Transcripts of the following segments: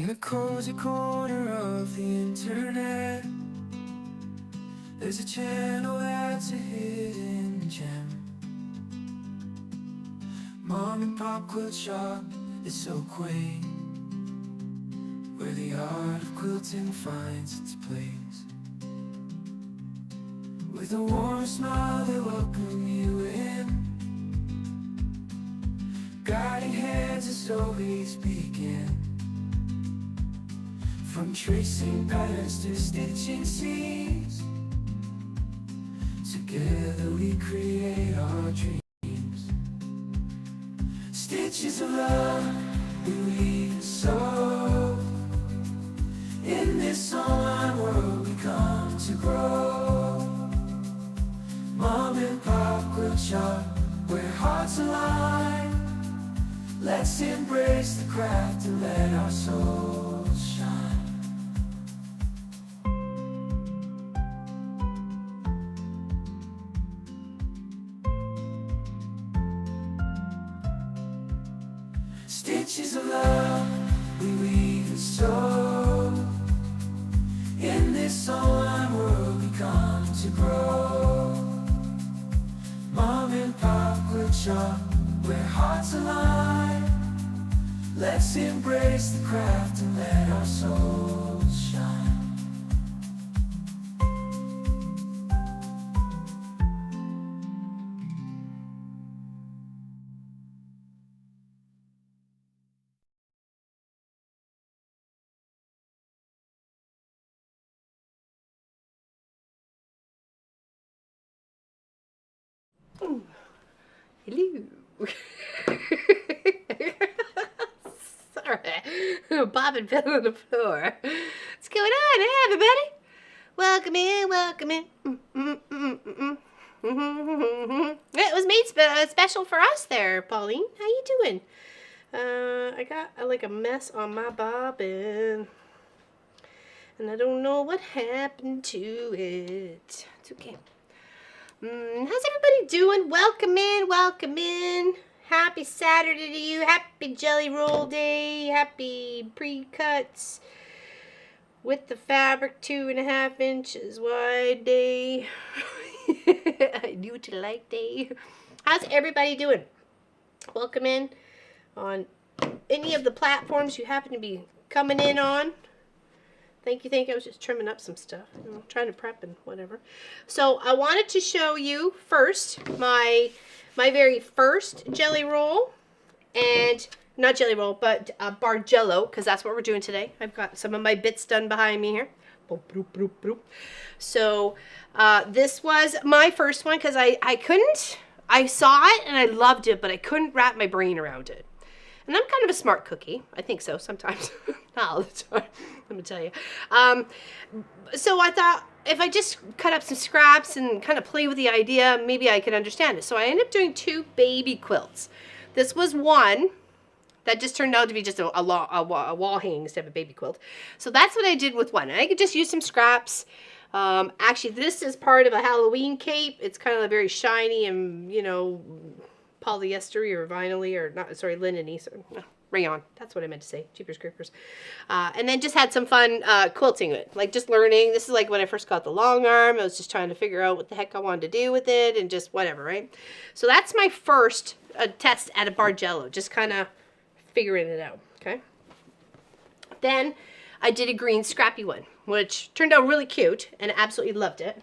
In a cozy corner of the internet, there's a channel that's a hidden gem. Mom and Pop Quilt Shop is so quaint, where the art of quilting finds its place. With a warm smile they welcome you in, guiding hands as stories begin. From tracing patterns to stitching seams, together we create our dreams. Stitches of love we weave and sew. In this online world we come to grow. Mom and Pop Quilt Shop, where hearts align. Let's embrace the craft and let our souls shine. Stitches of love we weave and sew. In this online world we come to grow. Mom and Pop Quilt Shop, where hearts align. Let's embrace the craft and let our souls shine. Hello. Sorry. Bob and fell on the floor. What's going on, everybody? Welcome in, welcome in. It was made special for us there, Pauline. How you doing? I got like a mess on my bobbin, and I don't know what happened to it. It's okay. How's everybody doing? Welcome in, welcome in. Happy Saturday to you. Happy Jelly Roll Day. Happy pre-cuts with the fabric 2.5 inches wide day. I knew what you like day. How's everybody doing? Welcome in on any of the platforms you happen to be coming in on. Thank you. I was just trimming up some stuff, trying to prep and whatever. So I wanted to show you first my very first jelly roll, and not jelly roll, but Bargello, because that's what we're doing today. I've got some of my bits done behind me here. So this was my first one because I saw it and I loved it, but I couldn't wrap my brain around it. And I'm kind of a smart cookie. I think so sometimes. Not all the time, let me tell you. So I thought if I just cut up some scraps and kind of play with the idea, maybe I could understand it. So I ended up doing 2 baby quilts. This was one that just turned out to be just a wall hanging instead of a baby quilt. So that's what I did with one. And I could just use some scraps. Actually, this is part of a Halloween cape. It's kind of very shiny and, polyester or vinyl or not, sorry, linen-y, so, rayon. That's what I meant to say. Jeepers creepers. And then just had some fun quilting it, like just learning. This is like when I first got the long arm. I was just trying to figure out what the heck I wanted to do with it and just whatever, right? So that's my first test at a Bargello, just kind of figuring it out, okay? Then I did a green scrappy one, which turned out really cute and absolutely loved it.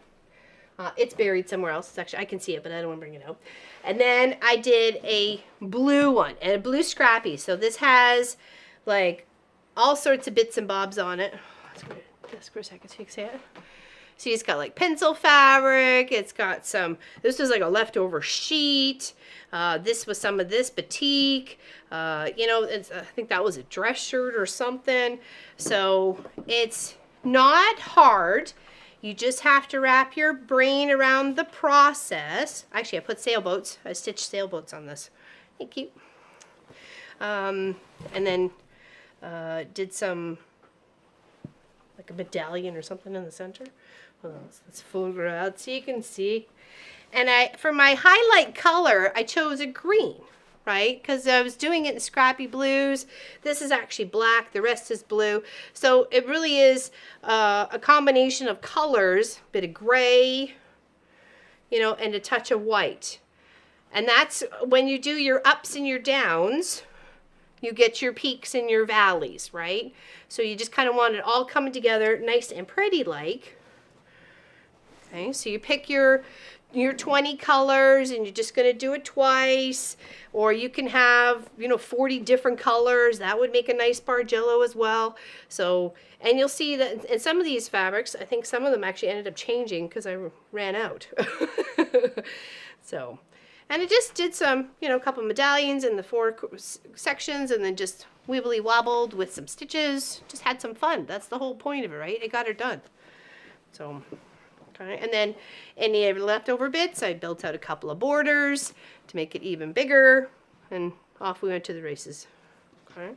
It's buried somewhere else. It's actually, I can see it, but I don't want to bring it out. And then I did a blue one, and a blue scrappy. So this has like all sorts of bits and bobs on it. Let's go to this for a second so you can see it. See, it's got like pencil fabric. It's got some, this was like a leftover sheet. This was some of this batik. I think that was a dress shirt or something. So it's not hard. You just have to wrap your brain around the process. Actually, I put sailboats. I stitched sailboats on this. Thank you. And then did some, like a medallion or something in the center. Well, let's fold it out so you can see. And for my highlight color, I chose a green. right? Because I was doing it in scrappy blues. This is actually black. The rest is blue. So it really is a combination of colors, a bit of gray, you know, and a touch of white. And that's when you do your ups and your downs, you get your peaks and your valleys, right? So you just kind of want it all coming together nice and pretty like. Okay, so you pick your 20 colors and you're just going to do it twice, or you can have, you know, 40 different colors. That would make a nice Bargello as well. So, and you'll see that in some of these fabrics, I think some of them actually ended up changing because I ran out. So, and I just did some, you know, a couple medallions in the 4 sections, and then just wibbly wobbled with some stitches. Just had some fun. That's the whole point of it, right? It got her done. So, okay. And then any leftover bits, I built out a couple of borders to make it even bigger, and off we went to the races. Okay.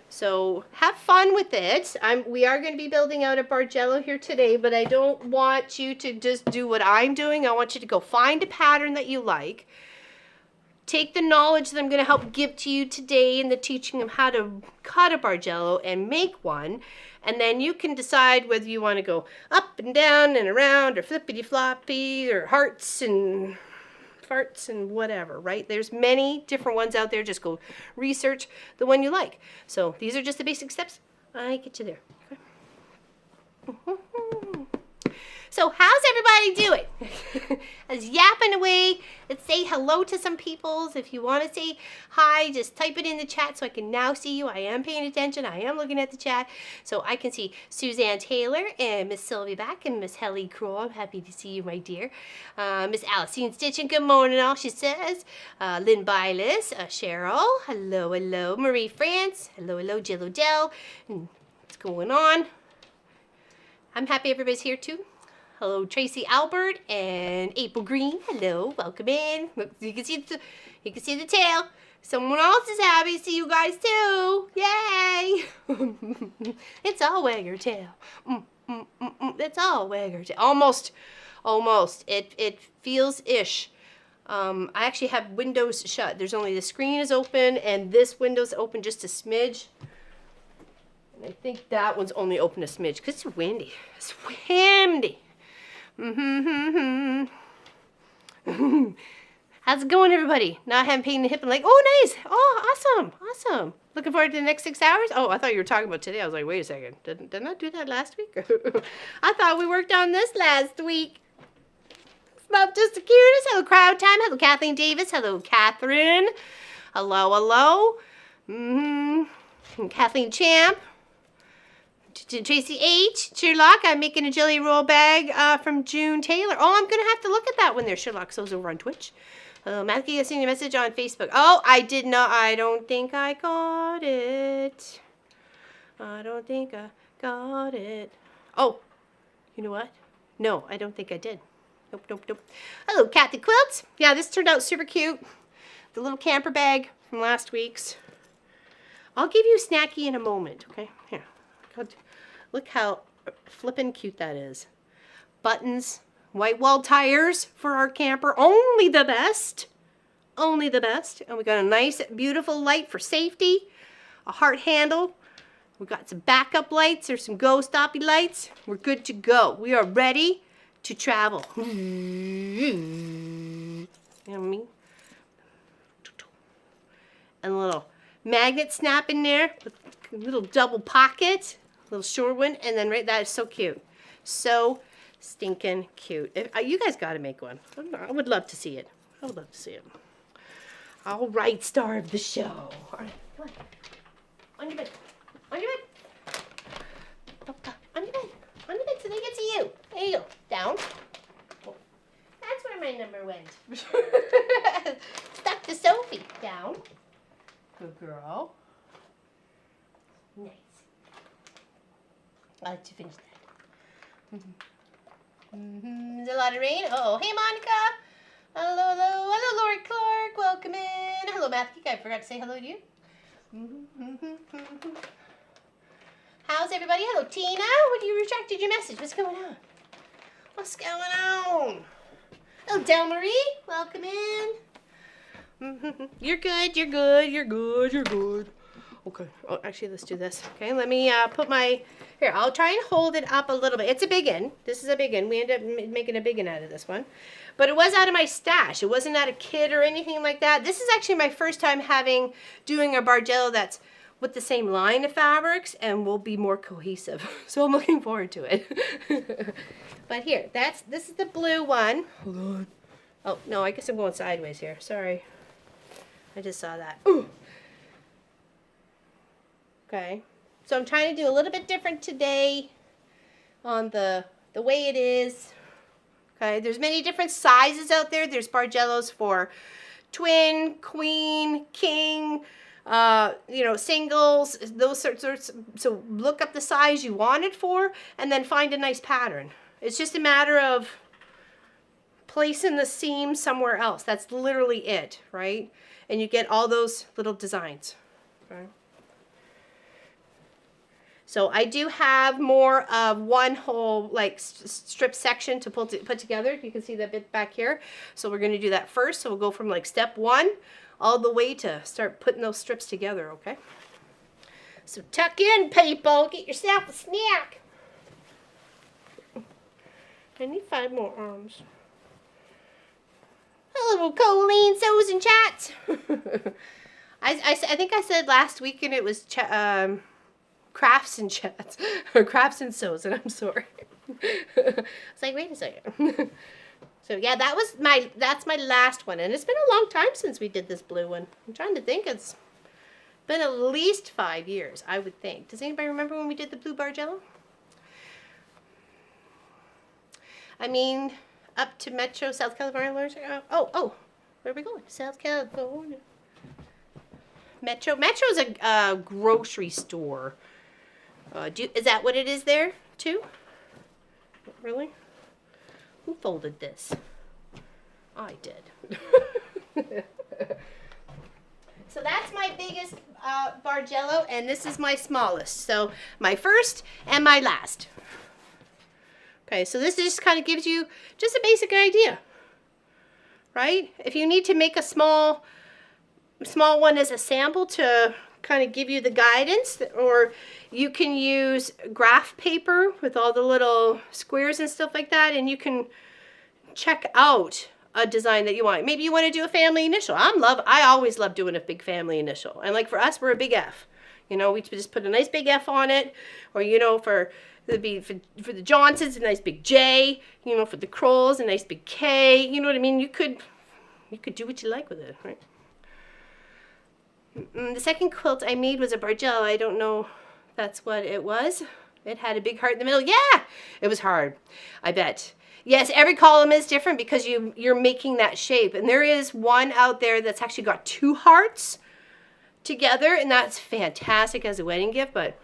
So have fun with it. We are going to be building out a Bargello here today, but I don't want you to just do what I'm doing. I want you to go find a pattern that you like. Take the knowledge that I'm going to help give to you today in the teaching of how to cut a Bargello and make one. And then you can decide whether you want to go up and down and around, or flippity floppy, or hearts and farts and whatever, right? There's many different ones out there. Just go research the one you like. So these are just the basic steps. I get you there. Okay. So how's everybody doing? I was yapping away. Let's say hello to some peoples. If you want to say hi, just type it in the chat so I can now see you. I am paying attention. I am looking at the chat. So I can see Suzanne Taylor and Miss Sylvia Back and Miss Helly Crow. I'm happy to see you, my dear. Miss Alicine Stitching, good morning all, she says. Lynn Bylis, Cheryl, hello, hello. Marie France, hello, hello. Jill Odell. What's going on? I'm happy everybody's here too. Hello, Tracy Albert and April Green. Hello, welcome in. Look, you can see the tail. Someone else is happy to see you guys too. Yay! It's all wagger tail. It's all wagger tail. Almost. It feels ish. I actually have windows shut. There's only the screen is open and this window's open just a smidge. And I think that one's only open a smidge because it's windy. It's windy. How's it going, everybody? Not having pain in the hip and leg. Oh, nice. Oh, awesome. Looking forward to the next 6 hours. Oh, I thought you were talking about today. I was like, wait a second. Didn't I do that last week? I thought we worked on this last week. It's not just the cutest. Hello, crowd time. Hello, Kathleen Davis. Hello, Catherine. Hello. And Kathleen Champ. Tracy H. Sherlock, I'm making a jelly roll bag from June Taylor. Oh, I'm going to have to look at that when they're Sherlock. So's over on Twitch. Matthew, I seen your message on Facebook. Oh, I did not. I don't think I got it. I don't think I got it. Oh, you know what? No, I don't think I did. Nope. Hello, Kathy Quilt. Yeah, this turned out super cute. The little camper bag from last week's. I'll give you a snacky in a moment, okay? Here. Look how flippin' cute that is. Buttons, white wall tires for our camper. Only the best. And we got a nice, beautiful light for safety. A heart handle. We got some backup lights. There's some go-stoppy lights. We're good to go. We are ready to travel. You know what I mean? And a little magnet snap in there with a little double pocket. Little short one, and then that is so cute. So stinking cute. You guys got to make one. I would love to see it. All right, star of the show. All right, come on. On your bed. On your bed so they get to you. There you go. Down. Oh, that's where my number went. Stuck to Sophie. Down. Good girl. Nice. I'll let you finish that. There's a lot of rain. Oh, hey, Monica. Hello, Lori Clark. Welcome in. Hello, Matthew. I forgot to say hello to you. How's everybody? Hello, Tina. What, you retracted your message? What's going on? Hello, Del Marie. Welcome in. You're good, you're good, you're good, you're good. Okay, oh, actually, let's do this. Okay, let me put my, here, I'll try and hold it up a little bit. It's a big one. This is a big one. We ended up making a big one out of this one. But it was out of my stash. It wasn't out of kit or anything like that. This is actually my first time doing a Bargello that's with the same line of fabrics and will be more cohesive. So I'm looking forward to it. But here, this is the blue one. Hold on. Oh, no, I guess I'm going sideways here. Sorry. I just saw that. Ooh. Okay. So I'm trying to do a little bit different today on the way it is. Okay, there's many different sizes out there. There's Bargellos for twin, queen, king, you know, singles, those sorts. So look up the size you want it for and then find a nice pattern. It's just a matter of placing the seam somewhere else. That's literally it, right? And you get all those little designs. Okay. So I do have more of one whole like strip section to put together. You can see that bit back here. So we're going to do that first. So we'll go from like step 1 all the way to start putting those strips together, okay? So tuck in, people. Get yourself a snack. I need 5 more arms. Hello, Colleen, sews and chats. I think I said last week and it was crafts and chats or crafts and sews, and I'm sorry. It's like, wait a second. So yeah, that's my last one, and it's been a long time since we did this blue one. I'm trying to think. It's been at least 5 years, I would think. Does anybody remember when we did the blue Bargello? I mean, up to Metro, South California. Oh, where are we going? South California. Metro's a grocery store. Is that what it is there, too? Really? Who folded this? I did. So that's my biggest Bargello, and this is my smallest. So my first and my last. Okay, so this just kind of gives you just a basic idea, right? If you need to make a small one as a sample to kind of give you the guidance, or you can use graph paper with all the little squares and stuff like that, and you can check out a design that you want. Maybe you want to do a family initial. I always love doing a big family initial, and like for us, we're a big F. You know, we just put a nice big F on it, or you know, for the Johnsons, a nice big J. You know, for the Krolls, a nice big K. You know what I mean? You could do what you like with it, right? The second quilt I made was a Bargello. I don't know if that's what it was. It had a big heart in the middle. Yeah, it was hard, I bet. Yes, every column is different because you're making that shape. And there is one out there that's actually got 2 hearts together, and that's fantastic as a wedding gift, but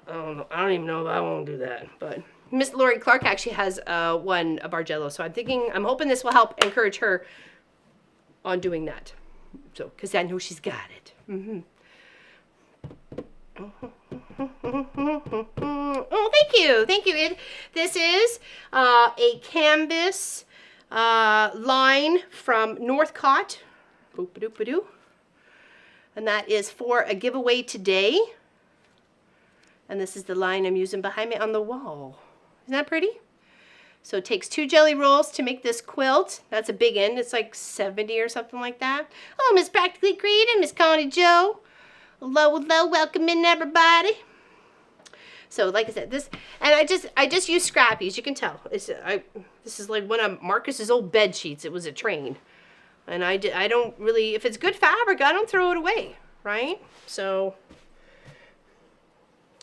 I don't even know if I want to do that. But Miss Lori Clark actually has a Bargello, so I'm hoping this will help encourage her on doing that. So, because I know she's got it. Oh, thank you. This is a canvas line from Northcott, boop-a-doop-a-doo, and that is for a giveaway today. And this is the line I'm using behind me on the wall. Isn't that pretty? So it takes 2 jelly rolls to make this quilt. That's a big end. It's like 70 or something like that. Oh, Miss Practically Creative, Miss Connie Joe. Hello, welcome in everybody. So like I said, I just use scrappy, as you can tell. This is like one of Marcus's old bed sheets. It was a train. And I don't really, if it's good fabric, I don't throw it away, right? So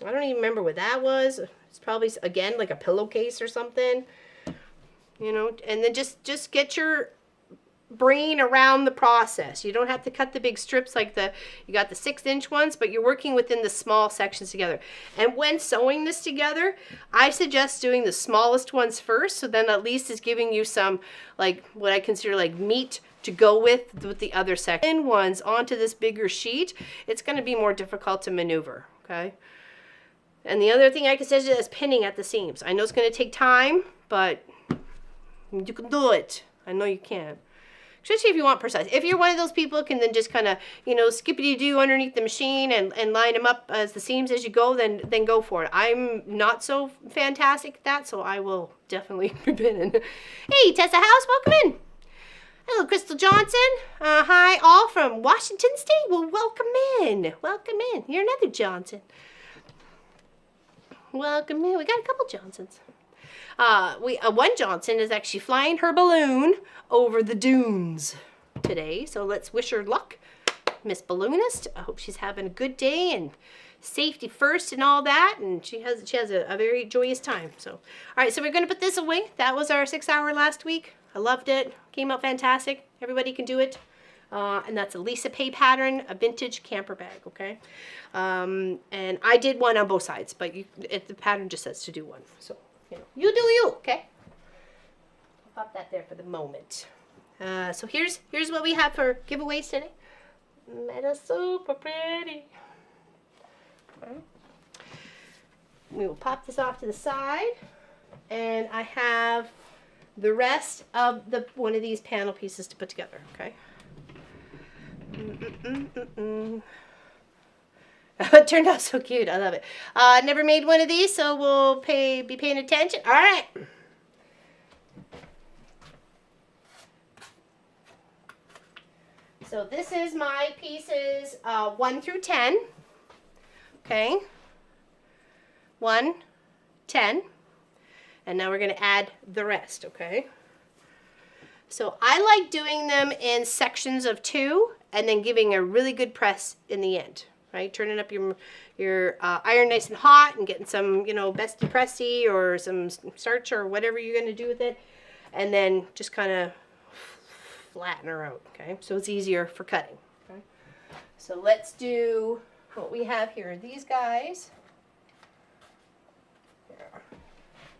I don't even remember what that was. It's probably, again, like a pillowcase or something. You know, and then just get your brain around the process. You don't have to cut the big strips like you got the 6-inch ones, but you're working within the small sections together. And when sewing this together, I suggest doing the smallest ones first, so then at least it's giving you some, like, what I consider like meat to go with the other section ones onto this bigger sheet. It's going to be more difficult to maneuver, okay? And the other thing I can suggest is pinning at the seams. I know it's going to take time, but you can do it. I know you can. Especially if you want precise. If you're one of those people who can then just kind of, you know, skippity-doo underneath the machine and line them up as the seams as you go, then go for it. I'm not so fantastic at that, so I will definitely be pinning. Hey, Tessa House, welcome in. Hello, Crystal Johnson. Hi, all from Washington State. Well, welcome in. Welcome in. You're another Johnson. Welcome in. We got a couple Johnsons. One Johnson is actually flying her balloon over the dunes today. So let's wish her luck, Miss Balloonist. I hope she's having a good day and safety first and all that. And she has a very joyous time. So, all right, so we're going to put this away. That was our 6-hour last week. I loved it. Came out fantastic. Everybody can do it. And that's a Lisa Pay pattern, a vintage camper bag, okay? And I did one on both sides, but the pattern just says to do one. So, you know, you do you, okay? I'll pop that there for the moment. So here's what we have for giveaways today. That is super pretty. Okay. We will pop this off to the side. And I have the rest of one of these panel pieces to put together, okay? It turned out so cute. I love it. Never made one of these, so we'll be paying attention. All right. So this is my pieces 1 through 10. Okay. 1, 10. And now we're going to add the rest, okay? So I like doing them in sections of 2 and then giving a really good press in the end, right? Turning up your iron nice and hot and getting some, you know, bestie pressy or some starch or whatever you're going to do with it. And then just kind of flatten her out, okay? So it's easier for cutting, okay? So let's do what we have here. These guys.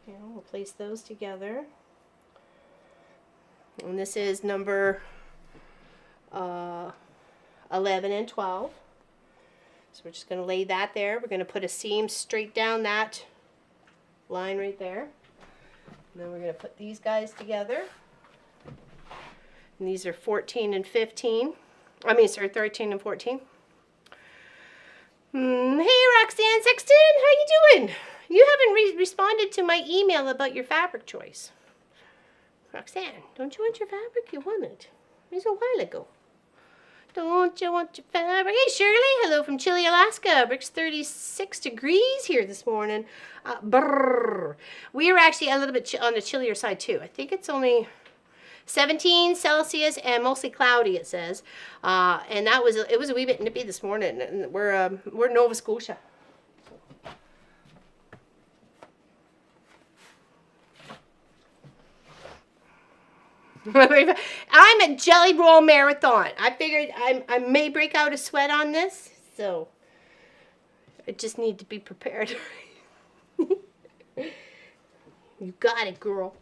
Here, we'll place those together. And this is number 11 and 12. So we're just going to lay that there. We're going to put a seam straight down that line right there. And then we're going to put these guys together. And these are 14 and 15. I mean, sorry, 13 and 14. Hey, Roxanne Sexton, how you doing? You haven't responded to my email about your fabric choice. Roxanne, don't you want your fabric? You won it. It was a while ago. Don't you want your fabric? Hey, Shirley. Hello from Chile, Alaska. It's 36 degrees here this morning. Brrr. We are actually a little bit on the chillier side, too. I think it's only 17 Celsius and mostly cloudy, it says. And it was a wee bit nippy this morning. And we're Nova Scotia. I'm a jelly roll marathon. I figured I may break out a sweat on this, so I just need to be prepared. You got it, girl.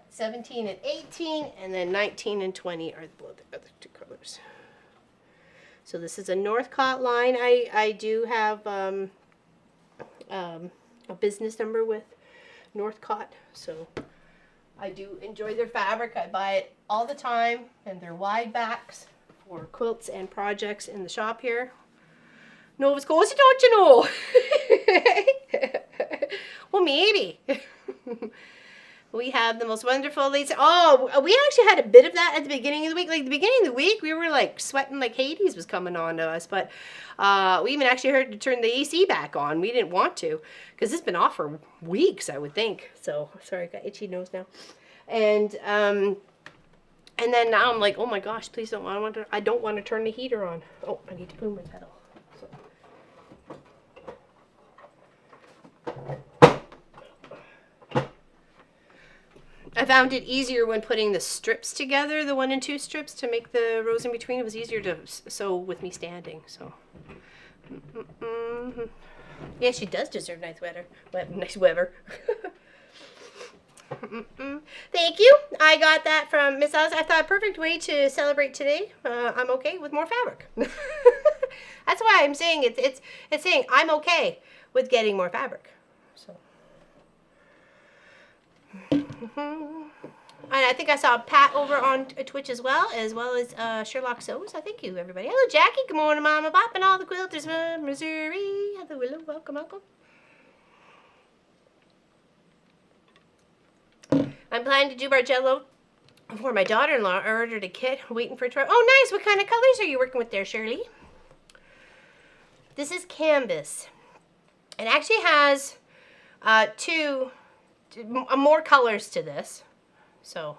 17 and 18, and then 19 and 20 are the other 2 colors. So this is a Northcott line. I do have a business number with Northcott, so I do enjoy their fabric. I buy it all the time, and they're wide backs for quilts and projects in the shop here. Nova Scotia, don't you know? Well, maybe. We have the most wonderful Lisa. Oh, we actually had a bit of that at the beginning of the week. Like the beginning of the week, we were like sweating like Hades was coming on to us. But we even actually heard to turn the AC back on. We didn't want to because it's been off for weeks, I would think. So sorry, I got itchy nose now. And then now I'm like, oh my gosh, please don't. I don't want to turn the heater on. Oh, I need to move my pedal. So. I found it easier when putting the strips together, the 1 and 2 strips, to make the rows in between. It was easier to sew with me standing. So, yeah, she does deserve nice weather. Nice weather. Thank you. I got that from Miss Alice. I thought a perfect way to celebrate today. I'm okay with more fabric. That's why I'm saying it's saying I'm okay with getting more fabric. So. And I think I saw Pat over on Twitch as well as Sherlock Sews. I thank you, everybody. Hello, Jackie. Good morning, Mama Bop, and all the quilters from Missouri. Hello, welcome, welcome. I'm planning to do Bargello for my daughter-in-law. I ordered a kit, waiting for it to... Oh, nice. What kind of colors are you working with there, Shirley? This is canvas. It actually has more colors to this. So,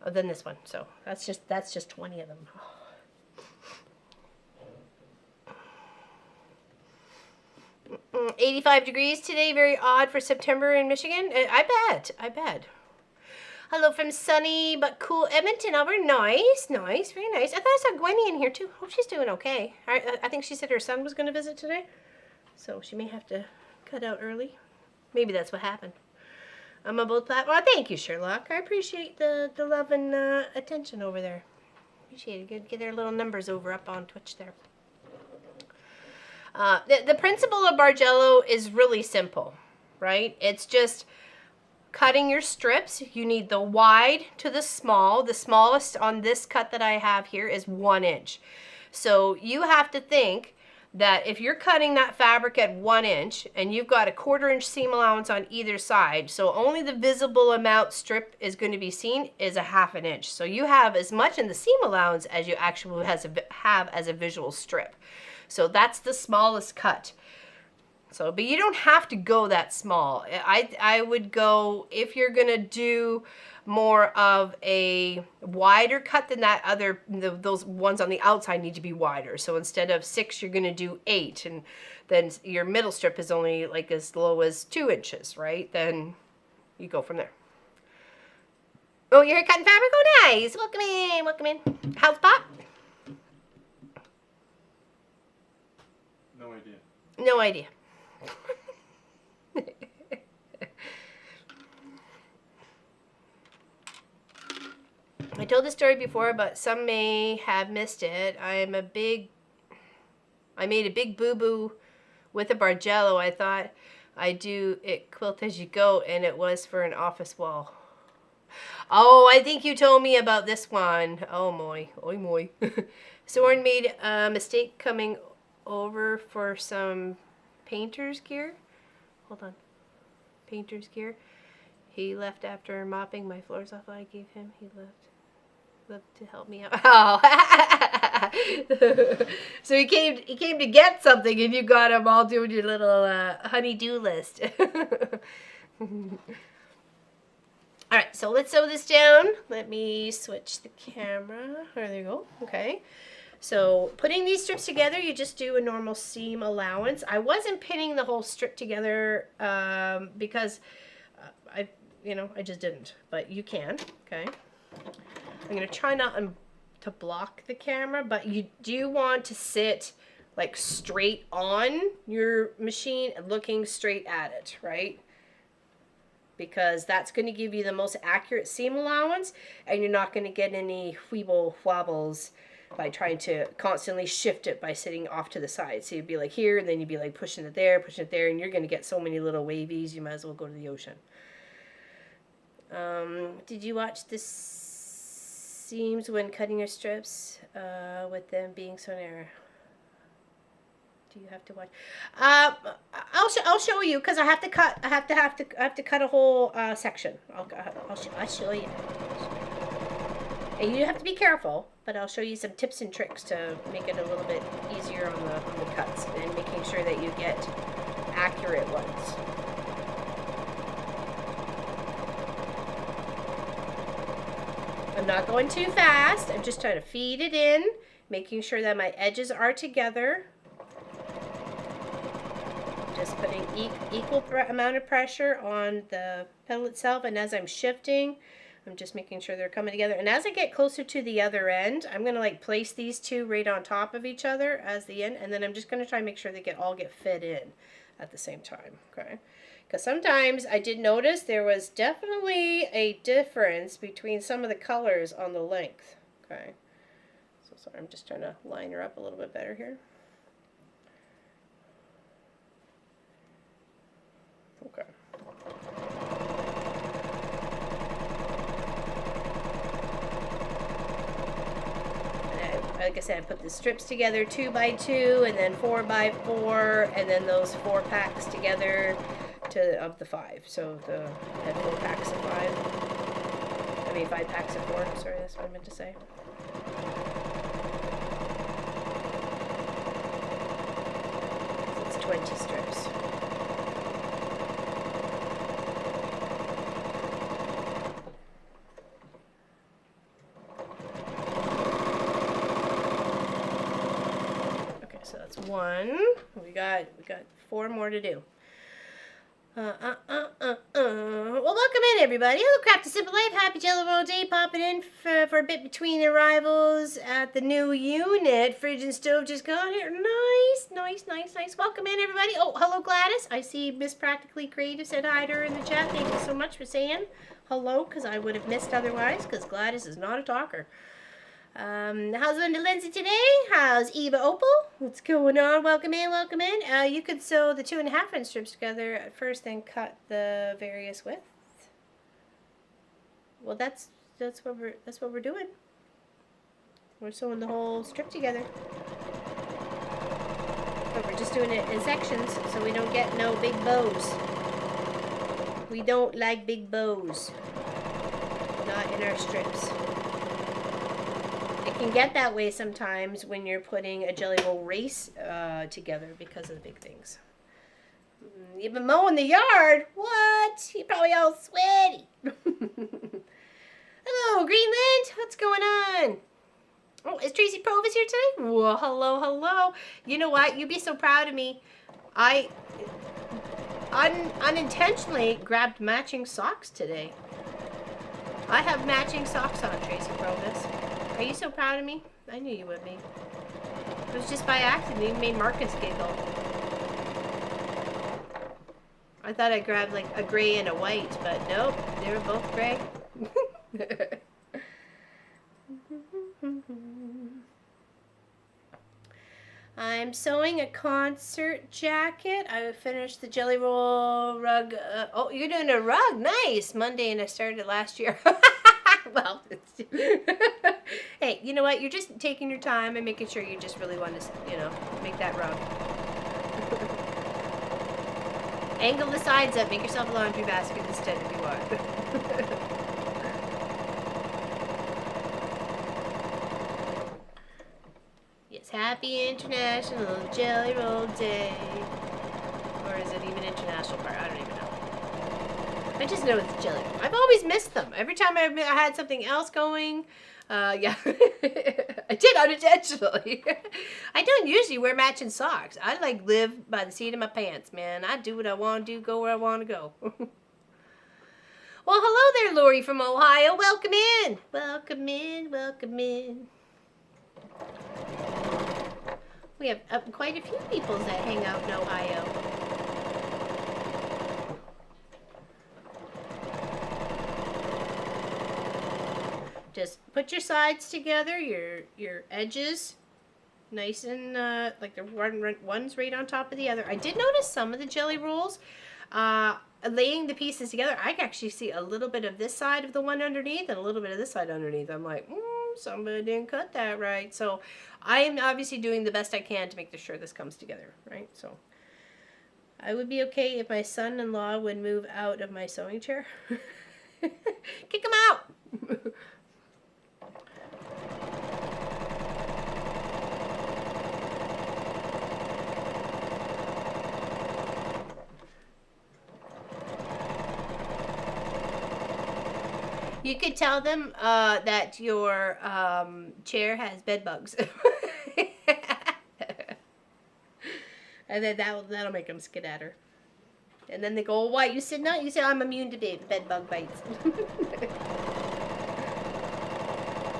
than this one. So that's just 20 of them. 85 degrees today. Very odd for September in Michigan. I bet. Hello from sunny but cool Edmonton, Alberta. Nice, very nice. I thought I saw Gwenny in here too. Hope she's doing okay. I think she said her son was going to visit today, so she may have to cut out early. Maybe that's what happened. I'm on both platforms. Oh, thank you, Sherlock. I appreciate the love and attention over there. Appreciate it. Get their little numbers up on Twitch there. The principle of Bargello is really simple, right? It's just cutting your strips. You need the wide to the small. The smallest on this cut that I have here is 1 inch. So you have to think that if you're cutting that fabric at 1 inch and you've got a 1/4 inch seam allowance on either side, so only the visible amount strip is going to be seen is a 1/2 inch. So you have as much in the seam allowance as you actually have as a visual strip. So that's the smallest cut. So, but you don't have to go that small. I would go, if you're gonna do more of a wider cut than that those ones on the outside need to be wider. So instead of 6, you're gonna do 8, and then your middle strip is only like as low as 2 inches, right? Then you go from there. Oh, you're here cutting fabric? Oh, nice. Welcome in, welcome in. How's Pop? No idea. No idea. I told the story before, but some may have missed it. I made a big boo-boo with a Bargello. I thought I'd do it quilt as you go, and it was for an office wall. Oh, I think you told me about this one. Oh, moy. Oy, moy. Soren made a mistake coming over for some painter's gear. Hold on. Painter's gear. He left after mopping my floors off I gave him. He left to help me out. Oh. So he came to get something, and you got him all doing your little honey-do list. All right, so let's sew this down. Let me switch the camera. There you go. Okay. So putting these strips together, you just do a normal seam allowance. I wasn't pinning the whole strip together because I just didn't, but you can. Okay. I'm gonna try not to block the camera, but you do want to sit like straight on your machine and looking straight at it, right? Because that's going to give you the most accurate seam allowance, and you're not going to get any weeble wobbles by trying to constantly shift it by sitting off to the side. So you'd be like here, and then you'd be like pushing it there, and you're going to get so many little wavies, you might as well go to the ocean. Did you watch the seams when cutting your strips with them being so narrow? Do you have to watch? I'll show you, because I have to cut. I have to cut a whole section. I'll show you. And you have to be careful, but I'll show you some tips and tricks to make it a little bit easier on the cuts and making sure that you get accurate ones. I'm not going too fast. I'm just trying to feed it in, making sure that my edges are together. Just putting equal amount of pressure on the pedal itself, and as I'm shifting, I'm just making sure they're coming together. And as I get closer to the other end, I'm going to like place these two right on top of each other as the end, and then I'm just going to try and make sure they all get fit in at the same time. Okay, because sometimes I did notice there was definitely a difference between some of the colors on the length. Okay, so sorry, I'm just trying to line her up a little bit better here. Okay. like I said, I put the strips together 2 by 2 and then 4 by 4, and then those 4 packs together of the 5. So I had 4 packs of 5. I mean 5 packs of 4. Sorry, that's what I meant to say. It's 20 strips. So that's 1. We got 4 more to do. Well, welcome in, everybody. Hello, Craft a Simple Life. Happy Jelly Roll Day. Popping in for a bit between arrivals at the new unit. Fridge and stove just got here. Nice. Welcome in, everybody. Oh, hello, Gladys. I see Miss Practically Creative said hi to her in the chat. Thank you so much for saying hello, because I would have missed otherwise, because Gladys is not a talker. How's Linda Lindsay today? How's Eva Opal? What's going on? Welcome in. You could sew the 2.5 inch strips together at first, then cut the various widths. Well, that's what we're doing. We're sewing the whole strip together. But we're just doing it in sections so we don't get no big bows. We don't like big bows. Not in our strips. It can get that way sometimes when you're putting a jelly roll race together because of the big things. You've been mowing the yard? What? You're probably all sweaty. Hello, Greenland. What's going on? Oh, is Tracy Provis here today? Well, hello. You know what? You'd be so proud of me. I unintentionally grabbed matching socks today. I have matching socks on, Tracy Provis. Are you so proud of me? I knew you would be. It was just by accident. You made Marcus giggle. I thought I grabbed like a gray and a white, but nope. They were both gray. I'm sewing a concert jacket. I finished the jelly roll rug. Oh, you're doing a rug. Nice. Monday, and I started it last year. Well, hey, you know what? You're just taking your time and making sure you just really want to, make that rug. Angle the sides up. Make yourself a laundry basket instead if you want. Yes, happy International Jelly Roll Day. Or is it even International Part? I don't even know. I just know it's jelly. I've always missed them. Every time I had something else going, yeah, I did unintentionally. I don't usually wear matching socks. I live by the seat of my pants, man. I do what I want to do, go where I want to go. Well, hello there, Lori from Ohio. Welcome in. Welcome in. We have quite a few people that hang out in Ohio. Just put your sides together, your edges, nice and like the one's right on top of the other. I did notice some of the jelly rolls, laying the pieces together, I can actually see a little bit of this side of the one underneath and a little bit of this side underneath. I'm like, somebody didn't cut that right. So I am obviously doing the best I can to make sure this comes together, right? So I would be okay if my son-in-law would move out of my sewing chair. Kick him out! You could tell them that your chair has bed bugs. And then that'll make them skedatter. And then they go, well, why you sitting out? You say, I'm immune to bed bug bites.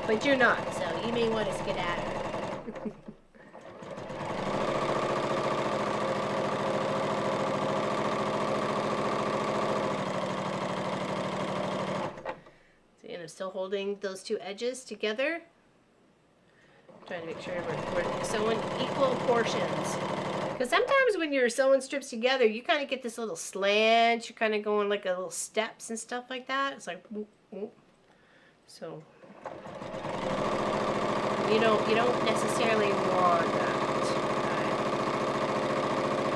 But you're not, so you may want to skedatter. And I'm still holding those two edges together. I'm trying to make sure we're sewing equal portions. Because sometimes when you're sewing strips together, you kind of get this little slant. You're kind of going like a little steps and stuff like that. It's like, whoop, whoop. So. You don't necessarily want that.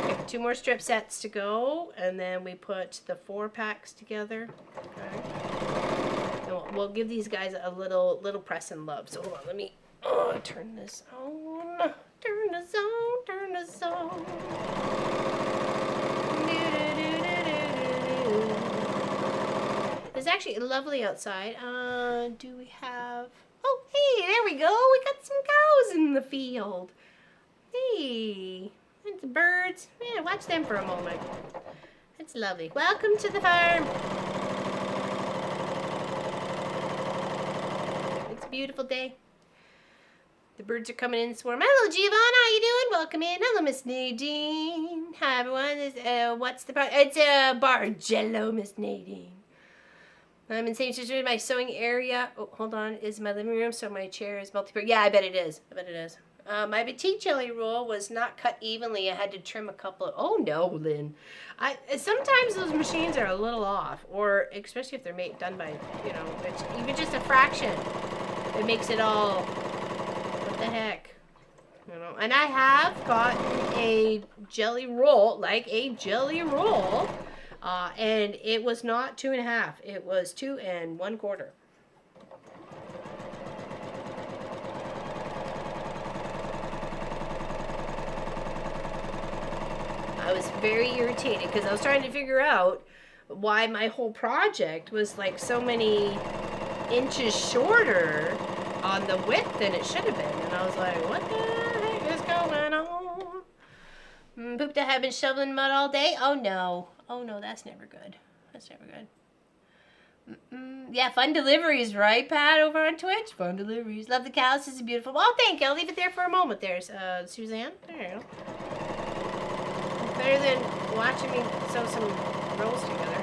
Okay, 2 more strip sets to go, and then we put the 4 packs together. Okay. And we'll give these guys a little press and love. So hold on, let me turn this on. Turn this on. Turn this on. It's actually lovely outside. Do we have... Oh, hey, there we go. We got some cows in the field. Hey, and the birds. Yeah, watch them for a moment. That's lovely. Welcome to the farm. It's a beautiful day. The birds are coming in swarm. Hello, Giovanna. How you doing? Welcome in. Hello, Miss Nadine. Hi, everyone. What's the problem? It's Bargello, Miss Nadine. I'm in same situation with my sewing area. Oh, hold on. Is my living room, so my chair is multi-purpose. Yeah, I bet it is. I bet it is. My petite jelly roll was not cut evenly. I had to trim a couple of... Oh, no, Lynn. Sometimes those machines are a little off, or especially if they're done by, even just a fraction. It makes it all... What the heck? And I have gotten a jelly roll, like a jelly roll... and it was not 2 1/2. It was 2 1/4. I was very irritated because I was trying to figure out why my whole project was like so many inches shorter on the width than it should have been. And I was like, what the heck is going on? Pooped, I have been shoveling mud all day. Oh no. Oh no, that's never good. That's never good. Yeah, fun deliveries, right, Pat, over on Twitch? Fun deliveries. Love the cows. This is beautiful. Oh, thank you. I'll leave it there for a moment. There's Suzanne. There you go. Better than watching me sew some rolls together.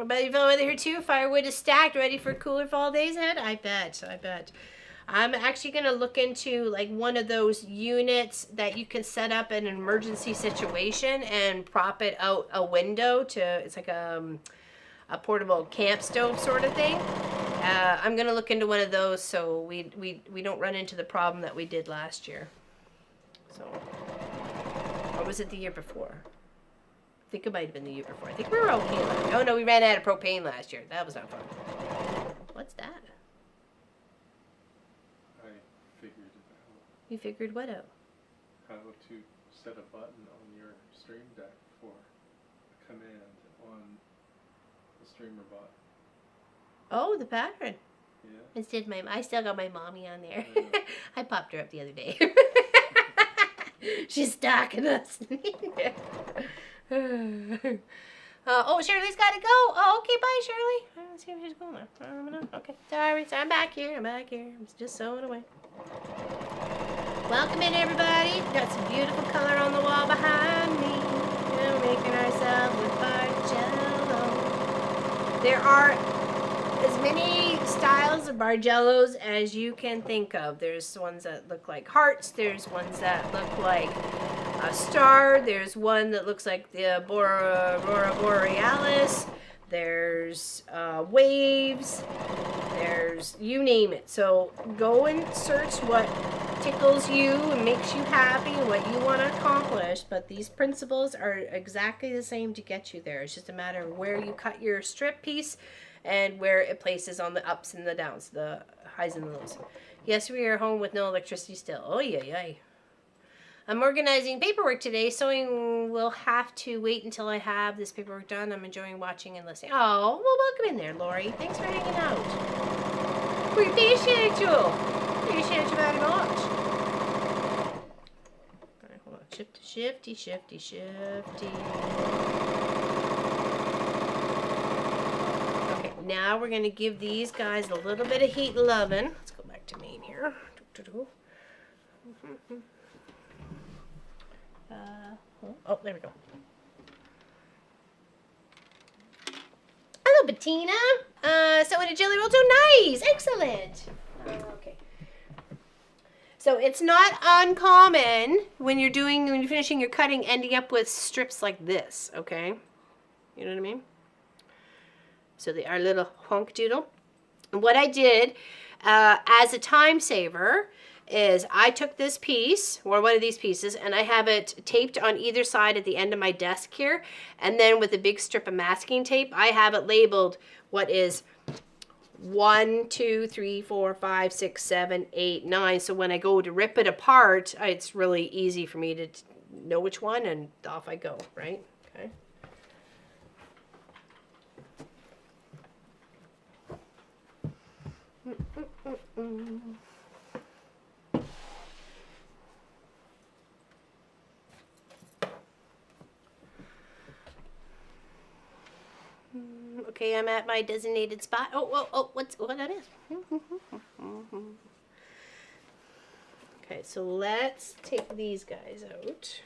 But you've over here too. Firewood is stacked, ready for cooler fall days ahead. I bet. I bet. I'm actually going to look into like one of those units that you can set up in an emergency situation and prop it out a window to, it's like a portable camp stove sort of thing. I'm going to look into one of those so we don't run into the problem that we did last year. So, or was it the year before? I think it might have been the year before. I think we were okay last year. Oh no, we ran out of propane last year. That was not fun. What's that? You figured what out? How to set a button on your stream deck for a command on the streamer bot. Oh, the pattern. Yeah. Instead, I still got my mommy on there. I popped her up the other day. She's stalking us. Oh, Shirley's got to go. Oh, okay, bye, Shirley. Let's see if she's going. I don't know. Okay, sorry. I'm back here. I'm just sewing away. Welcome in, everybody. Got some beautiful color on the wall behind me. We're making ourselves with Bargello. There are as many styles of Bargellos as you can think of. There's ones that look like hearts. There's ones that look like a star. There's one that looks like the Aurora Borealis. There's waves. There's you name it. So go and search what tickles you and makes you happy and what you want to accomplish, but these principles are exactly the same to get you there. It's just a matter of where you cut your strip piece and where it places on the ups and the downs, the highs and the lows. Yes, we are home with no electricity still. Oh yeah. I'm organizing paperwork today. Sewing will have to wait until I have this paperwork done. I'm enjoying watching and listening. Oh, well, welcome in there, Lori. Thanks for hanging out. We appreciate you. Appreciate you very much. Alright, hold on. Shifty. Okay, now we're going to give these guys a little bit of heat and loving. Let's go back to main here. Oh, there we go. Hello, Bettina. So in a jelly roll, oh, nice, excellent. Okay. So it's not uncommon when you're finishing your cutting, ending up with strips like this. Okay, you know what I mean? So they are a little honk doodle. what I did as a time saver is I took this piece, or one of these pieces, and I have it taped on either side at the end of my desk here. And then with a big strip of masking tape, I have it labeled what is 1, 2, 3, 4, 5, 6, 7, 8, 9. So when I go to rip it apart, it's really easy for me to know which one, and off I go, right? Okay. Okay, I'm at my designated spot. Oh, what that is? Okay, so let's take these guys out.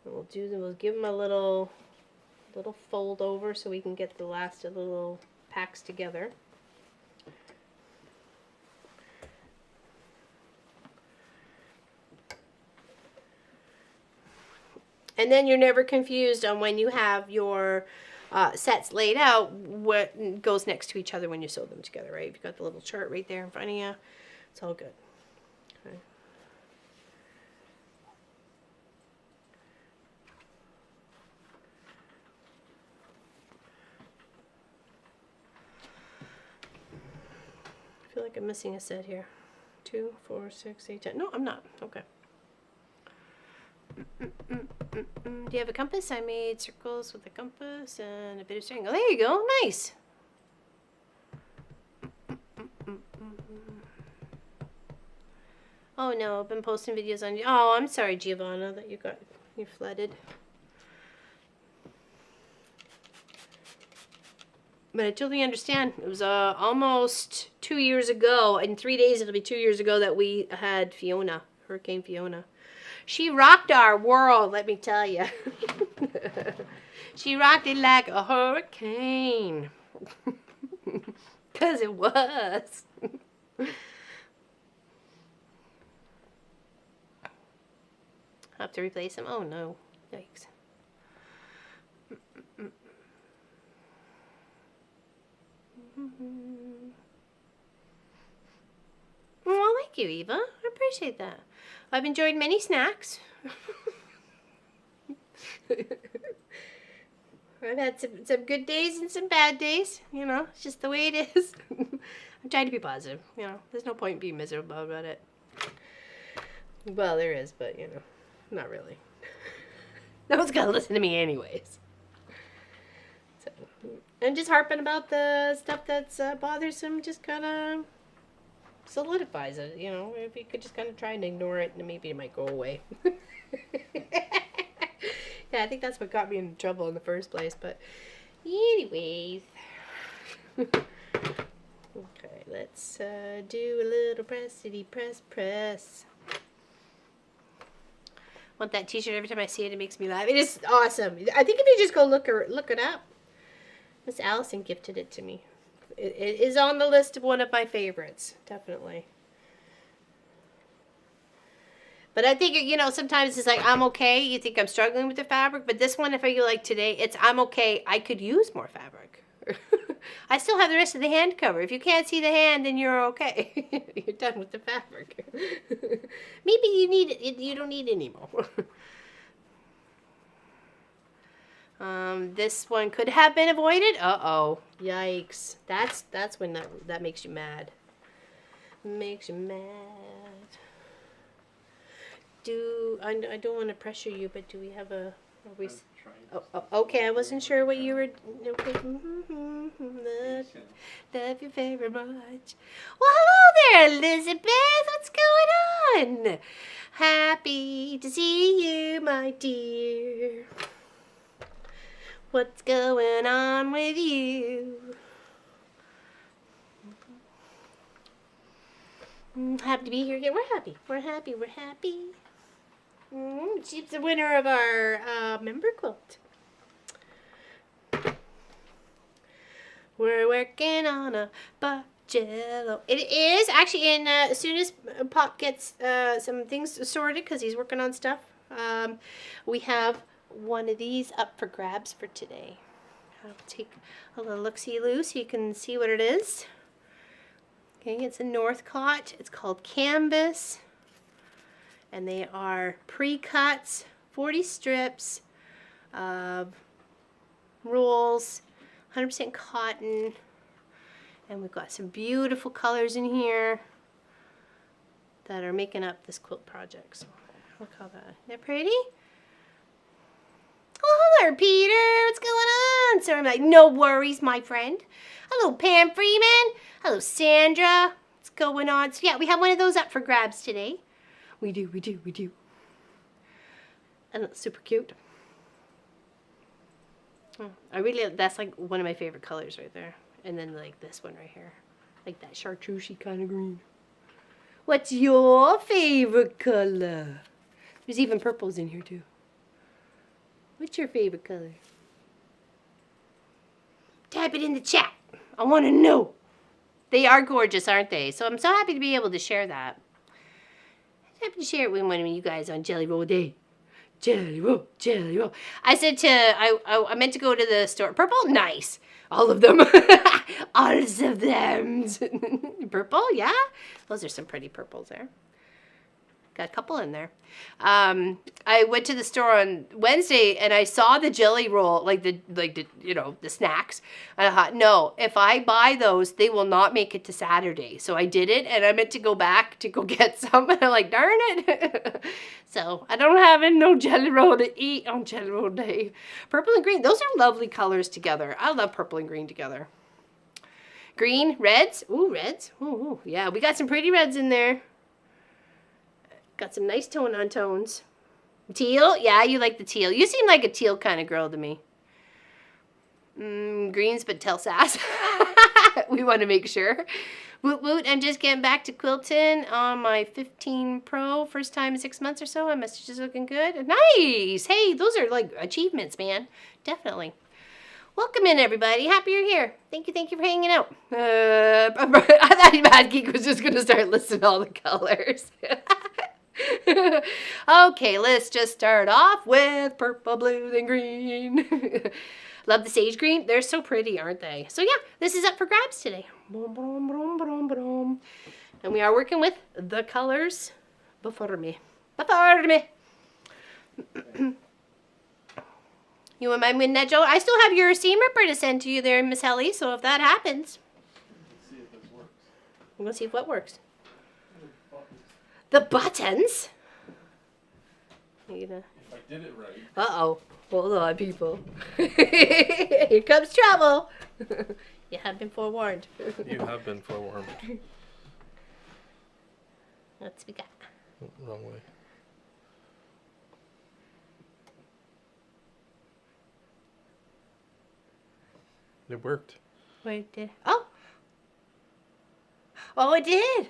And we'll give them a little fold over so we can get the last of the little packs together. And then you're never confused on when you have your sets laid out, what goes next to each other when you sew them together, right? You've got the little chart right there in front of you. It's all good. Okay. I feel like I'm missing a set here. 2, 4, 6, 8, 10. No, I'm not. Okay. Do you have a compass? I made circles with a compass and a bit of string. Oh, there you go. Nice. Oh no, I've been posting videos on. Oh, I'm sorry, Giovanna, that you flooded. But I totally understand. It was almost 2 years ago. In 3 days, it'll be 2 years ago that we had Fiona, Hurricane Fiona. She rocked our world, let me tell you. She rocked it like a hurricane. 'Cause it was. Have to replace them? Oh no. Yikes. Well, thank you, Eva. I appreciate that. I've enjoyed many snacks. I've had some good days and some bad days. You know, it's just the way it is. I'm trying to be positive. You know, there's no point in being miserable about it. Well, there is, but, you know, not really. No one's going to listen to me anyways. So, and just harping about the stuff that's bothersome just kind of solidifies it, you know. If you could just kind of try and ignore it, and maybe it might go away. Yeah, I think that's what got me in trouble in the first place, but anyways. Okay, let's do a little pressity press. Want that t-shirt. Every time I see it, it makes me laugh. It is awesome. I think if you just go look it up. Miss Allison gifted it to me. It is on the list of one of my favorites, definitely. But I think, you know, sometimes it's like, I'm okay. You think I'm struggling with the fabric. But this one, if I feel like today, it's I'm okay. I could use more fabric. I still have the rest of the hand cover. If you can't see the hand, then you're okay. You're done with the fabric. Maybe you need it. You don't need it anymore. This one could have been avoided. Uh-oh. Yikes. That's when that makes you mad. Makes you mad. I don't want to pressure you, but do we have a... Are we, okay, I wasn't sure what you were... Okay. Love you very much. Well, hello there, Elizabeth. What's going on? Happy to see you, my dear. What's going on with you? Happy to be here again. We're happy. We're happy. We're happy. She's the winner of our member quilt. We're working on a Bargello. It is actually in as soon as Pop gets some things sorted, because he's working on stuff. We have one of these up for grabs for today. I'll take a little look-see-loo so you can see what it is. Okay, it's a Northcott. It's called Canvas. And they are pre-cuts, 40 strips of rolls, 100% cotton. And we've got some beautiful colors in here that are making up this quilt project. So look how that, isn't that pretty? Oh, hello, Peter. What's going on? So I'm like, no worries, my friend. Hello, Pam Freeman. Hello, Sandra. What's going on? So yeah, we have one of those up for grabs today. We do. And it's super cute. I really, that's like one of my favorite colors right there. And then like this one right here. Like that chartreusey kind of green. What's your favorite color? There's even purples in here too. What's your favorite color? Type it in the chat. I want to know. They are gorgeous, aren't they? So I'm so happy to be able to share that. I'm happy to share it with one of you guys on Jelly Roll Day. Jelly roll, jelly roll. I said I meant to go to the store. Purple? Nice. All of them. All of them. Purple? Yeah. Those are some pretty purples there. Got a couple in there. I went to the store on Wednesday and I saw the jelly roll, like the the snacks. And I thought, no, if I buy those, they will not make it to Saturday. So I did it, and I meant to go back to go get some. And I'm like, darn it. So I don't have no jelly roll to eat on Jelly Roll Day. Purple and green, those are lovely colors together. I love purple and green together. Green, reds. Ooh, reds. Ooh, yeah, we got some pretty reds in there. Got some nice tone on tones. Teal? Yeah, you like the teal. You seem like a teal kind of girl to me. Greens, but tell sass. We want to make sure. Woot woot, I'm just getting back to quilting on my 15 Pro. First time in 6 months or so. My message is looking good. Nice! Hey, those are like achievements, man. Definitely. Welcome in, everybody. Happy you're here. Thank you for hanging out. I thought Mad Geek was just going to start listing all the colors. Okay, let's just start off with purple, blue, and green. Love the sage green. They're so pretty, aren't they? So yeah, this is up for grabs today. And we are working with the colors before me. You want my midnight Joe? I still have your seam ripper to send to you there, Miss Helly, so if that happens. Let's see if this works. We're going to see if what works. The buttons? If I did it right. Uh-oh. Hold on, people. Here comes trouble. You have been forewarned. You have been forewarned. What's we got? Wrong way. It worked. Wait, did? Oh! Oh, it did!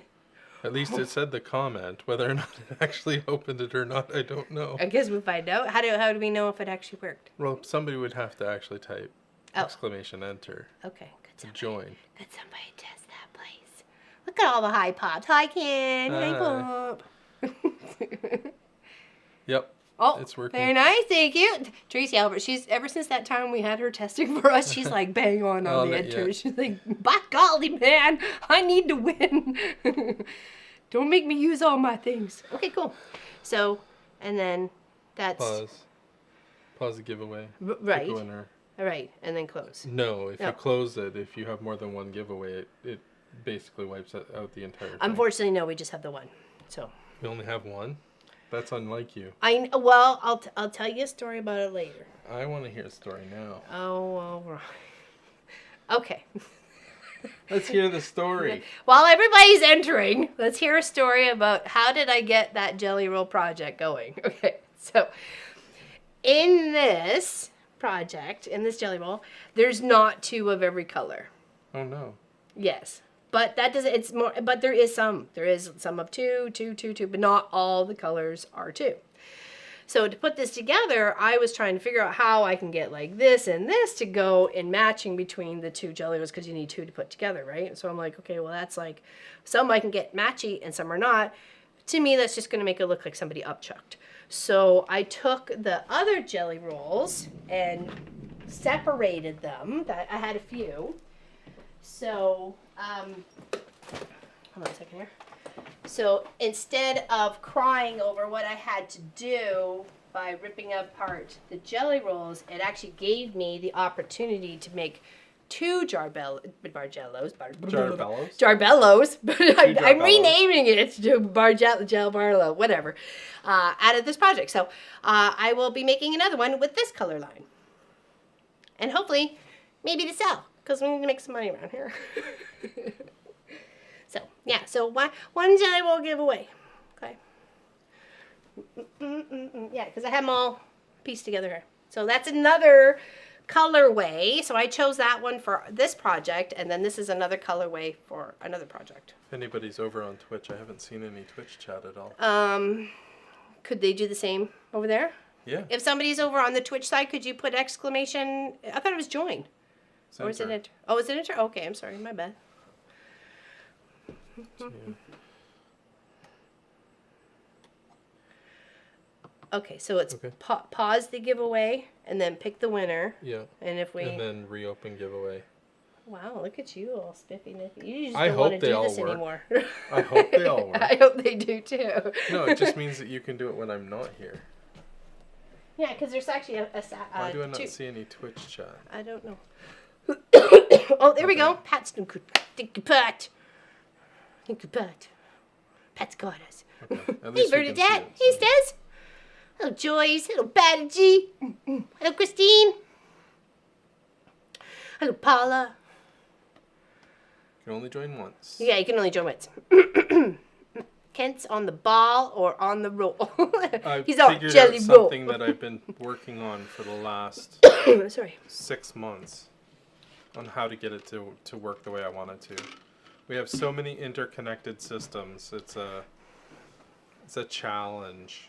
At least it said the comment. Whether or not it actually opened it or not, I don't know. I guess we'll find out. How do we know if it actually worked? Well, somebody would have to actually type exclamation enter Okay, to join. Could somebody test that, please? Look at all the high pops. Hi, Ken. Hi, Pop. Yep. Oh, it's working. Very nice. Thank you. Tracy Albert, she's ever since that time we had her testing for us, she's like bang on the enter. Yeah. She's like, by golly, man, I need to win. Don't make me use all my things. Okay, cool. So, and then that's... Pause the giveaway. Right. Pick a winner. All right, and then close. No, if you close it, if you have more than one giveaway, it basically wipes out the entire thing. Unfortunately, no, we just have the one. So. We only have one? That's unlike you. Well, I'll tell you a story about it later. I want to hear a story now. Oh, all right. Okay. Let's hear the story. While everybody's entering, let's hear a story about how did I get that jelly roll project going. Okay, so in this project, in this jelly roll, there's not 2 of every color. Oh no. Yes. But that doesn't, it's more, but there is some. There is some of 2, but not all the colors are 2. So to put this together, I was trying to figure out how I can get like this and this to go in matching between the 2 jelly rolls, because you need 2 to put together, right? So I'm like, okay, well that's like, some I can get matchy and some are not. To me, that's just gonna make it look like somebody upchucked. So I took the other jelly rolls and separated them. I had a few. So hold on a second here. So instead of crying over what I had to do by ripping apart the jelly rolls, it actually gave me the opportunity to make two Bargellos, but I'm renaming it to Bargello, whatever, out of this project. So I will be making another one with this color line. And hopefully, maybe to sell, because we need to make some money around here. So, yeah, so one jelly roll giveaway. Okay. Yeah, because I have them all pieced together here. So that's another colorway. So I chose that one for this project, and then this is another colorway for another project. If anybody's over on Twitch, I haven't seen any Twitch chat at all. Could they do the same over there? Yeah. If somebody's over on the Twitch side, could you put exclamation? I thought it was join. Center. Or is it enter? Oh, is it enter? Okay, I'm sorry, my bad. Yeah. Okay, so it's Okay. pause the giveaway and then pick the winner. Yeah. And if we And then reopen giveaway. wow, look at you all spiffy nippy. You just I don't hope want to they do all this work. anymore. I hope they all work. I hope they do too. No, it just means that you can do it when I'm not here. Yeah, because there's actually Why do I not two. see any Twitch chat? I don't know. Oh, there we go. Pat's done good. Thank you, Pat. Thank you, Pat. Pat's got us. Okay. At Hey, least we can see Bernadette. it, Hey, so- Stez. Hello, Joyce. Hello, Patty G. Hello, Christine. Hello, Paula. You can only join once. Yeah, you can only join once. Kent's on the ball or on the roll. I He's on figured jelly out roll. something that I've been working on for the last Sorry. 6 months on how to get it to work the way I want it to. We have so many interconnected systems. It's a challenge.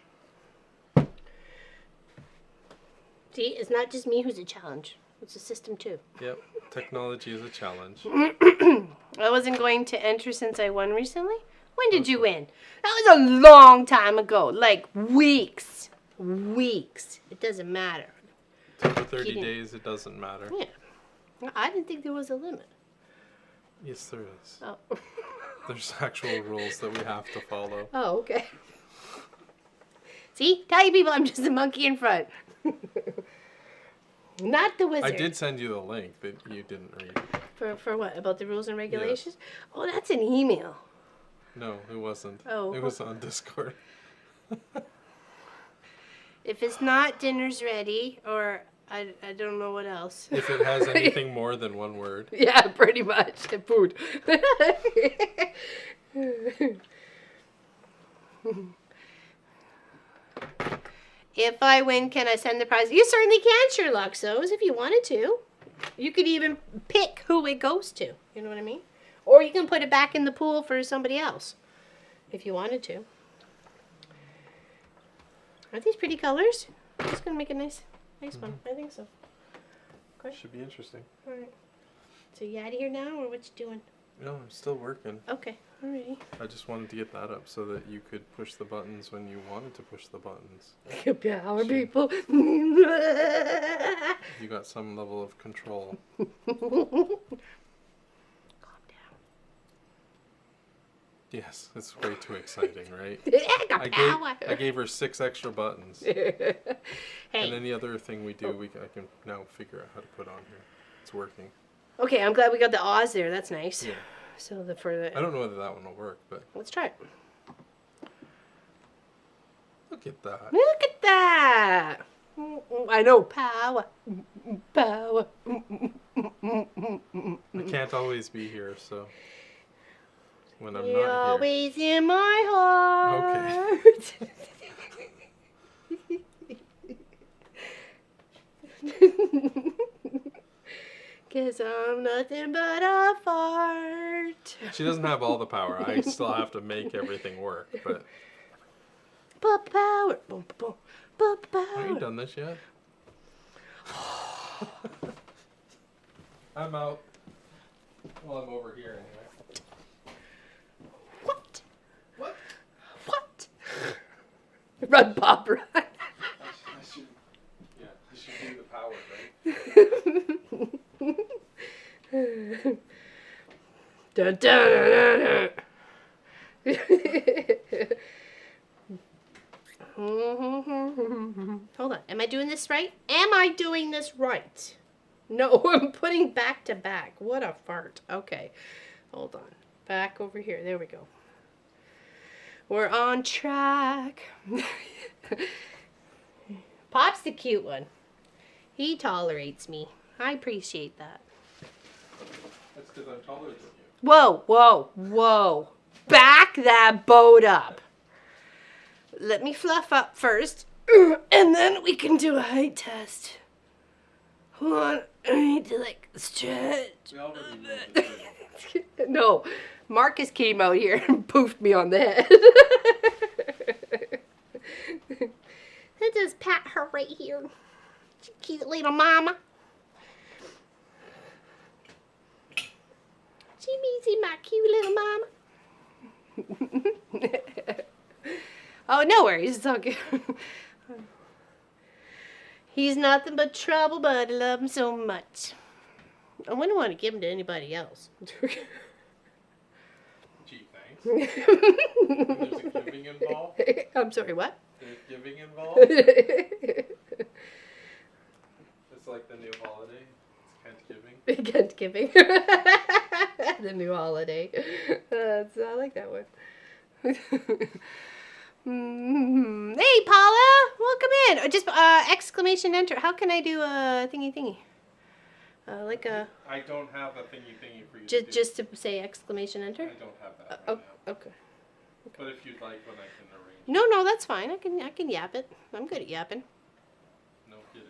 See, it's not just me who's a challenge. It's a system too. Yep, technology is a challenge. I wasn't going to enter since I won recently. When did you win? That was a long time ago. Like weeks. Weeks. It doesn't matter. For 30 Kidding. days, it doesn't matter. Yeah. I didn't think there was a limit. Yes, there is. Oh. There's actual rules that we have to follow. Oh, okay. See? Tell you people I'm just a monkey in front. Not the wizard. I did send you the link that you didn't read. For what? About the rules and regulations? Oh, that's an email. No, it wasn't. Oh. It was on Discord. If it's not dinner's ready, or I don't know what else. If it has anything more than one word. Yeah, pretty much. Food. If I win, can I send the prize? You certainly can, Sherlock So's, if you wanted to. You could even pick who it goes to. You know what I mean? Or you can put it back in the pool for somebody else, if you wanted to. Aren't these pretty colors? It's going to make a nice one. I think so. Okay. Should be interesting. All right. So you out of here now, or what you doing? No, I'm still working. Okay. Alrighty. I just wanted to get that up so that you could push the buttons when you wanted to push the buttons. Power people. You got some level of control. Calm down. Yes, it's way too exciting, right? I got power. I gave her 6 extra buttons. Hey. And any other thing we do, I can now figure out how to put on here. It's working. Okay, I'm glad we got the Oz there. That's nice. Yeah. So for the I don't know whether that one will work, but let's try it. look at that. Look at that. I know power. Power. I can't always be here, so when I'm You're not here. always in my heart. Cause I'm nothing but a fart. She doesn't have all the power. I still have to make everything work, but Power. Boom, boom, boom, have you power. done this yet? I'm out. Well, I'm over here anyway. What? What? What? Run, Bob, run. I should do the power, right? Dun, dun, dun, dun, dun. Hold on. Am I doing this right? Am I doing this right? No, I'm putting back to back. What a fart. Okay. Hold on. Back over here. There we go. We're on track. Pop's the cute one. He tolerates me. I appreciate that. That's because I'm taller than you. Whoa, whoa, whoa. Back that boat up. Let me fluff up first, and then we can do a height test. Hold on. I need to, like, stretch. We already know the No. Marcus came out here and poofed me on the head. Let's just pat her right here. Cute little mama. She means my cute little mama. Oh, no worries. It's all good. He's nothing but trouble, but I love him so much. I wouldn't want to give him to anybody else. Gee, thanks. There's a giving involved? I'm sorry, what? There's giving involved? It's like the new holiday. It's Kent giving. Kent giving. The new holiday. I like that one. Hey, Paula, welcome in. Just exclamation enter. How can I do a thingy? Like a. I don't have a thingy for you Just to say exclamation enter. I don't have that Oh, right now. okay. But if you'd like one, I can arrange. No, that's fine. I can yap it. I'm good at yapping. No kidding.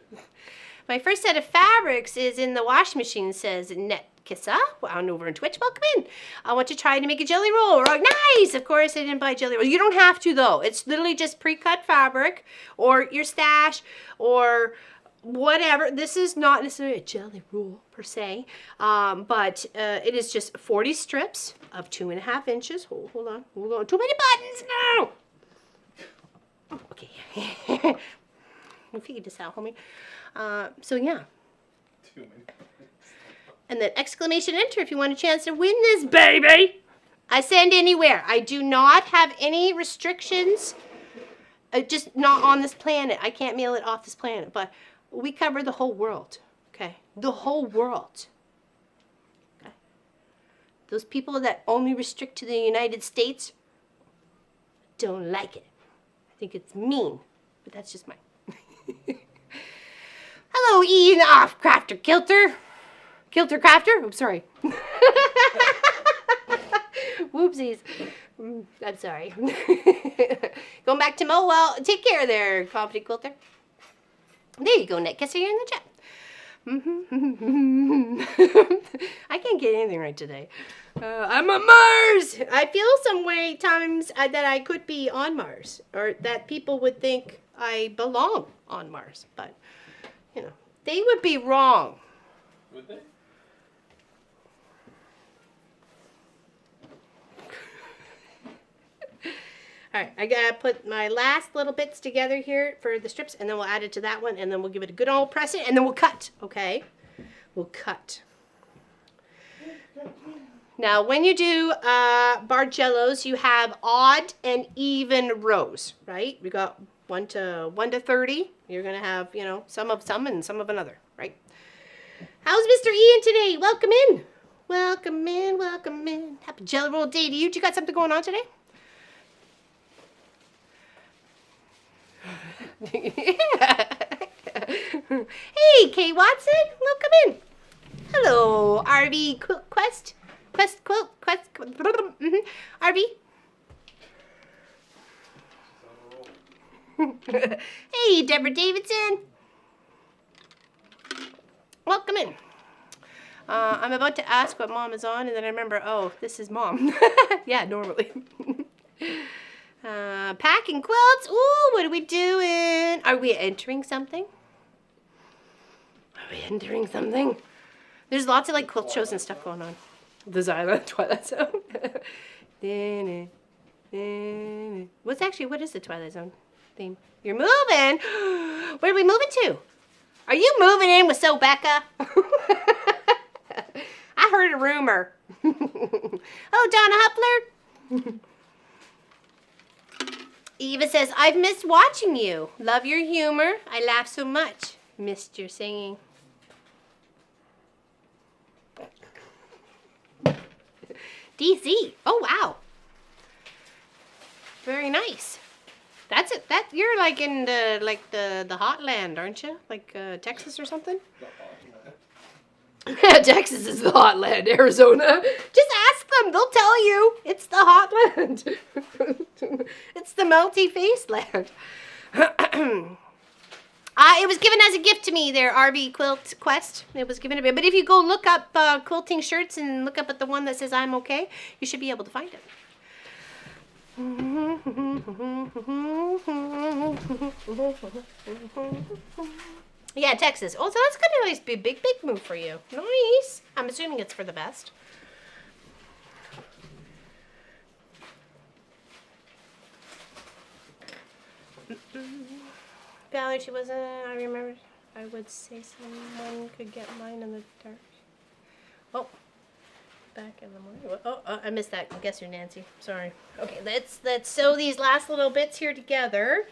My first set of fabrics is in the wash machine, says Net Kissa. On over on Twitch. Welcome in. I want to try to make a jelly roll. We're like, nice! Of course, I didn't buy jelly roll. You don't have to, though. It's literally just pre-cut fabric or your stash or whatever. This is not necessarily a jelly roll, per se. But it is just 40 strips of 2.5 inches. Hold on. Too many buttons. No! Oh, okay. We'll figure this out, homie. So yeah. Too many. And then exclamation enter if you want a chance to win this, baby. I send anywhere. I do not have any restrictions. Just not on this planet. I can't mail it off this planet. But we cover the whole world. Okay? The whole world. Okay? Those people that only restrict to the United States don't like it. I think it's mean. But that's just mine. Hello, Ian off Crafter Kilter. Kilter Crafter? Oops, sorry. Whoopsies. I'm sorry. Going back to Mo. Well, take care there, Confident Quilter. There you go, Net Kisser. You're in the chat. I can't get anything right today. I'm on Mars. I feel some way times that I could be on Mars, or that people would think I belong on Mars, but you know, they would be wrong. Would they? All right, I gotta put my last little bits together here for the strips, and then we'll add it to that one, and then we'll give it a good old press it, and then we'll cut, okay? We'll cut. Now, when you do Bargellos, you have odd and even rows, right? We got 1 to 30. You're gonna have, you know, some of some and some of another, right? How's Mr. Ian today? Welcome in. Welcome in, welcome in. Happy Jelly Roll Day to you. You got something going on today? Hey, Kay Watson, welcome in. Hello, RV Quest. RV. Hey, Deborah Davidson. Welcome in. I'm about to ask what Mom is on, and then I remember, oh, this is Mom. Yeah, normally. Packing quilts. Ooh, what are we doing? Are we entering something? Are we entering something? There's lots of like quilt shows and stuff going on. The Zyla Twilight Zone. What is the Twilight Zone theme? You're moving. Where are we moving to? Are you moving in with Becca? I heard a rumor. Oh, Donna Huppler. Eva says, I've missed watching you. Love your humor. I laugh so much. Missed your singing. DZ. Oh, wow. Very nice. That's it. That you're like in the hot land, aren't you? Like Texas or something? Texas is the hot land. Arizona. Just ask them. They'll tell you. It's the hot land. It's the melty face land. It was given as a gift to me, their RV Quilt Quest. It was given to me. But if you go look up quilting shirts and look up at the one that says I'm okay, you should be able to find it. Yeah, Texas. Oh, so that's gonna be a nice big move for you. Nice. I'm assuming it's for the best. Valerie, she wasn't. I remember. I would say someone could get mine in the dark. Oh, back in the morning. Oh, I missed that. I guess you're Nancy. Sorry. Okay, let's sew these last little bits here together.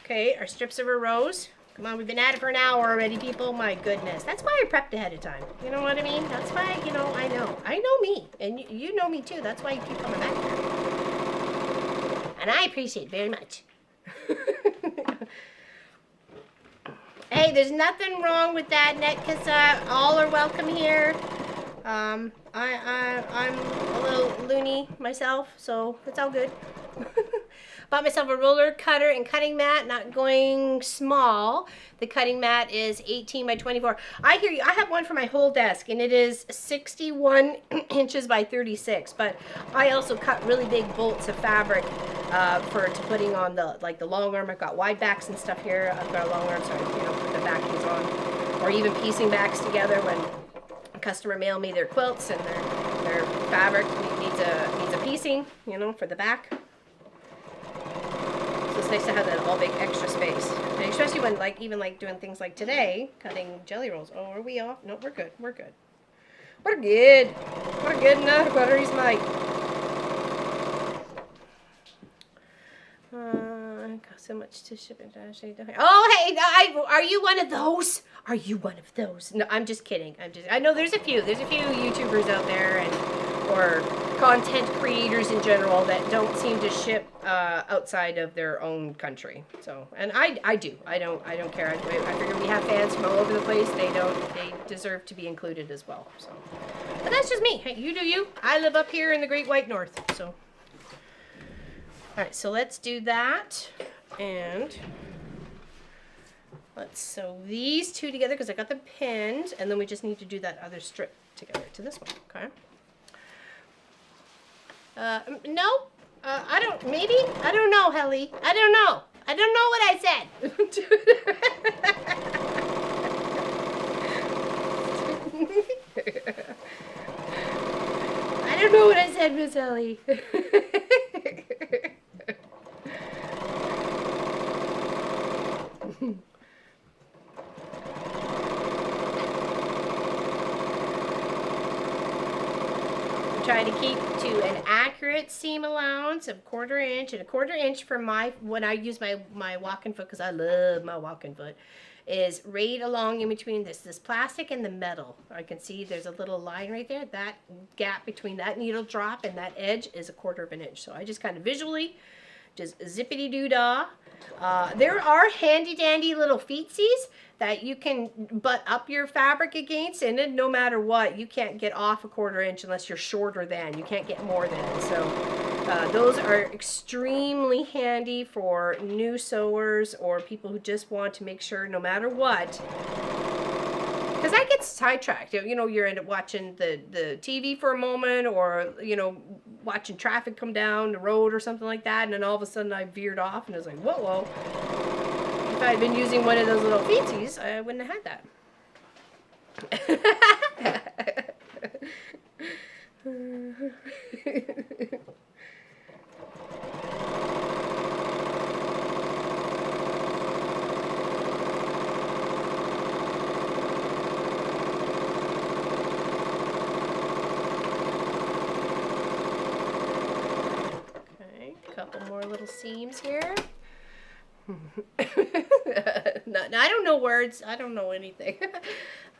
Okay, our strips of a rose. Come on, we've been at it for an hour already, people. My goodness. That's why I prepped ahead of time. You know what I mean? That's why, you know, I know me. And you know me too. That's why you keep coming back here. And I appreciate it very much. Hey, there's nothing wrong with that, Netkassa. All are welcome here. I'm a little loony myself, so it's all good. Bought myself a roller cutter and cutting mat, not going small. The cutting mat is 18 by 24. I hear you. I have one for my whole desk, and it is 61 inches by 36. But I also cut really big bolts of fabric to putting on the long arm. I've got wide backs and stuff here. I've got a long arm, so put the backings on, or even piecing backs together when a customer mail me their quilts and their fabric needs a piecing, for the back. So it's nice to have that all big extra space, and especially when even doing things like today, cutting jelly rolls. Oh, are we off? No, we're good. We're good. We're good. We're good enough. Buttery's Mike. Got so much to ship and dash. Oh, hey, are you one of those? Are you one of those? No, I'm just kidding. I know there's a few YouTubers out there or content creators in general that don't seem to ship outside of their own country. So, and I do. I don't care. I figure we have fans from all over the place. They deserve to be included as well. So, but that's just me. Hey, you do you. I live up here in the Great White North. So, all right. So let's do that, and let's sew these two together because I got them pinned, and then we just need to do that other strip together to this one. Okay. No, I don't, maybe? I don't know, Helly. I don't know. I don't know what I said. I don't know what I said, Miss Helly. Trying to keep to an accurate seam allowance of 1/4 inch, and 1/4 inch for when I use my walking foot, because I love my walking foot, is right along in between this plastic and the metal. I can see there's a little line right there. That gap between that needle drop and that edge is 1/4 inch. So I just kind of visually just zippity doo dah. There are handy dandy little feetsies that you can butt up your fabric against, and then no matter what, you can't get off 1/4 inch unless you're shorter than. You can't get more than. So those are extremely handy for new sewers or people who just want to make sure no matter what. Because I get sidetracked. You end up watching the TV for a moment, or, watching traffic come down the road or something like that, and then all of a sudden I veered off, and I was like, whoa. If I had been using one of those little feetsies, I wouldn't have had that. Couple more little seams here. No, I don't know words. I don't know anything.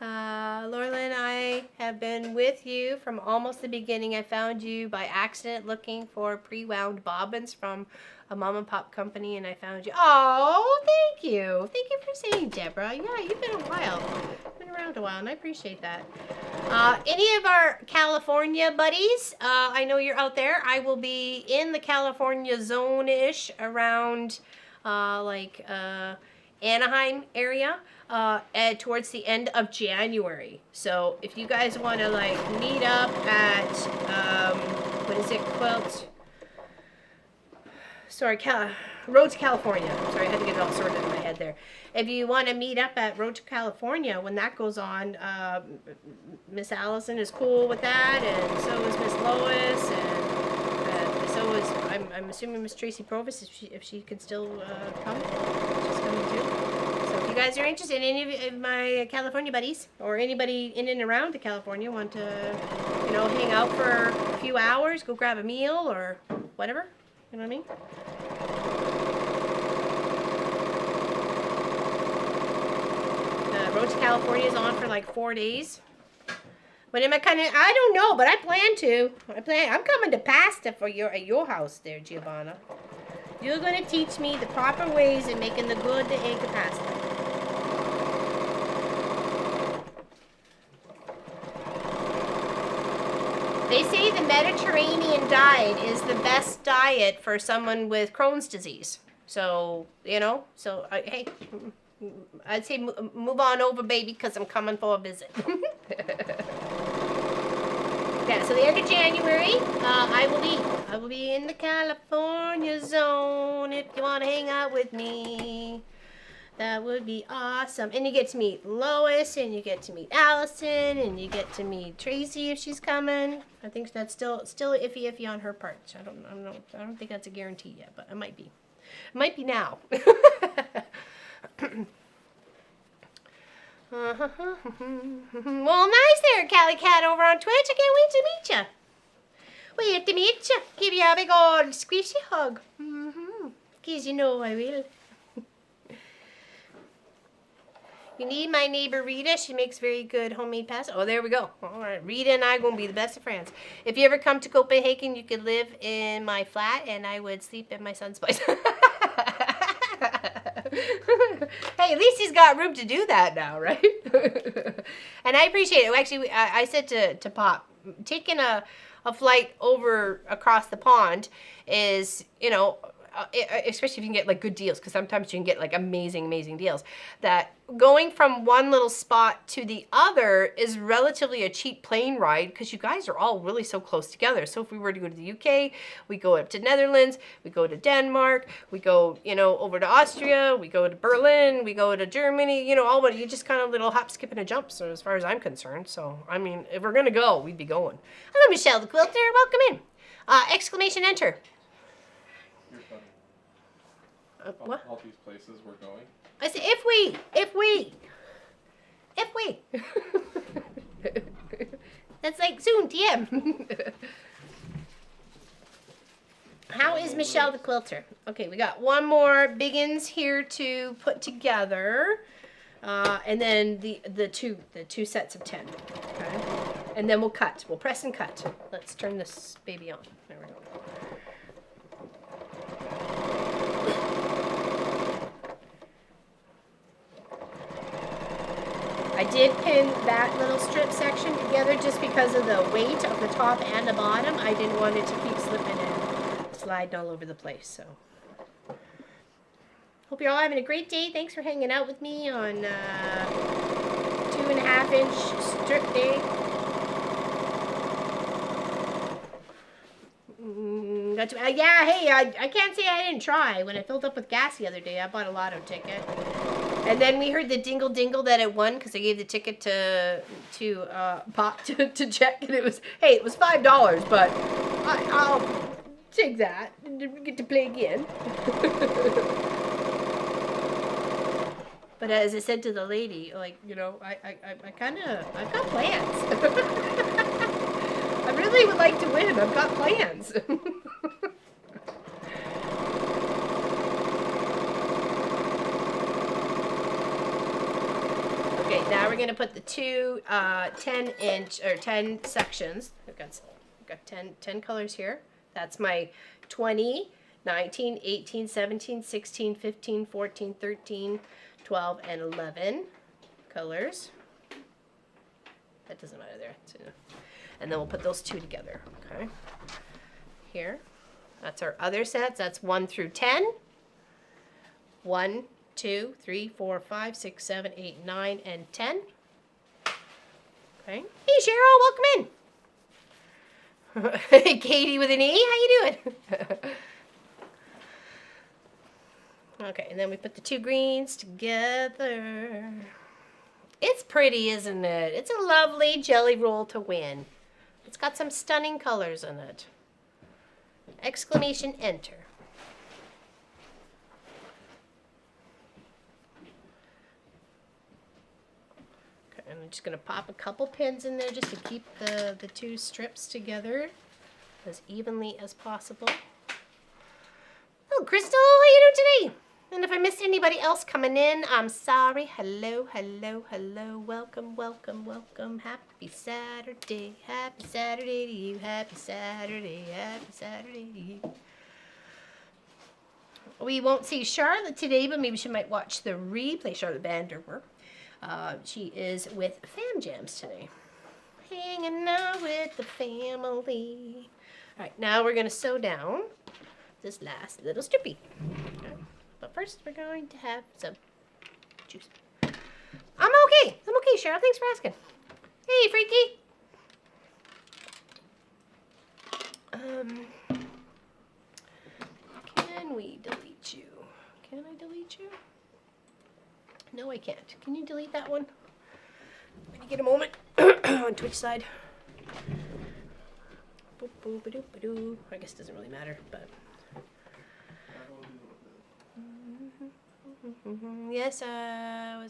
Laura and I have been with you from almost the beginning. I found you by accident looking for pre-wound bobbins from a mom and pop company, and I found you. Oh, thank you. Thank you for saying, Deborah. Yeah, you've been a while. You've been around a while, and I appreciate that. Any of our California buddies, I know you're out there. I will be in the California zone-ish around Anaheim area towards the end of January. So if you guys want to like meet up at what is it, Quilt? Sorry, Road to California. Sorry, I had to get it all sorted in my head there. If you want to meet up at Road to California when that goes on, Miss Allison is cool with that, and so is Miss Lois, and so is I'm assuming Miss Tracy Provis if she can still come. She's coming too. So if you guys are interested, any of my California buddies or anybody in and around the California want to, hang out for a few hours, go grab a meal or whatever. You know what I mean? Road to California is on for like 4 days. But am I I don't know, but I plan to. I'm coming to pasta for at your house there, Giovanna. You're going to teach me the proper ways of making the good egg pasta. They say the Mediterranean diet is the best diet for someone with Crohn's disease. So, hey, I'd say move on over, baby, because I'm coming for a visit. Yeah, so the end of January, I will be in the California zone if you want to hang out with me. That would be awesome. And you get to meet Lois, and you get to meet Allison, and you get to meet Tracy if she's coming. I think that's still iffy on her part. I don't think that's a guarantee yet, but it might be. It might be now. Well, nice there, Cali Cat over on Twitch. I can't wait to meet you. Wait to meet you. Give you a big old squishy hug. Because you know I will. You need my neighbor Rita. She makes very good homemade pasta. Oh, there we go. All right, Rita and I are going to be the best of friends. If you ever come to Copenhagen, you could live in my flat, and I would sleep in my son's place. Hey, at least he's got room to do that now, right? And I appreciate it. Actually, I said to Pop, taking a flight over across the pond is, especially if you can get like good deals, because sometimes you can get like amazing deals, that going from one little spot to the other is relatively a cheap plane ride because you guys are all really so close together. So if we were to go to the UK, we go up to Netherlands, we go to Denmark, we go, over to Austria, we go to Berlin, we go to Germany, you just kind of little hop, skip, and a jump, so as far as I'm concerned. So, I mean, if we're going to go, we'd be going. Hello, Michelle the Quilter. Welcome in. Exclamation enter. You're funny. What? All these places we're going. I said, if we. That's like soon, TM. How is Michelle the Quilter? Okay, we got one more biggins here to put together. And then the two sets of 10. Okay. And then we'll cut. We'll press and cut. Let's turn this baby on. There we go. I did pin that little strip section together just because of the weight of the top and the bottom. I didn't want it to keep slipping and sliding all over the place. So, hope you're all having a great day. Thanks for hanging out with me on 2.5-inch strip day. Yeah, hey, I can't say I didn't try. When I filled up with gas the other day, I bought a lotto ticket. And then we heard the dingle that it won because I gave the ticket to Pop to check, and it was $5, but I'll take that and get to play again. But as I said to the lady, like, I've got plans. I really would like to win. I've got plans. Okay, now we're gonna put the two 10-inch or 10 sections. I've got 10 colors here. That's my 20, 19, 18, 17, 16, 15, 14, 13, 12, and 11 colors. That doesn't matter there. So, and then we'll put those two together. Okay. Here. That's our other sets. That's 1 through 10. 1, 2, 3, 4, 5, 6, 7, 8, 9, and 10. Okay. Hey, Cheryl, welcome in. Katie with an E, how you doing? Okay, and then we put the two greens together. It's pretty, isn't it? It's a lovely jelly roll to win. It's got some stunning colors in it. Exclamation enter. Okay, and I'm just going to pop a couple pins in there just to keep the two strips together as evenly as possible. Oh, Crystal, how you doing today? And if I missed anybody else coming in, I'm sorry. Hello, hello, hello. Welcome, welcome, welcome. Happy Saturday. Happy Saturday to you. Happy Saturday. Happy Saturday to you. We won't see Charlotte today, but maybe she might watch the replay. Charlotte Vanderwerf. She is with Fam Jams today. Hanging out with the family. All right, now we're going to sew down this last little strippy. Okay. But first, we're going to have some juice. I'm okay. I'm okay, Cheryl. Thanks for asking. Hey, Freaky. Can we delete you? Can I delete you? No, I can't. Can you delete that one? When you get a moment on Twitch side. Boop, boop, ba-doop, ba-doo. I guess it doesn't really matter, but. Yes, I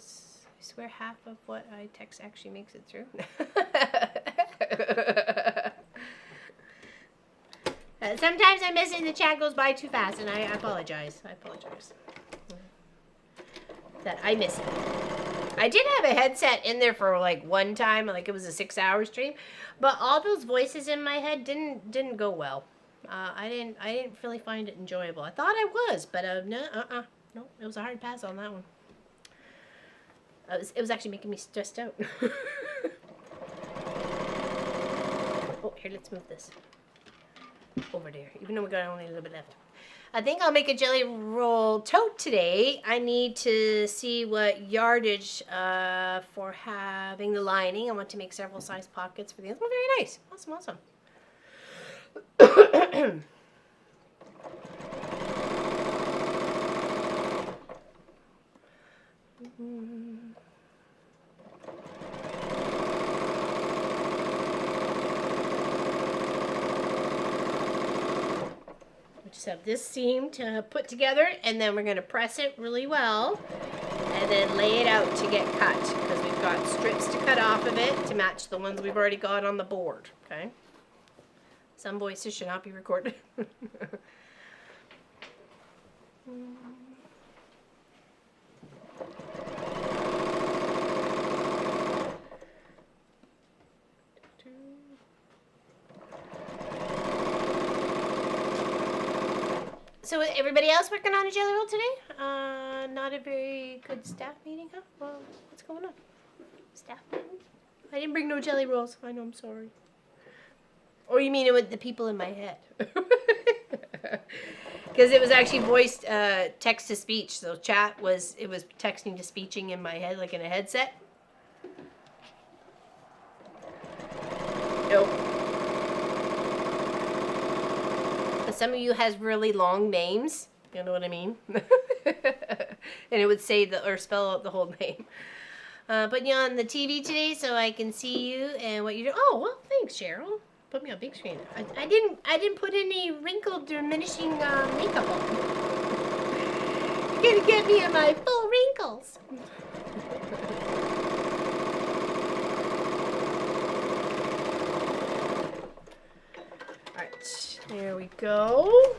swear half of what I text actually makes it through. Sometimes I miss it and the chat goes by too fast, and I apologize. I apologize. That I miss it. I did have a headset in there for like one time, like it was a 6-hour stream, but all those voices in my head didn't go well. I didn't really find it enjoyable. I thought I was, but no, it was a hard pass on that one. It was actually making me stressed out. Oh, here, let's move this over there, even though we got only a little bit left. I think I'll make a jelly roll tote today. I need to see what yardage for having the lining. I want to make several size pockets for the other. Oh, very nice. Awesome, awesome. Just have this seam to put together, and then we're going to press it really well and then lay it out to get cut, because we've got strips to cut off of it to match the ones we've already got on the board. Okay, some voices should not be recorded. So everybody else working on a jelly roll today? Not a very good staff meeting, huh? Well, what's going on? Staff meeting? I didn't bring no jelly rolls. I know, I'm sorry. Or you mean it with the people in my head? Because it was actually voiced text to speech. So chat was texting to speeching in my head, like in a headset. Nope. Some of you has really long names, you know what I mean? And it would say or spell out the whole name. Putting you on the TV today so I can see you and what you do. Oh, well, thanks, Cheryl. Put me on big screen. I didn't put any wrinkle diminishing makeup on. You're gonna get me in my full wrinkles. There we go.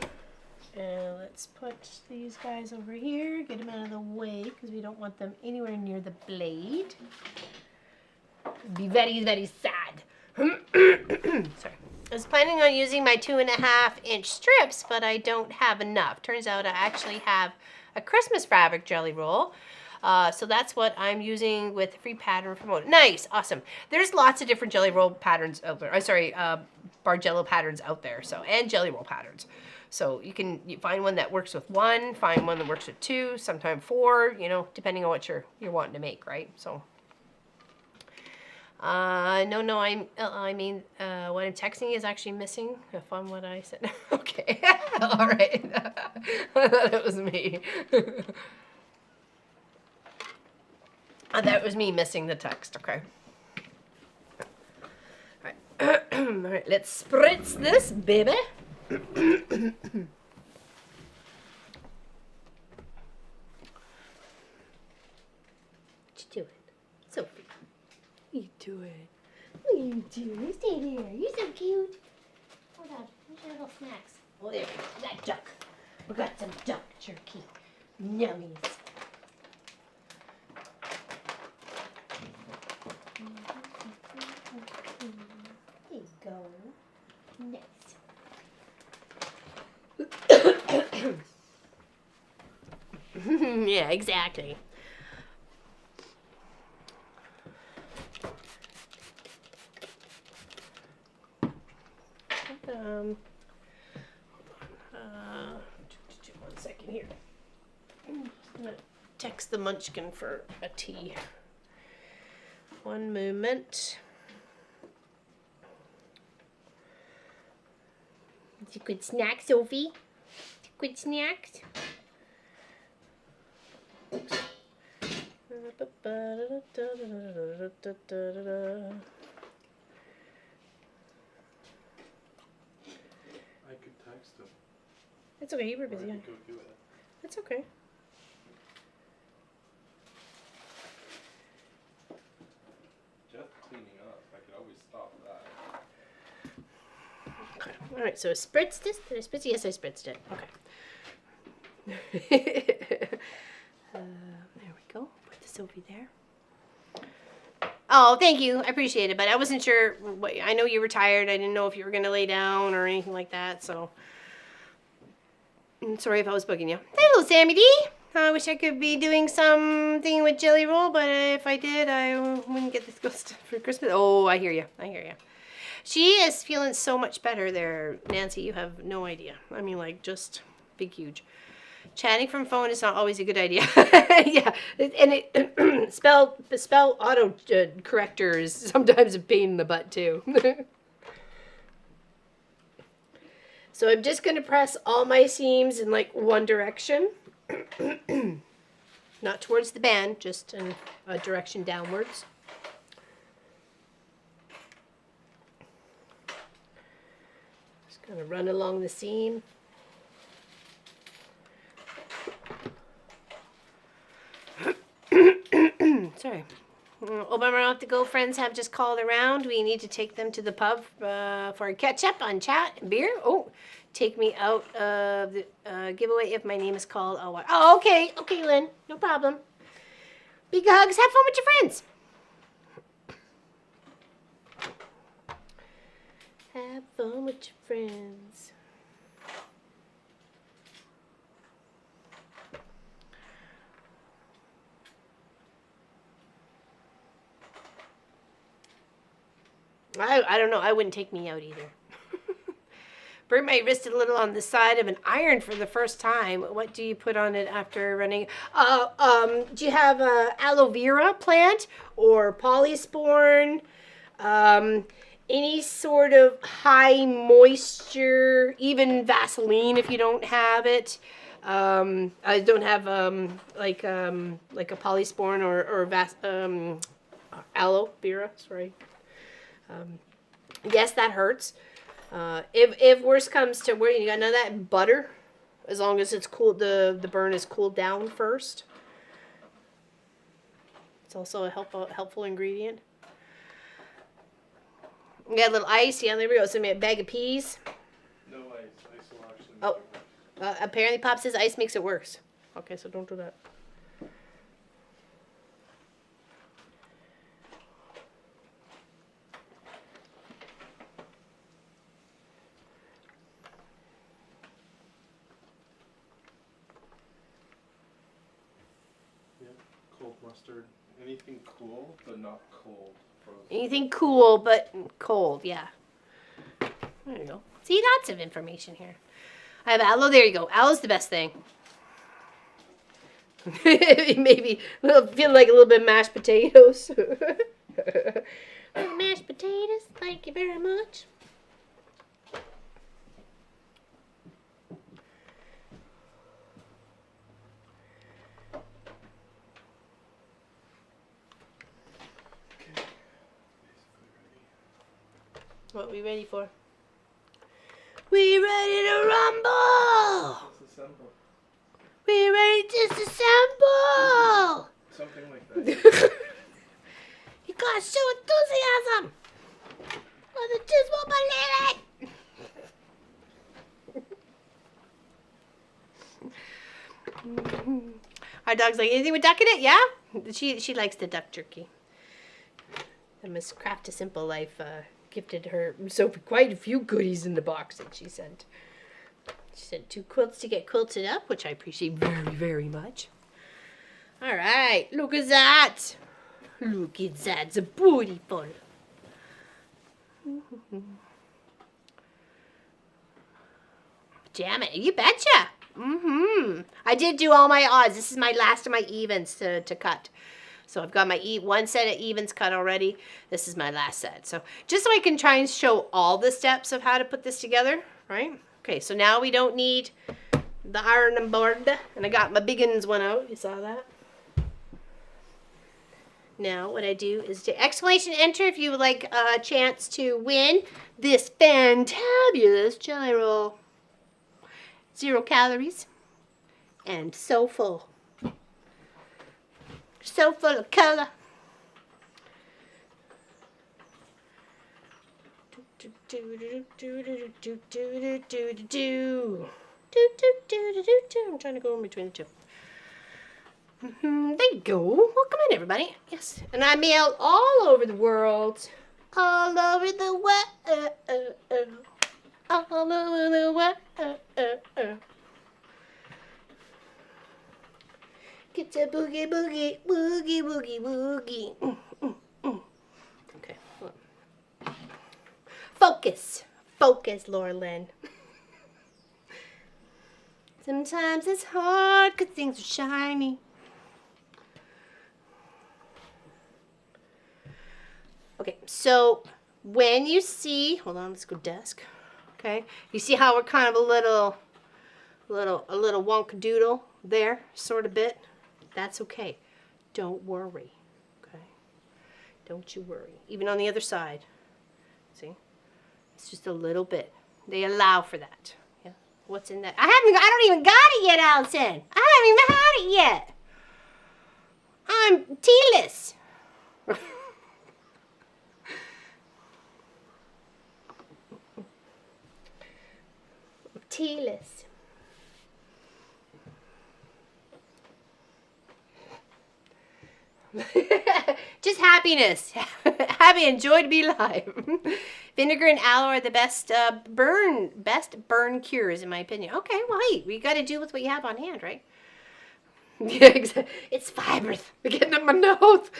And let's put these guys over here, get them out of the way because we don't want them anywhere near the blade. It'd be very, very sad. Sorry. I was planning on using my 2.5-inch strips, but I don't have enough. Turns out I actually have a Christmas fabric jelly roll. So that's what I'm using with free pattern from Nice, awesome. There's lots of different jelly roll patterns out there. Bargello patterns out there. So and jelly roll patterns. So you find one that works with 1, find one that works with 2, sometimes 4. You know, depending on what you're wanting to make, right? So. No, I mean, what I'm texting is actually missing from what I said. Okay, all right. I thought it was me. That was me missing the text, okay. All right, all right, let's spritz this, baby. What you doing, Sophie? What you doing? What are you doing? Stay there. You're so cute. Hold on. Where's your little snacks? Oh, there we go. We got duck. We got some duck jerky. Nummies. There you go. Nice. Yeah, exactly. One second here. I'm just gonna text the munchkin for a tea. One moment. It's a good snack, Sophie. It's a good snack. I could text him. It's okay, you were busy. Go do it. It's okay. Just cleaning up. I could always stop that. Okay. All right. So I spritzed this. Did I spritz it? Yes, I spritzed it. Okay. There we go. Put this over there. Oh, thank you. I appreciate it, but I wasn't sure. I know you were tired. I didn't know if you were going to lay down or anything like that. So I'm sorry if I was bugging you. Hello, Sammy D. I wish I could be doing something with jelly roll, but if I did, I wouldn't get this ghost for Christmas. Oh, I hear you. I hear you. She is feeling so much better there, Nancy. You have no idea. I mean, like, just big, huge. Chatting from phone is not always a good idea. Yeah, and it spell auto corrector is sometimes a pain in the butt too. So I'm just gonna press all my seams in like one direction, not towards the band, just in a direction downwards. Just gonna run along the seam. Sorry. Obama, I have to go. Friends have just called around. We need to take them to the pub for a catch up on chat and beer. Oh, take me out of the giveaway if my name is called. Oh, okay. Okay, Lynn. No problem. Big hugs. Have fun with your friends. Have fun with your friends. I don't know. I wouldn't take me out either. Burnt my wrist a little on the side of an iron for the first time. What do you put on it after running? Do you have aloe vera plant or polysporin? Any sort of high moisture, even Vaseline if you don't have it. I don't have like a polysporin or aloe vera. Sorry. Yes, that hurts. If worse comes to where you got none of that butter, as long as it's cool, the burn is cooled down first. It's also a helpful ingredient. We got a little ice. Yeah, there we go. So we made a bag of peas. No ice. Ice will actually. Oh, Apparently Pop says ice makes it worse. Okay, so don't do that. Yeah, cold mustard. Anything cool, but not cold. Frozen. Anything cool, but cold, yeah. There you go. See, lots of information here. I have aloe. There you go. Aloe's the best thing. Maybe feel like a little bit of mashed potatoes. Mashed potatoes. Thank you very much. What are we ready for? We ready to rumble! Disassemble. We ready to disassemble! Something like that. You gotta show enthusiasm! Or the just won't believe it! Our dog's like, anything with duck in it? Yeah? She likes the duck jerky. And Miss Craft a Simple Life gifted her quite a few goodies in the box that she sent. She sent 2 quilts to get quilted up, which I appreciate very, very much. All right, look at that. Look at that, it's beautiful. Damn it, you betcha. I did do all my odds. This is my last of my evens to cut. So I've got my one set of evens cut already. This is my last set. So just so I can try and show all the steps of how to put this together, right? Okay, so now we don't need the iron board. And I got my big uns one out. You saw that? Now what I do is to exclamation enter if you would like a chance to win this fantabulous jelly roll. 0 calories and so full. So full of color. I'm trying to go in between the two. There you go. Welcome in, everybody. Yes. And I mailed all over the world. All over the world. All over the world. Get a boogie, boogie, boogie, boogie, boogie. Okay. Focus. Focus, Laura Lynn. Sometimes it's hard because things are shiny. Okay, so when you see, hold on, let's go desk. Okay, you see how we're kind of a little wonkadoodle there, sort of bit. That's okay. Don't worry. Okay, don't you worry. Even on the other side, see, it's just a little bit. They allow for that. Yeah, what's in that? I don't even got it yet, Allison. I haven't even had it yet. I'm tealess. Tealess. Just happiness. Happy and joy to be alive. Vinegar and aloe are the best burn cures, in my opinion. Okay, well, hey, we got to do with what you have on hand, right? Yeah, exactly. It's fibers. We're getting in my nose.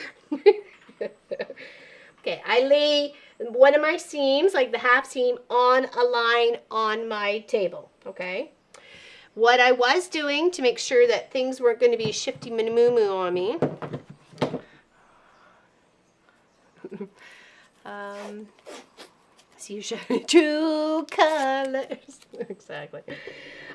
Okay, I lay one of my seams, like the half seam, on a line on my table, okay? What I was doing to make sure that things weren't going to be shifty moo on me, see you showing true colors. Exactly.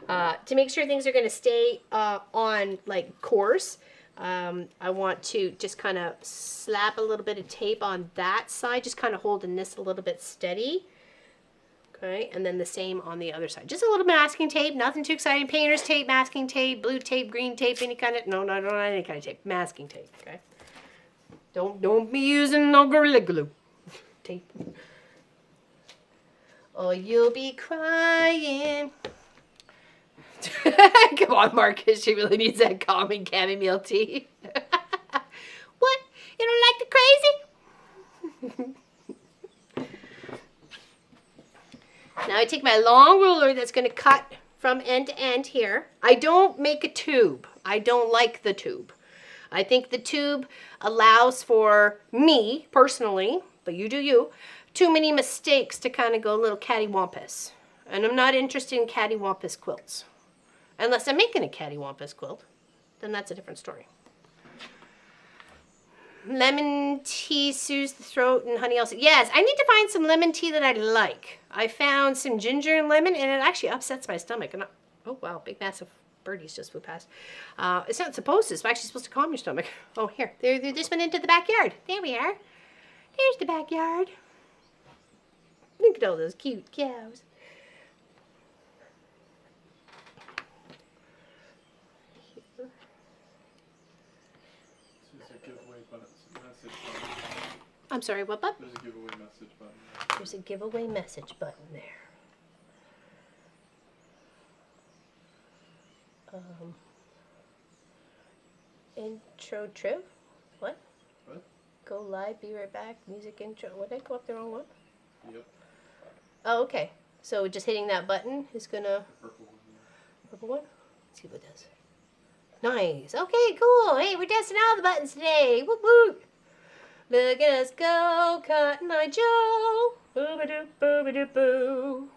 To make sure things are going to stay on, like, course, I want to just kind of slap a little bit of tape on that side, just kind of holding this a little bit steady. Okay, and then the same on the other side. Just a little masking tape, nothing too exciting. Painter's tape, masking tape, blue tape, green tape, any kind of, no, not any kind of tape. Masking tape, okay? Don't be using no Gorilla Glue tape. Or you'll be crying. Come on, Marcus. She really needs that calming chamomile tea. What? You don't like the crazy? Now I take my long ruler that's going to cut from end to end here. I don't make a tube. I don't like the tube. I think the tube allows for me, personally, but you do you, too many mistakes to kind of go a little cattywampus. And I'm not interested in cattywampus quilts. Unless I'm making a cattywampus quilt, then that's a different story. Lemon tea soothes the throat and honey also. Yes, I need to find some lemon tea that I like. I found some ginger and lemon, and it actually upsets my stomach. And oh, wow, big massive birdies just flew past. It's not supposed to. It's actually supposed to calm your stomach. Oh, here. They just went into the backyard. There we are. There's the backyard. Look at all those cute cows. I'm sorry, what button? There's a giveaway message button. There's a giveaway message button there. Intro trip? What? What? Go live, be right back, music intro. What did I go up the wrong one? Yep. Oh, okay. So just hitting that button is gonna... The purple one. Yeah. Purple one? Let's see what it does. Nice. Okay, cool. Hey, we're testing all the buttons today. Whoop whoop. Look at us go, Cotton Eye Joe. Boo-ba-doo, boo-ba-doo, boo.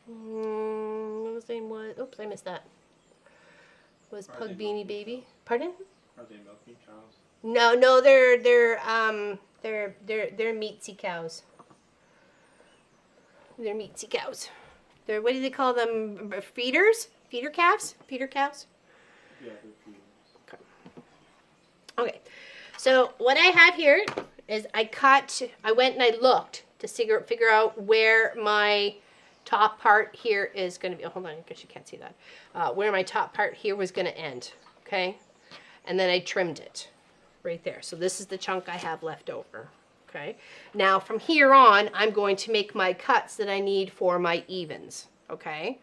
What was the name? Oops, I missed that. Was Are Pug they Beanie milking Baby? cows? Pardon? Are they milking cows? No, they're meatsy cows. They're meatsy cows. They're, what do they call them? Feeders? Feeder calves? Feeder cows? Yeah, they're feeders. Okay, so what I have here is I went and I looked to figure out where my top part here is going to be. Oh, hold on, I guess you can't see that. Where my top part here was going to end, okay? And then I trimmed it right there. So this is the chunk I have left over, okay? Now from here on, I'm going to make my cuts that I need for my evens, okay?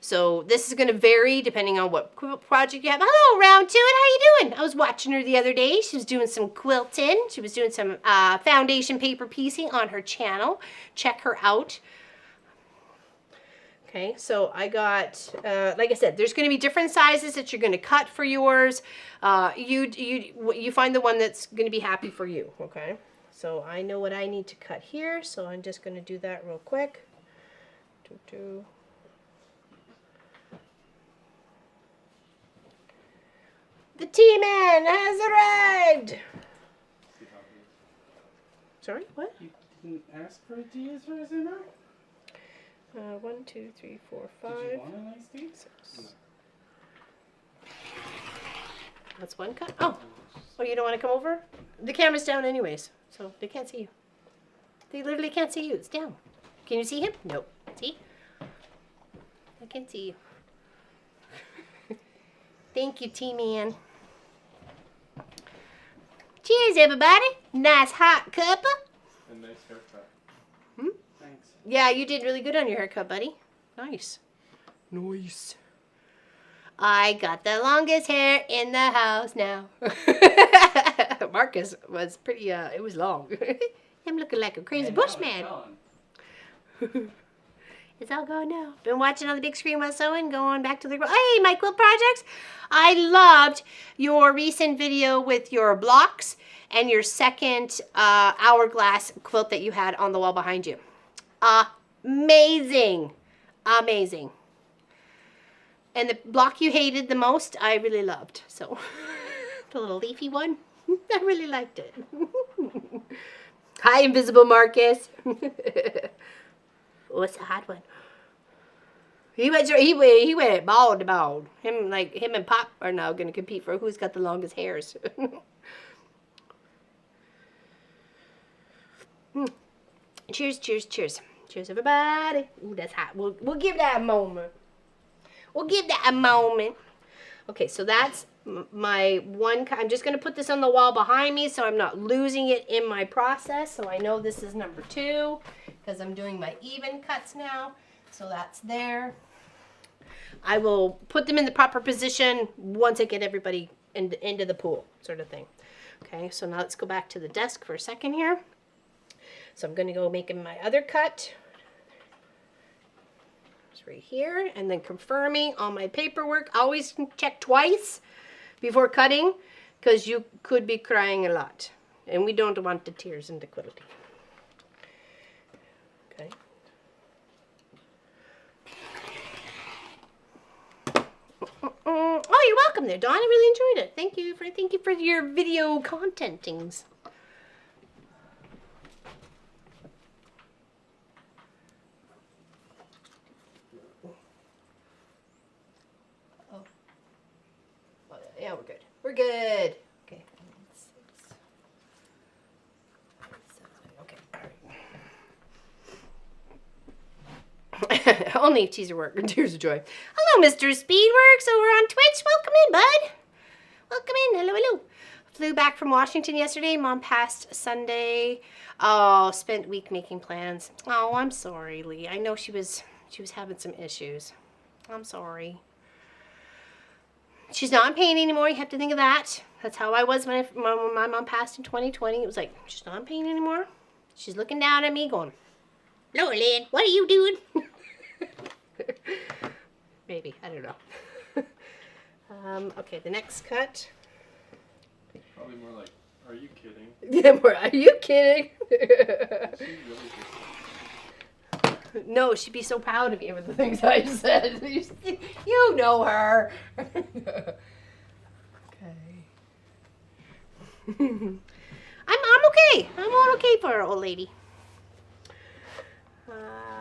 So this is going to vary depending on what project you have. Hello, Round Two, how you doing? I was watching her the other day. She was doing some quilting. She was doing some foundation paper piecing on her channel. Check her out. Okay, so I got, like I said, there's going to be different sizes that you're going to cut for yours. You find the one that's going to be happy for you, okay? So I know what I need to cut here, so I'm just going to do that real quick. The T-Man has arrived! Sorry, what? You didn't ask for a tea as far as I know? 1, 2, 3, 4, 5. Did you want a nice tea? 6. That's one cut. Oh, you don't want to come over? The camera's down anyways, so they can't see you. They literally can't see you. It's down. Can you see him? Nope. See? I can see you. Thank you, T-Man. Cheers, everybody. Nice hot cuppa. And nice haircut. Thanks. Yeah, you did really good on your haircut, buddy. Nice. Nice. I got the longest hair in the house now. Marcus was pretty, it was long. I'm looking like a crazy bushman. It's all gone now. Been watching on the big screen while sewing, going back to the... Hey, my quilt projects. I loved your recent video with your blocks and your second hourglass quilt that you had on the wall behind you. Amazing. Amazing. And the block you hated the most, I really loved. So, the little leafy one, I really liked it. Hi, Invisible Marcus. Oh, it's a hot one. He went bald to bald. Him and Pop are now going to compete for who's got the longest hairs. Cheers, cheers, cheers. Cheers, everybody. Ooh, that's hot. We'll give that a moment. We'll give that a moment. Okay, so that's my one. I'm just going to put this on the wall behind me so I'm not losing it in my process. So I know this is number 2 because I'm doing my even cuts now. So that's there. I will put them in the proper position once I get everybody into the pool, sort of thing. Okay, so now let's go back to the desk for a second here. So I'm going to go making my other cut. It's right here, and then confirming all my paperwork. Always check twice before cutting, because you could be crying a lot, and we don't want the tears into quilting. Okay. Oh, you're welcome there, Dawn. I really enjoyed it. Thank you for your video contentings. Oh. Yeah, we're good. We're good. Okay. 6, 7, okay. All right. Only if teaser work and tears of joy. Hello, Mr. Speedworks over on Twitch. Welcome in, bud. Welcome in. Hello, hello. Flew back from Washington yesterday. Mom passed Sunday. Oh, spent week making plans. Oh, I'm sorry, Lee. I know she was having some issues. I'm sorry. She's not in pain anymore. You have to think of that. That's how I was when my mom passed in 2020. It was like, she's not in pain anymore. She's looking down at me going, Lower Lynn, what are you doing? Maybe. I don't know. Okay, the next cut. Probably more like, are you kidding? Yeah, more, are you kidding? No, she'd be so proud of you with the things I said. You know her. Okay. I'm okay. I'm all okay for her, old lady.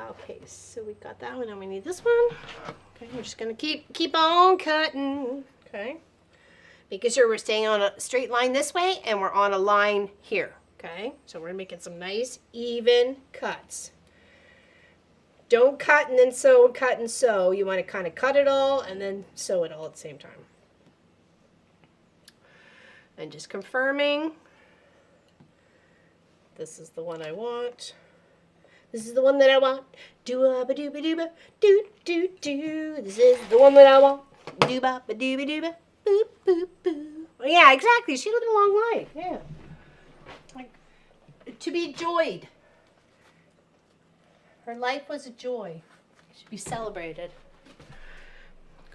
Okay, so we got that one, and we need this one. Okay, we're just gonna keep on cutting. Okay, making sure we're staying on a straight line this way, and we're on a line here. Okay, so we're making some nice even cuts. Don't cut and then sew, cut and sew. You want to kind of cut it all and then sew it all at the same time. And just confirming. This is the one I want. This is the one that I want. Do-a-ba-doo-ba-doo-ba, do-do-do. This is the one that I want. Do-ba-ba-doo-ba-doo-ba, boop-boop-boo. Yeah, exactly. She lived a long life. Yeah. Like, to be enjoyed. Her life was a joy. It should be celebrated.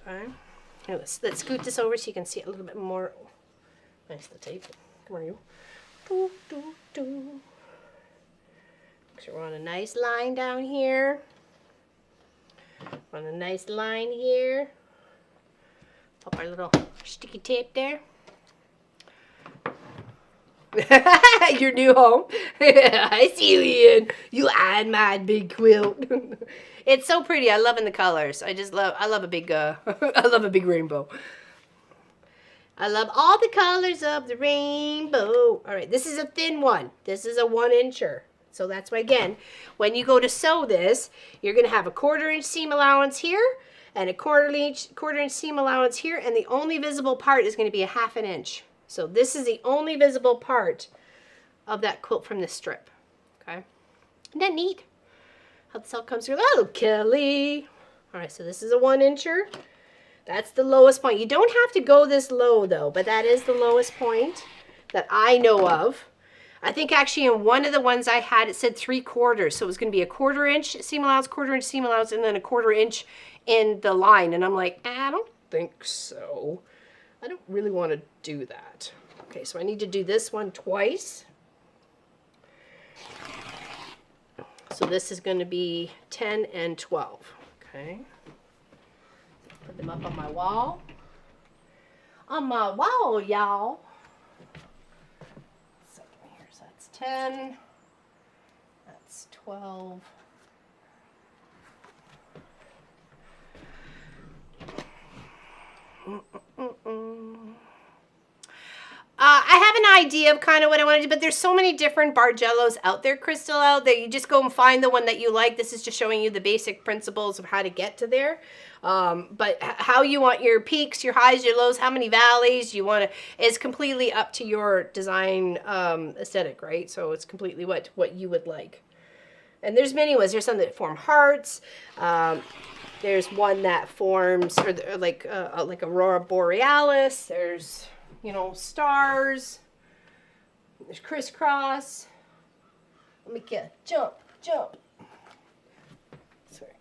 Okay. Now let's scoot this over so you can see it a little bit more. Nice, the tape. Come on, you. Do, do, do. So we're on a nice line down here. On a nice line here. Pop our little sticky tape there. Your new home. I see you, Ian. You and my big quilt. It's so pretty. I love the colors. I love a big I love a big rainbow. I love all the colors of the rainbow. All right, this is a thin one. This is a 1-incher. So that's why, again, when you go to sew this, you're going to have a 1/4-inch seam allowance here and a quarter-inch seam allowance here, and the only visible part is going to be a 1/2 inch. So this is the only visible part of that quilt from this strip. Okay, isn't that neat? How this all comes through. Oh, Kelly. All right, so this is a 1-incher. That's the lowest point. You don't have to go this low though, but that is the lowest point that I know of. I think actually in one of the ones I had, it said 3/4. So it was going to be a 1/4-inch seam allowance, 1/4-inch seam allowance, and then a 1/4-inch in the line. And I'm like, I don't think so. I don't really want to do that. Okay, so I need to do this one twice. So this is going to be 10 and 12. Okay. Put them up on my wall. On my wall, y'all. Second here, so that's 10. That's 12. I have an idea of kind of what I want to do, but there's so many different Bargellos out there, Crystal, out that you just go and find the one that you like. This is just showing you the basic principles of how to get to there. But how you want your peaks, your highs, your lows, how many valleys you want to, is completely up to your design aesthetic, right? So it's completely what you would like. And there's many ways. There's some that form hearts. There's one that forms, or like Aurora Borealis. There's, you know, stars. There's crisscross. Let me get jump. Sorry.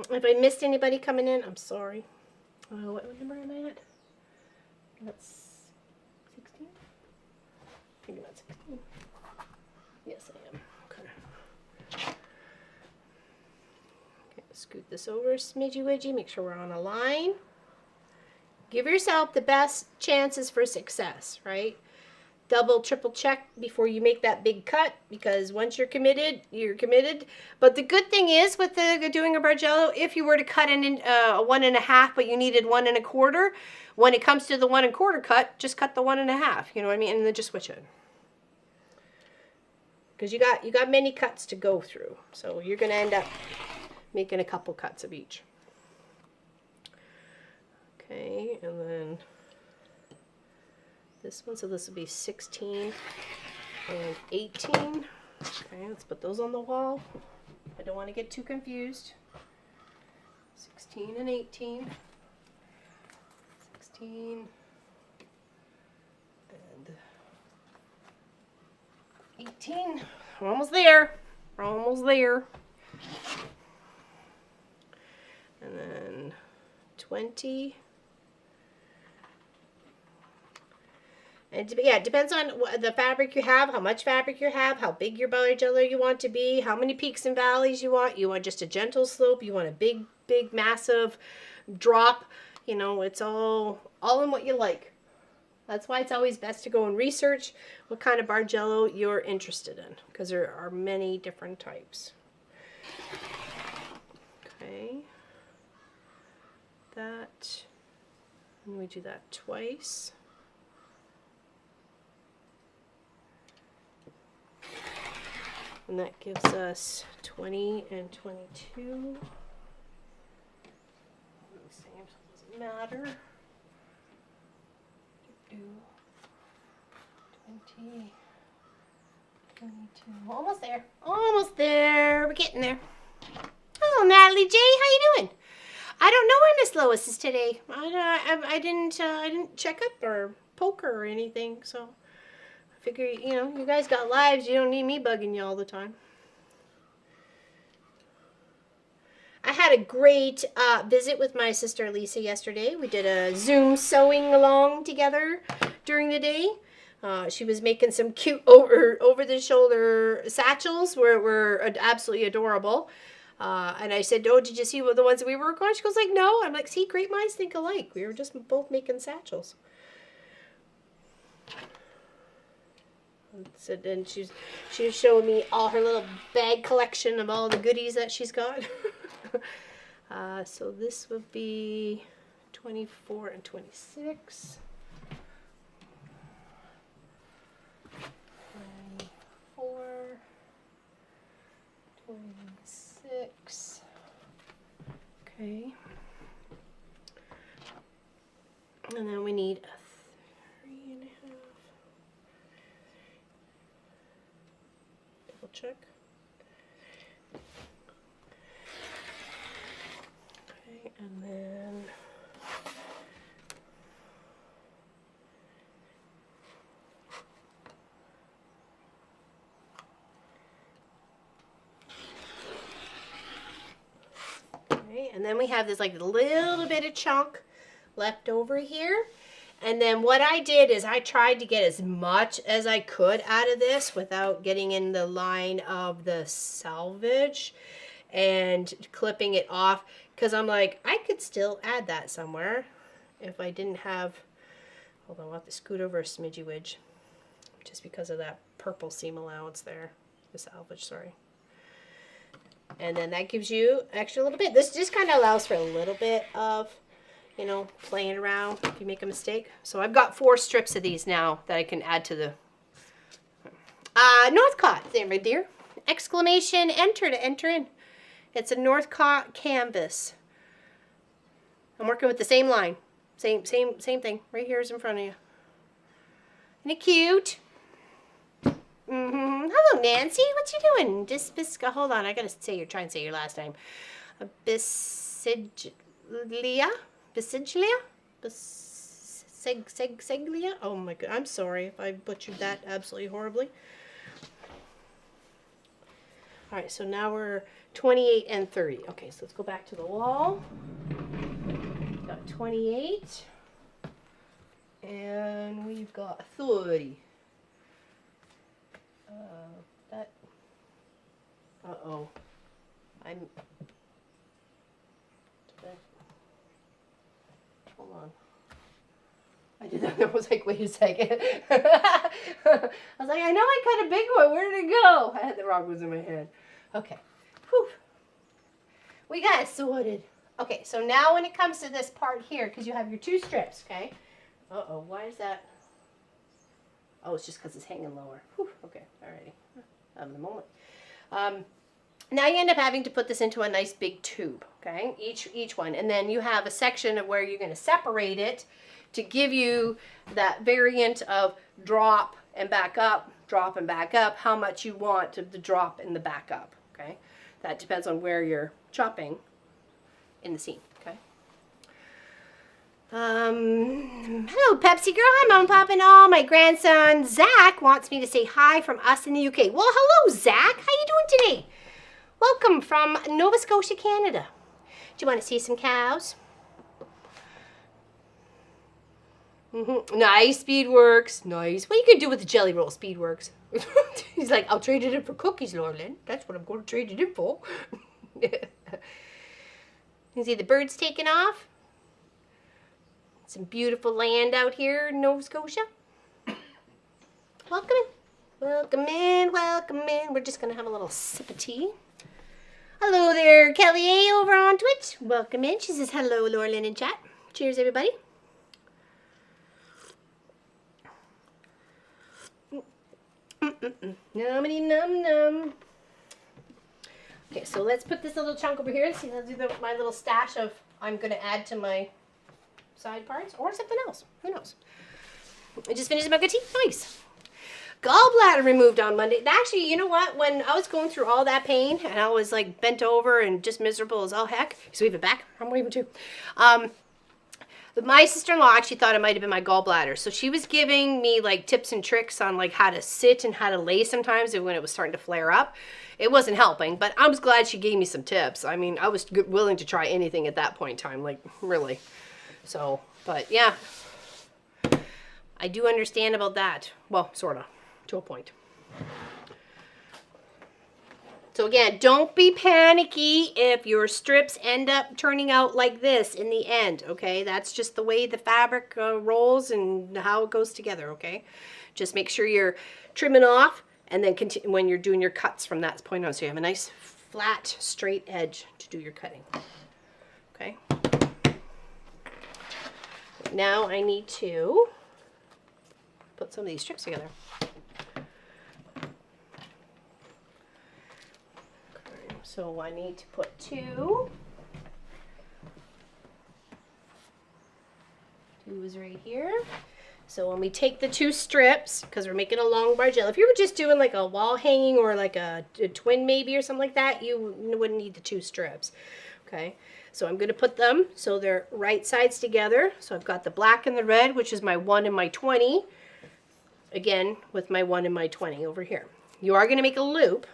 If I missed anybody coming in, I'm sorry. What number am I at? That's 16? I think I'm at 16. Yes, I am. Okay. Okay, scoot this over, smidgy widgy. Make sure we're on a line. Give yourself the best chances for success, right? Double, triple check before you make that big cut, because once you're committed, you're committed. But the good thing is with doing a Bargello, if you were to cut in a 1 1/2, but you needed 1 1/4, when it comes to the 1 1/4 cut, just cut the 1 1/2. You know what I mean? And then just switch it. Because you got many cuts to go through, so you're going to end up making a couple cuts of each. Okay, and then this one, so this will be 16 and 18. Okay, let's put those on the wall. I don't want to get too confused. 16 and 18. 16 and 18. We're almost there. We're almost there. And then 20. And yeah, it depends on the fabric you have, how much fabric you have, how big your Bargello you want to be, how many peaks and valleys you want. You want just a gentle slope. You want a big, massive drop. You know, it's all in what you like. That's why it's always best to go and research what kind of Bargello you're interested in, because there are many different types. Okay. That, and we do that twice. And that gives us 20 and 22. Same, so it doesn't matter. 20, 22. Almost there. Almost there. We're getting there. Oh, Natalie J, how you doing? I don't know where Miss Lois is today. I didn't check up or poke her or anything, so. Figure, you know, you guys got lives. You don't need me bugging you all the time. I had a great visit with my sister Lisa yesterday. We did a Zoom sewing along together during the day. She was making some cute over-the-shoulder satchels were absolutely adorable. And I said, oh, did you see the ones that we were working on? She goes like, no. I'm like, see, great minds think alike. We were just both making satchels. So then she was showing me all her little bag collection of all the goodies that she's got. So this would be 24 and 26. 24, 26. Okay. And then we need a 3 1/2. Check. Okay, and then okay, and then we have this like little bit of chunk left over here. And then what I did is I tried to get as much as I could out of this without getting in the line of the selvage and clipping it off, because I'm like, I could still add that somewhere if I didn't have, hold on, I'll have to scoot over a smidgy widge just because of that purple seam allowance there, the selvage, sorry. And then that gives you extra little bit. This just kind of allows for a little bit of, you know, playing around if you make a mistake. So I've got 4 strips of these now that I can add to the Northcott there, my dear. Exclamation, enter to enter in. It's a Northcott canvas. I'm working with the same line. Same thing. Right here is in front of you. Isn't it cute? Hello, hello, Nancy. What you doing? Hold on, I gotta try and say your last name. Bisiglia? Bisiglia? Seglia? Oh my god, I'm sorry if I butchered that absolutely horribly. Alright, so now we're 28 and 30. Okay, so let's go back to the wall. Got 28. And we've got 30. Uh-oh. Hold on. I did that. I was like, wait a second. I was like, I know I cut a big one. Where did it go? I had the wrong ones in my head. Okay. Whew. We got it sorted. Okay, so now when it comes to this part here, because you have your 2 strips, okay? Uh-oh, why is that? Oh, it's just because it's hanging lower. Whew. Okay, alrighty. Having a moment. Now you end up having to put this into a nice big tube, okay? Each one. And then you have a section of where you're going to separate it to give you that variant of drop and back up, how much you want of the drop and the back up, okay? That depends on where you're chopping in the scene, okay? Hello, Pepsi Girl. Hi, Mom, Pop, and all. My grandson, Zach, wants me to say hi from us in the UK. Well, hello, Zach. How you doing today? Welcome from Nova Scotia, Canada. Do you want to see some cows? Nice, Speedworks. Nice. What are you going to do with the jelly roll, Speedworks? He's like, I'll trade it in for cookies, Lauren. That's what I'm going to trade it in for. You see the birds taking off? Some beautiful land out here in Nova Scotia. Welcome in. Welcome in, welcome in. We're just going to have a little sip of tea. Hello there, Kelly A over on Twitch. Welcome in. She says hello, Laurelyn in chat. Cheers, everybody. Nummity num num. Okay, so let's put this little chunk over here. See, let's do my little stash of I'm going to add to my side parts or something else. Who knows? I just finished my tea. Nice. Gallbladder removed on Monday. Actually, you know what? When I was going through all that pain and I was like bent over and just miserable as all heck. So weave it back. I'm waving too. My sister-in-law actually thought it might have been my gallbladder. So she was giving me like tips and tricks on like how to sit and how to lay sometimes when it was starting to flare up. It wasn't helping, but I was glad she gave me some tips. I mean, I was willing to try anything at that point in time, like really. So, but yeah, I do understand about that. Well, sort of, to a point. So again, don't be panicky if your strips end up turning out like this in the end, okay? That's just the way the fabric rolls and how it goes together, okay? Just make sure you're trimming off and then continue when you're doing your cuts from that point on. So you have a nice flat, straight edge to do your cutting, okay? Now I need to put some of these strips together. So I need to put 2. 2 is right here. So when we take the 2 strips, because we're making a long bargello, if you were just doing like a wall hanging or like a twin maybe or something like that, you wouldn't need the 2 strips. Okay, so I'm going to put them so they're right sides together. So I've got the black and the red, which is my 1 and my 20. Again, with my 1 and my 20 over here. You are going to make a loop.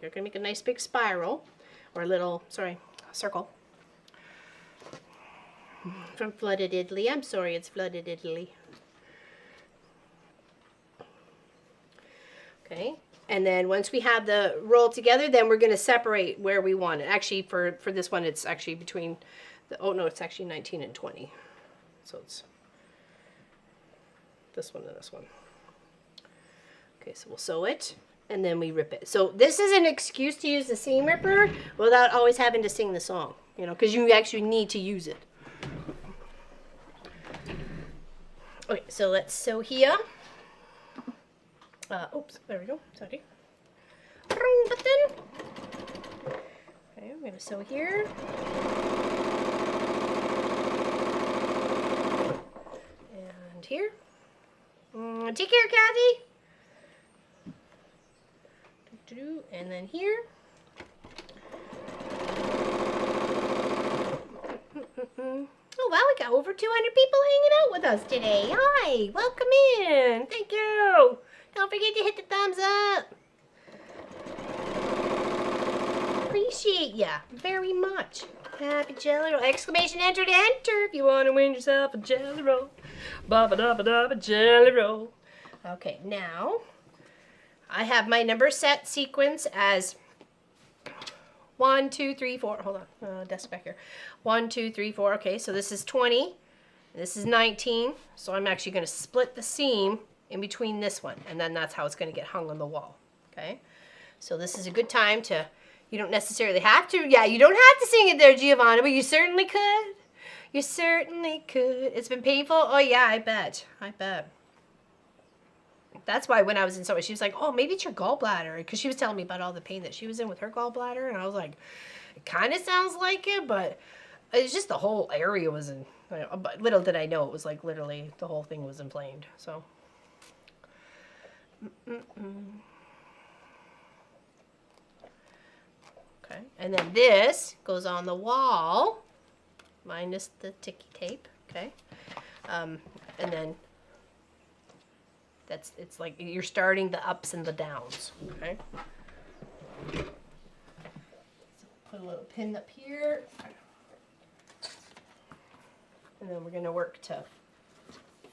You're going to make a nice big spiral, or a little, sorry, circle. From Flooded Italy. I'm sorry, it's Flooded Italy. Okay, and then once we have the roll together, then we're going to separate where we want it. Actually, for this one, it's actually between, oh no, it's actually 19 and 20. So it's this one and this one. Okay, so we'll sew it. And then we rip it. So this is an excuse to use the seam ripper without always having to sing the song, you know, because you actually need to use it. Okay, so let's sew here. Oops, there we go. Sorry. Button. Okay, I'm gonna sew here. And here. Take care, Kathy. And then here. Oh, wow, we got over 200 people hanging out with us today. Hi, welcome in. Thank you. Don't forget to hit the thumbs up. Appreciate ya very much. Happy Jelly Roll. Exclamation enter to enter if you want to win yourself a Jelly Roll. Ba-ba-da-ba-da-ba Jelly Roll. Okay, now I have my number set sequence as 1, 2, 3, 4. Hold on, desk back here. 1, 2, 3, 4. Okay, so this is 20. This is 19. So I'm actually going to split the seam in between this one, and then that's how it's going to get hung on the wall. Okay, so this is a good time to. You don't necessarily have to. Yeah, you don't have to sing it there, Giovanna, but you certainly could. You certainly could. It's been painful. Oh yeah, I bet. I bet. That's why when I was in summer, she was like, oh, maybe it's your gallbladder. Because she was telling me about all the pain that she was in with her gallbladder. And I was like, it kind of sounds like it, but it's just the whole area was in, but little did I know it was like literally the whole thing was inflamed. So. Okay, and then this goes on the wall, minus the ticky tape, okay? And then it's like you're starting the ups and the downs, okay? So put a little pin up here. And then we're gonna work to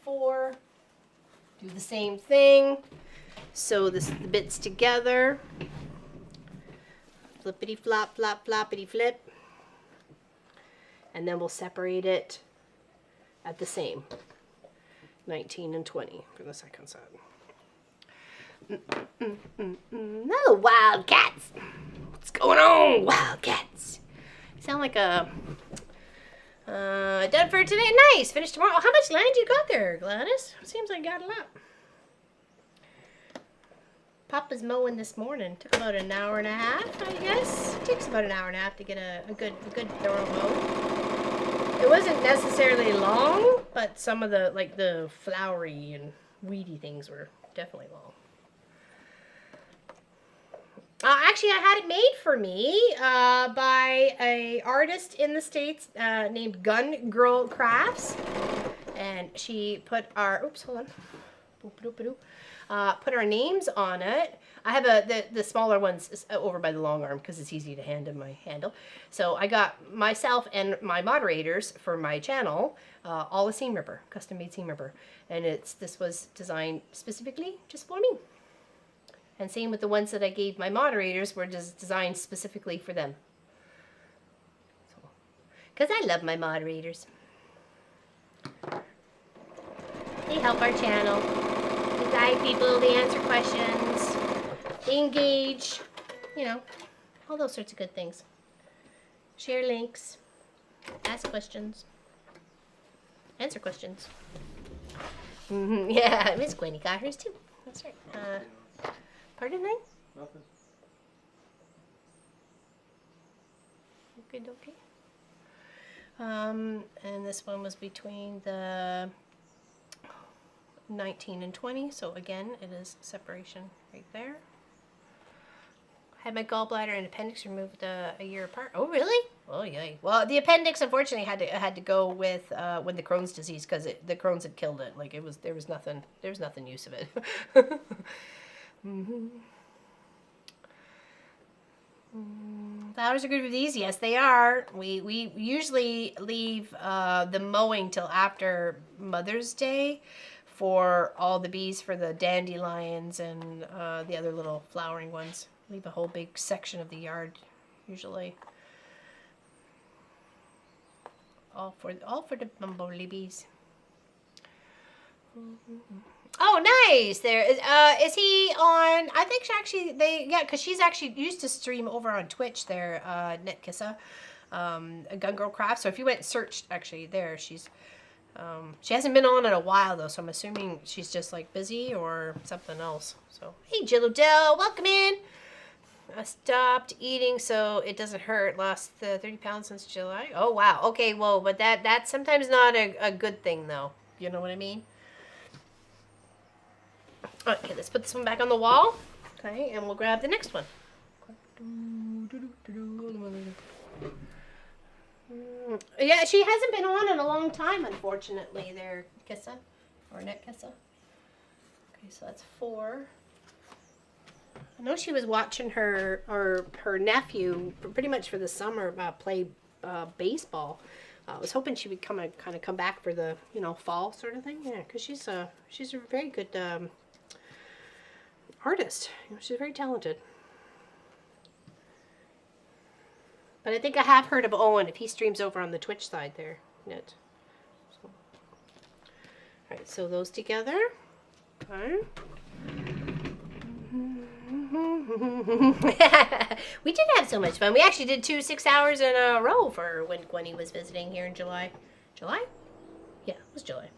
4. Do the same thing. Sew the bits together. Flippity flop, flop, floppity flip. And then we'll separate it at the same. 19 and 20 for the second set. No, Wildcats! What's going on, Wildcats? Sound like a... done for today. Nice! Finish tomorrow. Oh, how much land you got there, Gladys? Seems like you got a lot. Papa's mowing this morning. Took about an hour and a half, I guess. It takes about an hour and a half to get a good thorough mow. It wasn't necessarily long, but some of the like the flowery and weedy things were definitely long. Actually, I had it made for me by a artist in the States named Gun Girl Crafts, and she put our hold on. Put our names on it. I have the smaller ones over by the long arm because it's easy to hand in my handle. So I got myself and my moderators for my channel all a seam ripper, custom made seam ripper, and this was designed specifically just for me. And same with the ones that I gave my moderators were just designed specifically for them. Because I love my moderators. They help our channel. They guide people, they answer questions, they engage, you know, all those sorts of good things. Share links, ask questions, answer questions. Yeah, Miss Gwenny got hers too. That's right. Pardon me? Nothing. Good, okay. And this one was between the 19 and 20, so again, it is separation right there. Had my gallbladder and appendix removed a year apart. Oh, really? Oh, yay. Well, the appendix unfortunately had to go with the Crohn's disease because the Crohn's had killed it. Like there was nothing use of it. Flowers are good for these. Yes, they are. We usually leave the mowing till after Mother's Day for all the bees for the dandelions and the other little flowering ones. Leave a whole big section of the yard usually. All for the bumblebee bees. Oh, nice! There is he on? I think because she's actually used to stream over on Twitch there, Netkissa, a Gun Girl Craft. So if you went and searched actually there, she's she hasn't been on in a while though, so I'm assuming she's just like busy or something else. So hey, Jill O'Dell, welcome in. I stopped eating so it doesn't hurt. Lost 30 pounds since July. Oh wow. Okay, well, but that's sometimes not a good thing though. You know what I mean? Okay, let's put this one back on the wall. Okay, and we'll grab the next one. Yeah, she hasn't been on in a long time, unfortunately, there, Kissa. Or Net Kissa. Okay, so that's 4. I know she was watching her nephew pretty much for the summer play baseball. I was hoping she would kind of come back for the fall sort of thing. Yeah, because she's a very good artist. She's very talented. But I think I have heard of Owen if he streams over on the Twitch side there. Net. So. All right, so those together. Okay. We did have so much fun. We actually did 2 6 hours in a row for when Gwenny was visiting here in July. July? Yeah, it was July.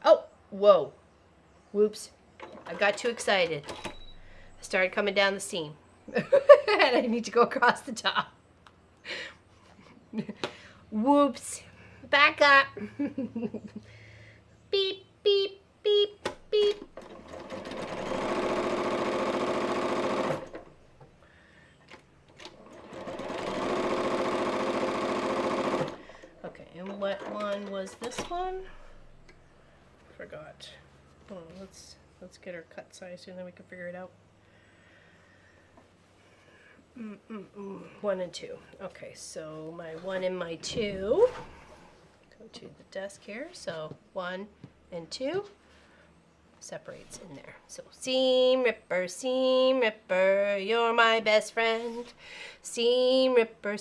Oh, whoa. Whoops. I got too excited. I started coming down the seam. And I need to go across the top. Whoops. Back up. Beep, beep, beep, beep. Okay, and what one was this one? Forgot. Hold on, let's get our cut size and then we can figure it out. 1 and 2. Okay, so my 1 and my 2. Go to the desk here. So 1 and 2 separates in there. So seam ripper, you're my best friend. Seam ripper,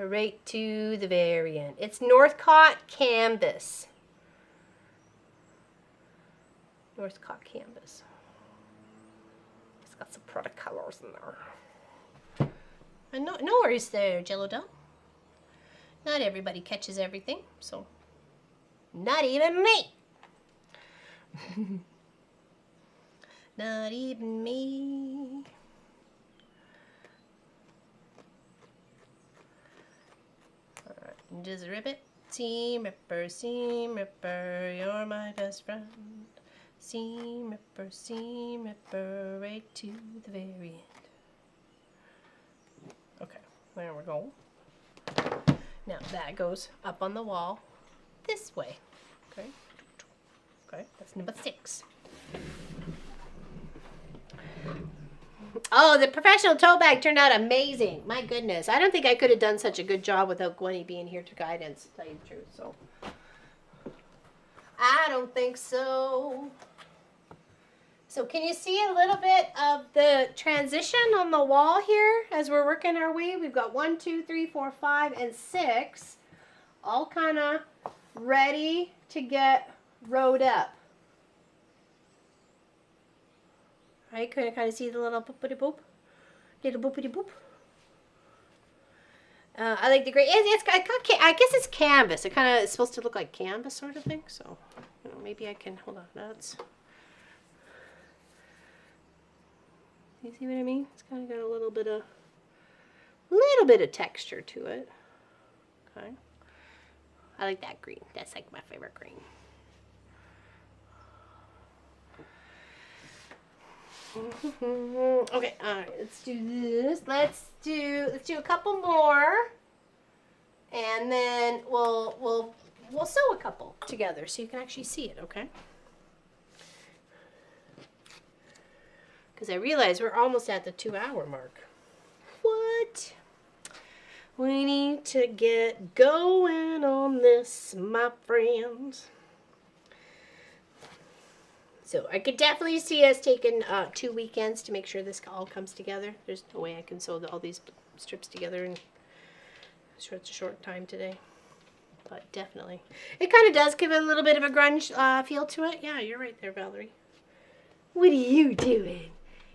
right to the very end. It's Northcott canvas. Northcott canvas. It's got some product colors in there. And no worries there, Jello Doll. Not everybody catches everything, so not even me. Not even me. Alright, and just rip it. Seam ripper, you're my best friend. Seam ripper, right to the very end. Okay, there we go. Now that goes up on the wall this way. Okay. Okay, that's number 6. Oh, the professional tote bag turned out amazing. My goodness. I don't think I could have done such a good job without Gwenny being here to guidance, to tell you the truth. So I don't think so. So can you see a little bit of the transition on the wall here as we're working our way? We've got 1, 2, 3, 4, 5, and 6 all kind of ready to get rowed up. Right, can you kind of see the little boopity boop? Little boopity boop. I like the gray. I guess it's canvas. It kind of is supposed to look like canvas sort of thing. So maybe I can, hold on. That's... You see what I mean? It's kind of got a little bit of texture to it. Okay. I like that green. That's like my favorite green. Okay, all right. Let's do this. Let's do a couple more, and then we'll sew a couple together so you can actually see it. Okay. Because I realize we're almost at the 2-hour mark. What? We need to get going on this, my friends. So I could definitely see us taking 2 weekends to make sure this all comes together. There's no way I can sew all these strips together in such a short time today. But definitely. It kind of does give it a little bit of a grunge feel to it. Yeah, you're right there, Valerie. What are you doing?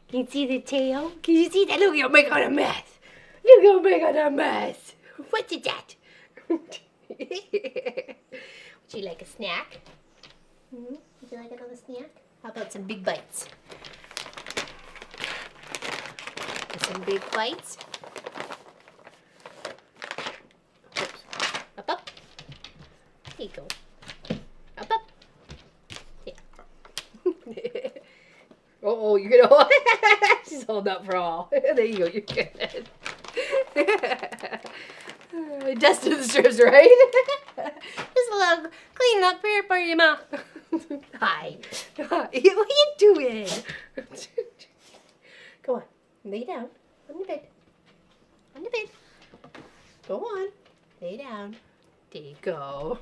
Can you see the tail? Can you see that? Look, you're making a mess. Look, you're making a mess. What is that? Would you like a snack? Would you like another snack? How about some big bites? Some big bites. Oops. Up, up. There you go. Up, up. Yeah. Oh, you're gonna hold. She's holding up for all. There you go. You're good. Dusted the strips, right? Just a little clean up here for you, Ma. Hi. What are you doing? Go on. Lay down. On the bed. On the bed. Go on. Lay down. There you go.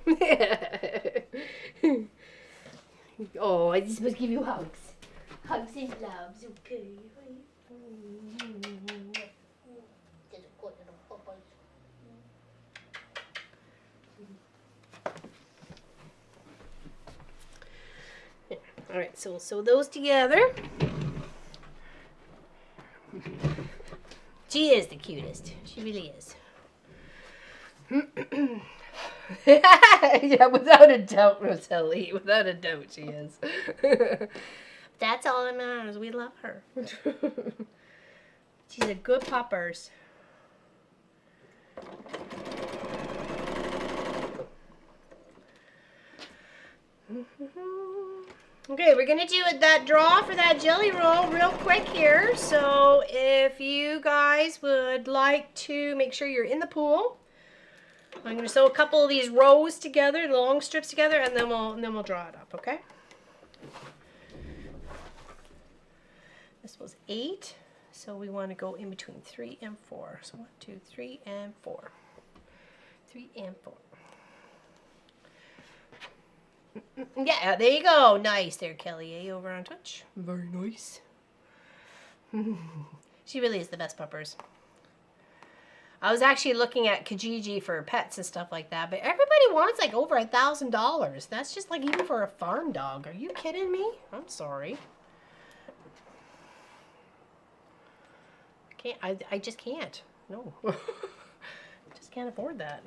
Oh, I just supposed to give you hugs. Hugs and loves, okay. All right, so we'll sew those together. She is the cutest. She really is. Yeah, without a doubt, Roselli. Without a doubt, she is. That's all that matters. We love her. She's a good puppers. Okay, we're going to do that draw for that jelly roll real quick here. So if you guys would like to make sure you're in the pool, I'm going to sew a couple of these rows together, the long strips together, and then we'll draw it up, okay? This was 8, so we want to go in between 3 and 4. So 1, 2, 3, and 4. 3 and 4. Yeah, there you go. Nice there, Kelly. Over on Twitch. Very nice. She really is the best puppers. I was actually looking at Kijiji for pets and stuff like that, but everybody wants like over $1,000. That's just like even for a farm dog. Are you kidding me? I'm sorry. I just can't. No. Just can't afford that.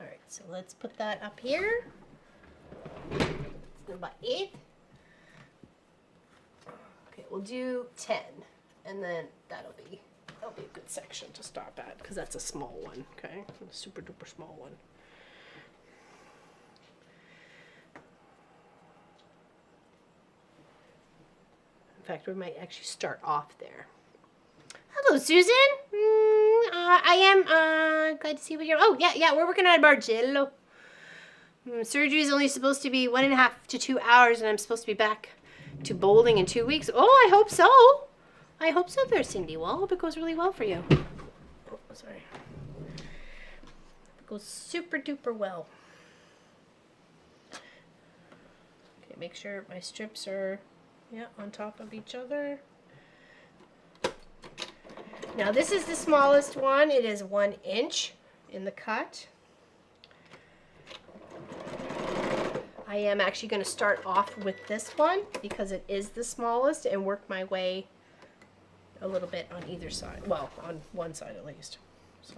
All right, so let's put that up here. It's number 8. Okay, we'll do 10, and then that'll be a good section to stop at because that's a small one. Okay, a super duper small one. In fact, we might actually start off there. Hello, Susan. I am glad to see you here. Oh, yeah, we're working on Bargello. Surgery is only supposed to be 1.5 to 2 hours, and I'm supposed to be back to bowling in 2 weeks. Oh, I hope so. I hope so there, Cindy. Well, I hope it goes really well for you. Oh, sorry. It goes super duper well. Okay, make sure my strips are on top of each other. Now this is the smallest one. It is 1 inch in the cut. I am actually going to start off with this one because it is the smallest and work my way a little bit on either side. Well, on one side at least. So,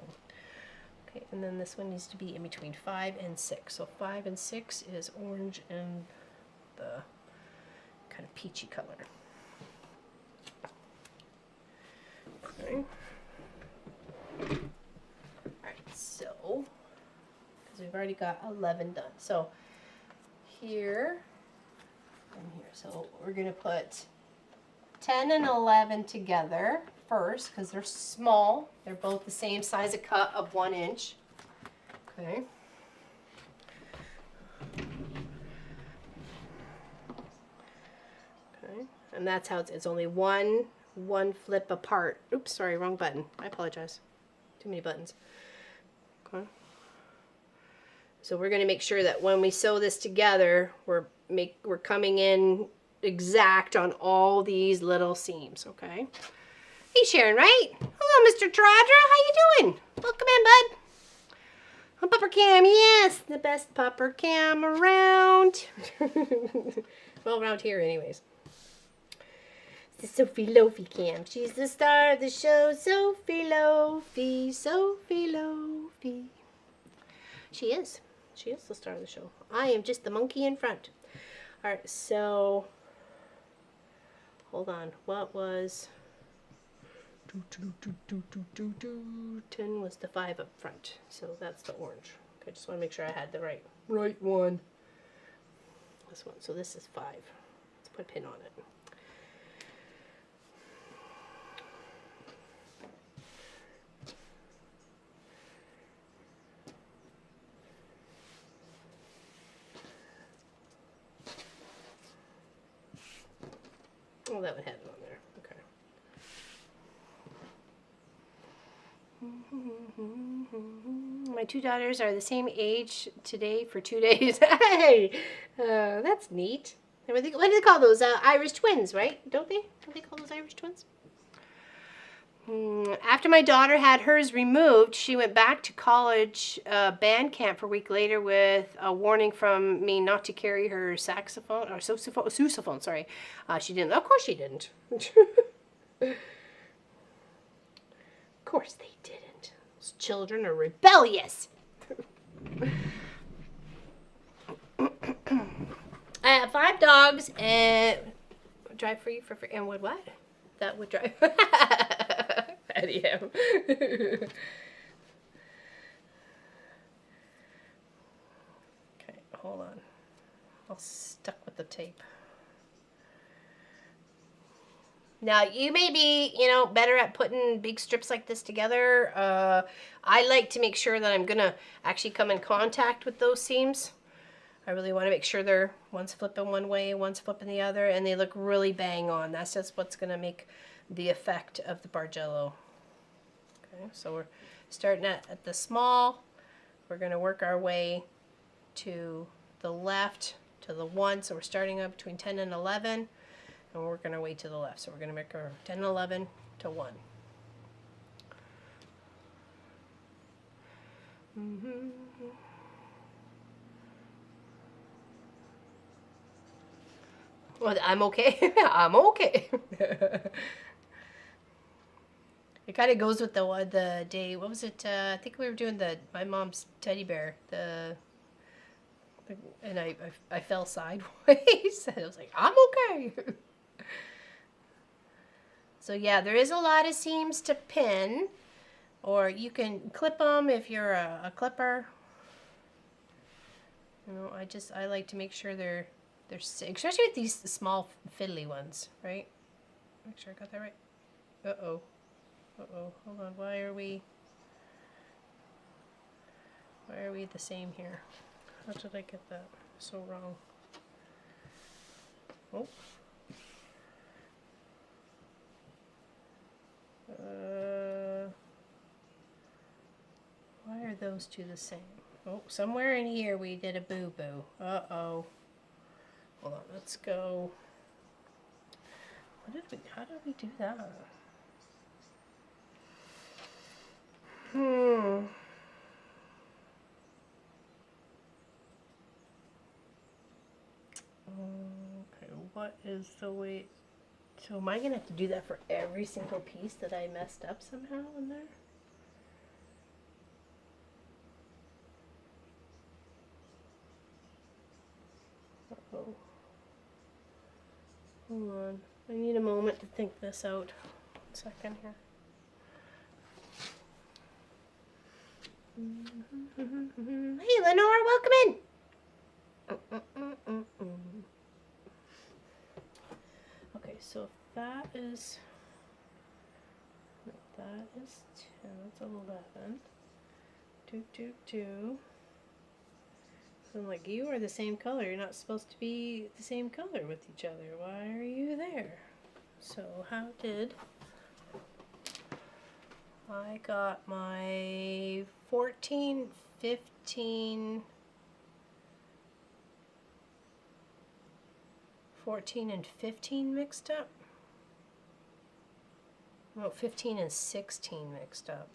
okay, and then this one needs to be in between 5 and 6. So 5 and 6 is orange and the kind of peachy color. Okay. Alright, so, because we've already got 11 done. So, here and here. So, we're going to put 10 and 11 together first because they're small. They're both the same size of cut of 1 inch. Okay. Okay. And that's how it's only one flip apart. Oops, sorry, wrong button. I apologize. Too many buttons. Okay. So we're going to make sure that when we sew this together, we're coming in exact on all these little seams, okay? Hey, Sharon, right? Hello, Mr. Trodra. How you doing? Welcome in, bud. Oh, Pupper Cam, yes, the best Pupper Cam around. Well, around here, anyways. It's Sophie Lofi Cam. She's the star of the show. Sophie Lofi, Sophie Lofi. She is. She is the star of the show. I am just the monkey in front. All right, so hold on. What was 10 was the 5 up front. So that's the orange. Okay, just want to make sure I had the right one. This one. So this is 5. Let's put a pin on it. Oh, that would have it on there. Okay. My 2 daughters are the same age today for 2 days. Hey, that's neat. What do they call those? Irish twins, right? Don't they? Don't they call those Irish twins? After my daughter had hers removed, she went back to college band camp for a week later with a warning from me not to carry her saxophone or sousaphone. Sorry, she didn't. Of course, she didn't. Of course, they didn't. Those children are rebellious. I have 5 dogs and drive for you for free. And would what? That would drive. Anyhow. Okay, hold on. All stuck with the tape. Now, you may be, better at putting big strips like this together. I like to make sure that I'm going to actually come in contact with those seams. I really want to make sure they're one's flipping one way, one's flipping the other, and they look really bang on. That's just what's going to make the effect of the Bargello. Okay, so we're starting at the small. We're going to work our way to the left, to the 1. So we're starting up between 10 and 11, and we're working our way to the left. So we're going to make our 10 and 11 to 1. Well, I'm okay. I'm okay. It kind of goes with the day. What was it? I think we were doing my mom's teddy bear. And I fell sideways. And I was like, I'm okay. So yeah, there is a lot of seams to pin, or you can clip them if you're a clipper. I like to make sure they're especially with these small fiddly ones, right? Make sure I got that right. Uh-oh. Hold on. Why are we the same here? How did I get that so wrong? Oh. Why are those two the same? Oh, somewhere in here we did a boo-boo. Uh-oh. Hold on, let's go. How did we do that? Okay, what is the way? So am I going to have to do that for every single piece that I messed up somehow in there? Uh-oh. Hold on. I need a moment to think this out. 1 second here. Hey, Lenore, welcome in. Okay, so if that is 10, that's 11. 2. So I'm like, you are the same color. You're not supposed to be the same color with each other. Why are you there? So how did I got my 14, 15, 14 and 15 mixed up? Well, 15 and 16 mixed up.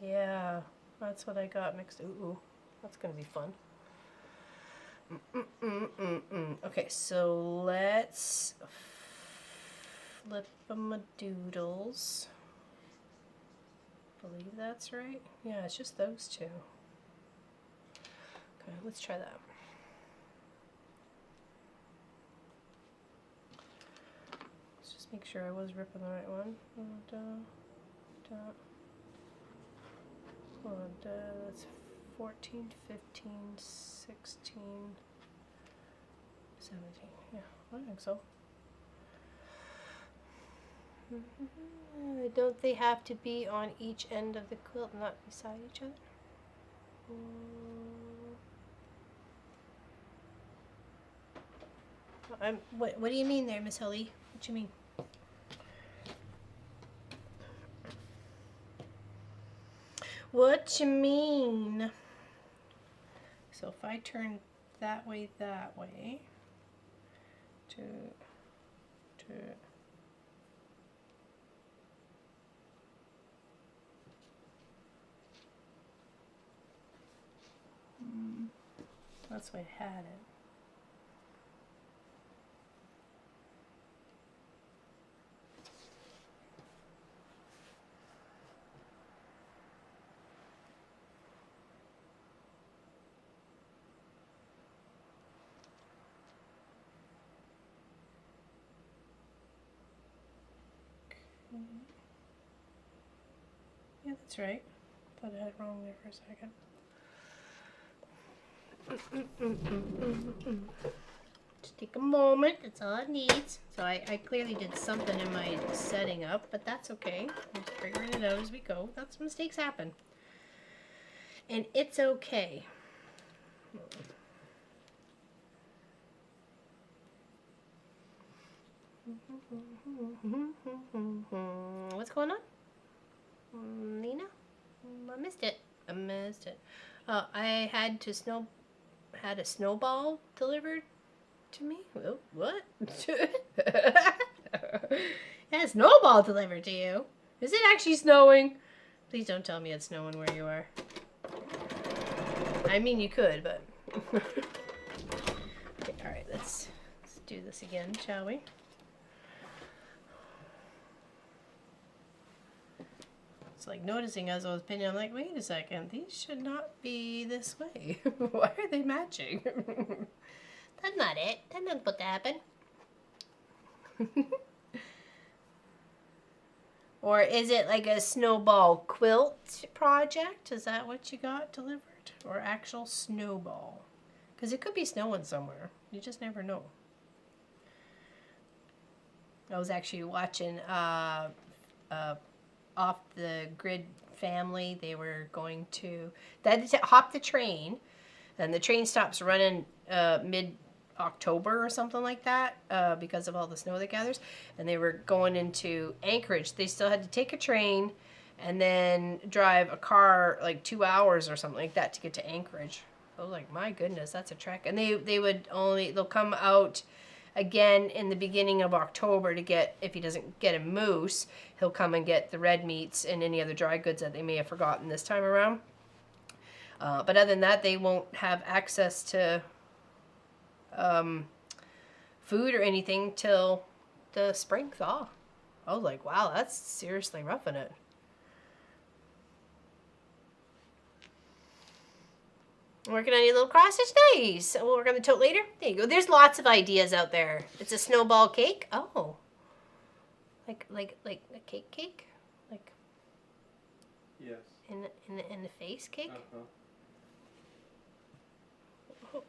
Yeah, that's what I got mixed. Ooh, that's gonna be fun. Okay, so let's flip them a doodles. Believe that's right. Yeah, it's just those two. Okay, let's try that. Let's just make sure I was ripping the right one. That's 14, 15, 16, 17. Yeah, I think so. Don't they have to be on each end of the quilt, not beside each other? What do you mean there, Miss Holly? What do you mean? What you mean? So if I turn that way, to that's the way I had it. Yeah, that's right. Thought I had it wrong there for a second. Just take a moment. That's all it needs. So I clearly did something in my setting up, but that's okay. I'm just figuring it out as we go. That's mistakes happen. And it's okay. What's going on? Lena? I missed it. I had a snowball delivered to me. Oh, what? A snowball delivered to you? Is it actually snowing? Please don't tell me it's snowing where you are. I mean, you could, but okay, all right. Let's do this again, shall we? It's like noticing as I was pinning, I'm like, wait a second, these should not be this way. Why are they matching? That's not it. That's not supposed to happen. Or is it like a snowball quilt project? Is that what you got delivered? Or actual snowball? Because it could be snowing somewhere. You just never know. I was actually watching Off the Grid Family. They were going to hop the train, and the train stops running mid-October or something like that because of all the snow that gathers, and they were going into Anchorage. They still had to take a train and then drive a car like 2 hours or something like that to get to Anchorage. I was like, my goodness, that's a trek. And they'll come out again in the beginning of October to get, if he doesn't get a moose, he'll come and get the red meats and any other dry goods that they may have forgotten this time around. But other than that, they won't have access to food or anything till the spring thaw. I was like, wow, that's seriously roughing it. Working on your little cross stitch, nice. We'll work on the tote later. There you go. There's lots of ideas out there. It's a snowball cake. Oh, like a cake, like Yes. in the face cake. Uh-huh.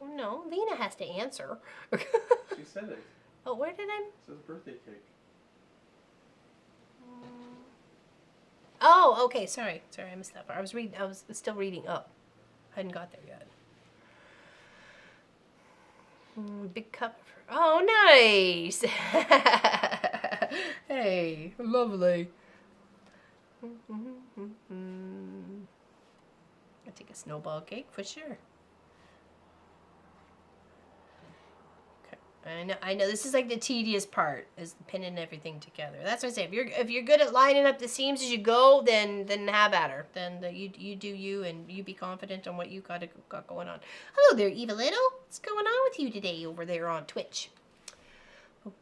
Oh, no, Lena has to answer. She said it. Oh, where did I? It says birthday cake. Oh, okay. Sorry, I missed that part. I was still reading up. I hadn't got there yet. Big cup. Oh, nice. Hey, lovely. I'll take a snowball cake for sure. I know this is like the tedious part, is pinning everything together. That's what I say. If you're good at lining up the seams as you go, then have at her. Then you do you, and you be confident on what you got going on. Hello there, Eva Little. What's going on with you today over there on Twitch?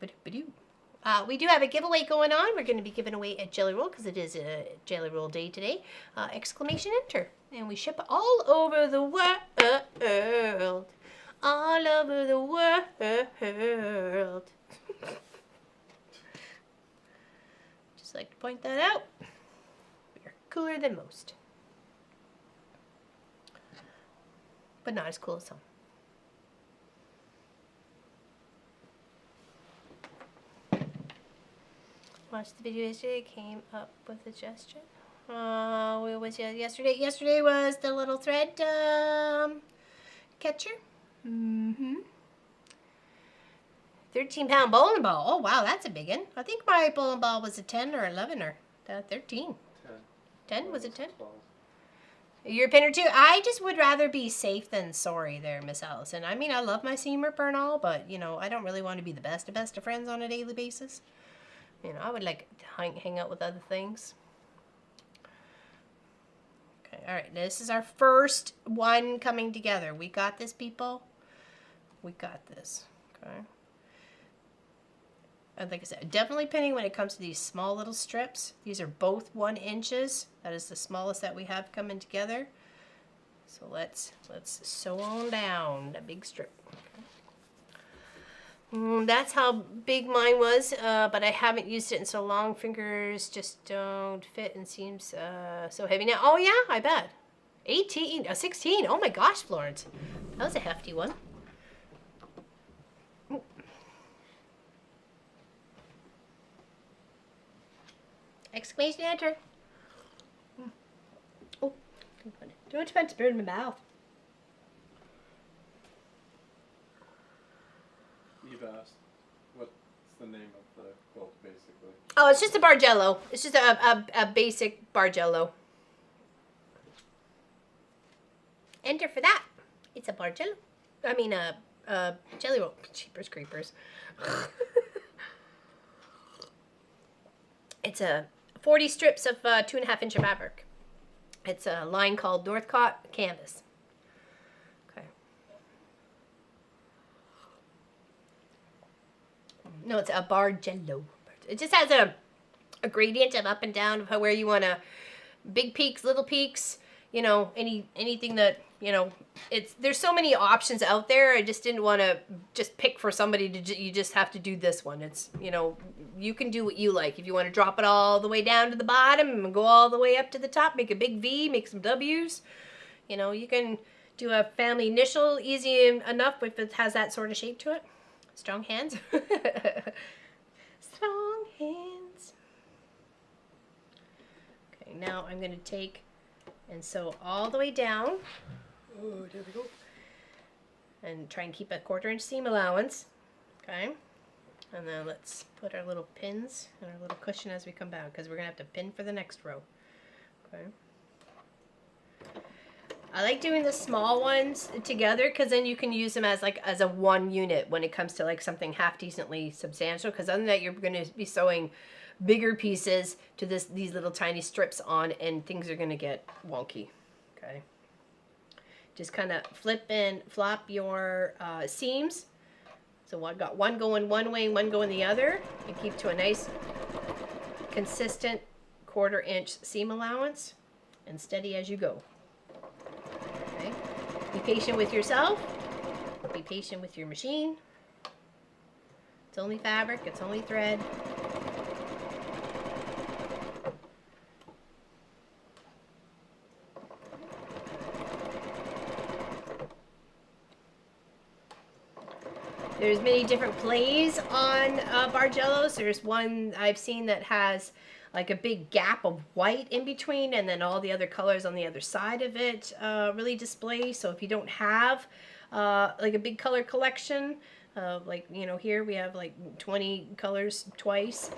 We do have a giveaway going on. We're going to be giving away a jelly roll because it is a jelly roll day today. Exclamation enter, and we ship all over the world. All over the world. Just like to point that out. We are cooler than most. but not as cool as some. Watched the video yesterday, came up with a suggestion. What was yesterday? Yesterday was the little thread catcher. 13-pound bowling ball. Oh wow, that's a big one. I think my bowling ball was a 10 or 11 or 13. 10? Was it 10? You're a pinner too? I just would rather be safe than sorry there, Miss Allison. I mean, I love my seam ripper and all, but, you know, I don't really want to be the best of friends on a daily basis. You know, I would like to hang out with other things. Okay, all right. This is our first one coming together. We got this, people. We got this. Okay. And like I said, definitely pinning when it comes to these small little strips. These are both 1 inches. That is the smallest that we have coming together. So let's sew on down that big strip. That's how big mine was, but I haven't used it in so long. Fingers just don't fit and seems so heavy now. Oh yeah, I bet. 16. Oh my gosh, Florence. That was a hefty one. Exclamation enter. Oh, too much fun to burn my mouth. Eve asked, what's the name of the quilt, basically? Oh, it's just a Bargello. It's just a basic Bargello. Enter for that. It's a Bargello. I mean, a jelly roll. Jeepers creepers. It's a 40 strips of 2.5 inch fabric. It's a line called Northcott Canvas. Okay. No, it's a Bargello. It just has a gradient of up and down of where you want to, big peaks, little peaks, you know, anything that, you know, there's so many options out there. I just didn't want to just pick for somebody to, you just have to do this one. It's, you know, you can do what you like. If you want to drop it all the way down to the bottom and go all the way up to the top, make a big V, make some W's. You know, you can do a family initial easy enough if it has that sort of shape to it. Strong hands. Strong hands. Okay, now I'm going to take and sew all the way down. Oh, there we go. And try and keep a 1/4 inch seam allowance. Okay. And then let's put our little pins and our little cushion as we come down, because we're going to have to pin for the next row. Okay. I like doing the small ones together because then you can use them as a one unit when it comes to like something half decently substantial, because other than that you're going to be sewing bigger pieces to these little tiny strips on, and things are going to get wonky. Okay. Just kind of flip and flop your seams. So I've got one going one way and one going the other, and keep to a nice consistent 1/4 inch seam allowance, and steady as you go. Okay. Be patient with yourself. Be patient with your machine. It's only fabric, it's only thread. There's many different plays on Bargellos. There's one I've seen that has like a big gap of white in between, and then all the other colors on the other side of it really display. So if you don't have like a big color collection, like, you know, here we have like 20 colors twice.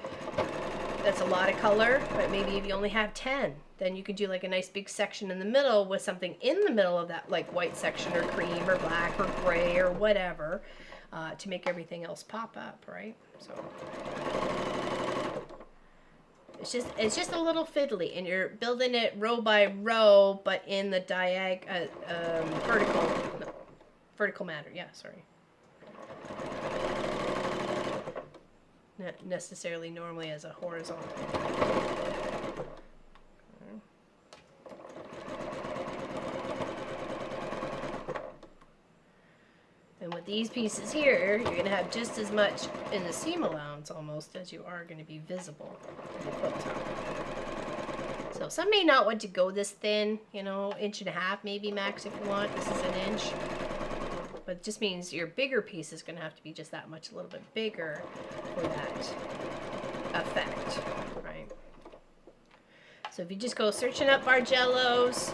That's a lot of color, but maybe if you only have 10, then you could do like a nice big section in the middle with something in the middle of that, like white section or cream or black or gray or whatever. To make everything else pop up, right? So it's just a little fiddly, and you're building it row by row, but in the vertical manner. Yeah, sorry. Not necessarily normally as a horizontal. And with these pieces here, you're going to have just as much in the seam allowance almost as you are going to be visible in the quilt top. So So some may not want to go this thin, you know, 1.5 maybe max if you want. This is 1 inch. But it just means your bigger piece is going to have to be just that much, a little bit bigger for that effect, right? So if you just go searching up Bargellos,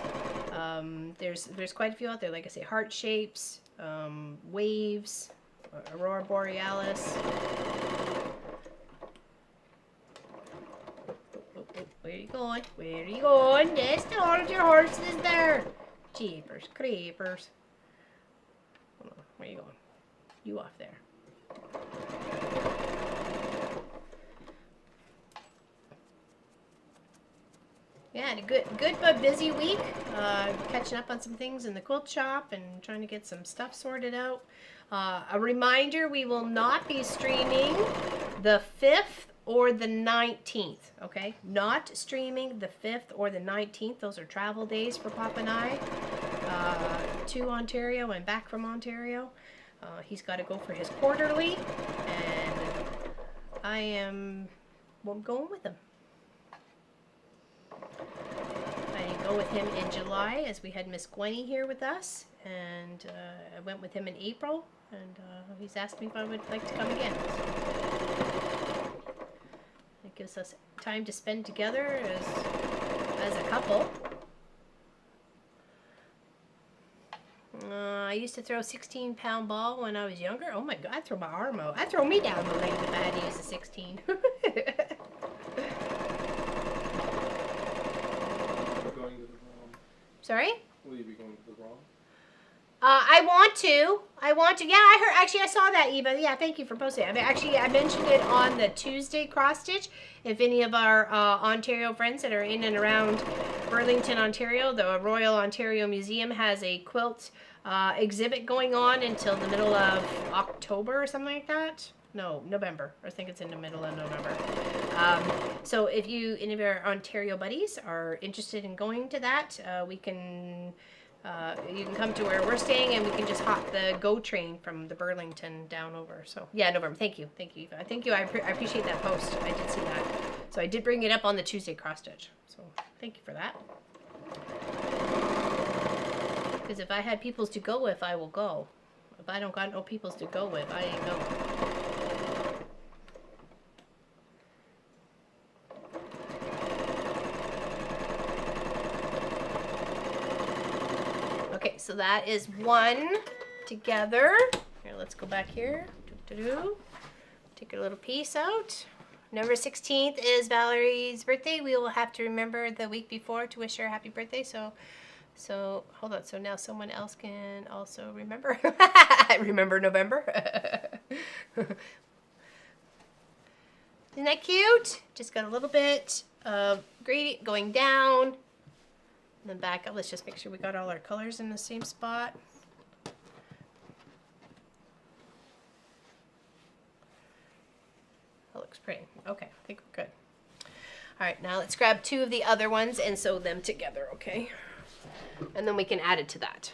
there's quite a few out there. Like I say, heart shapes, waves, Aurora Borealis. Where are you going? Where are you going? Just hold your horses there. Jeepers creepers. Where are you going? You off there. Yeah, had a good but busy week. Catching up on some things in the quilt shop and trying to get some stuff sorted out. A reminder, we will not be streaming the 5th or the 19th, okay? Not streaming the 5th or the 19th. Those are travel days for Pop and I to Ontario and back from Ontario. He's got to go for his quarterly, and I am going with him. I go with him in July, as we had Miss Gwenny here with us, and I went with him in April, and he's asked me if I would like to come again. It gives us time to spend together as a couple. I used to throw a 16-pound ball when I was younger. Oh my God, I'd throw my arm out. I'd throw me down the lane if I had to use a 16. Going to the wrong. Sorry? Will you be going to the wrong? I want to. Yeah, I heard. Actually, I saw that, Eva. Yeah, thank you for posting it. I mentioned it on the Tuesday cross stitch. If any of our Ontario friends that are in and around Burlington, Ontario, the Royal Ontario Museum has a quilt exhibit going on until the middle of October or something like that. No, November. I think it's in the middle of November. So if any of our Ontario buddies are interested in going to that, we can. You can come to where we're staying, and we can just hop the GO train from the Burlington down over. So yeah, November. Thank you, Eva. Thank you. I appreciate that post. I did see that. So I did bring it up on the Tuesday cross stitch. So thank you for that. Because if I had peoples to go with, I will go. If I don't got no peoples to go with, I ain't going. Okay, so that is one together. Here, let's go back here. Take a little piece out. November 16th is Valerie's birthday. We will have to remember the week before to wish her a happy birthday. So hold on. So now someone else can also remember. Remember November. Isn't that cute? Just got a little bit of gradient going down. And then back up. Let's just make sure we got all our colors in the same spot. That looks pretty. Okay, I think we're good. All right, now let's grab 2 of the other ones and sew them together, okay? And then we can add it to that.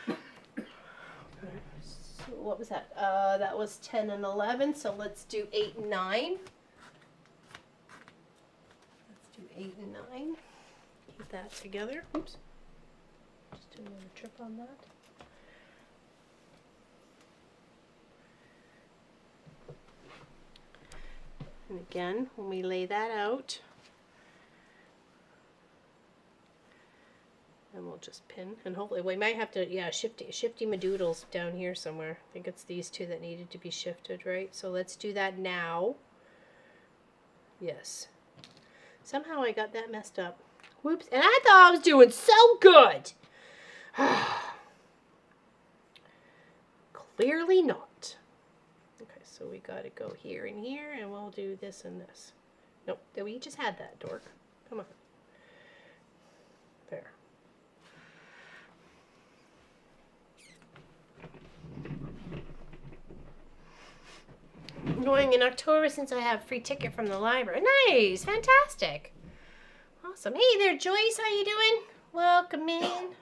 So what was that? That was 10 and 11, so let's do 8 and 9. Let's do 8 and 9. Keep that together. Oops. Just do another trip on that. And again, when we lay that out, and we'll just pin, and hopefully we might have to, yeah, shifty my doodles down here somewhere. I think it's these 2 that needed to be shifted, right? So let's do that now. Yes. Somehow I got that messed up. Whoops. And I thought I was doing so good. Clearly not. Okay, so we got to go here and here, and we'll do this and this. Nope, we just had that, dork. Come on. There. I'm going in October since I have a free ticket from the library. Nice. Fantastic. Awesome. Hey there, Joyce. How you doing? Welcome in.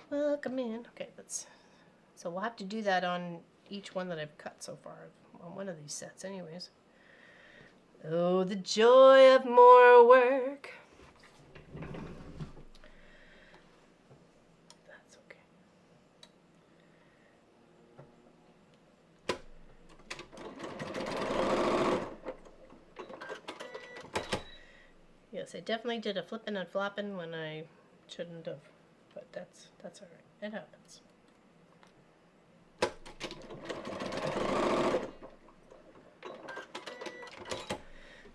Welcome in. Okay, so we'll have to do that on each one that I've cut so far, on one of these sets anyways. Oh, the joy of more work. Yes, I definitely did a flipping and flopping when I shouldn't have, but that's all right. It happens.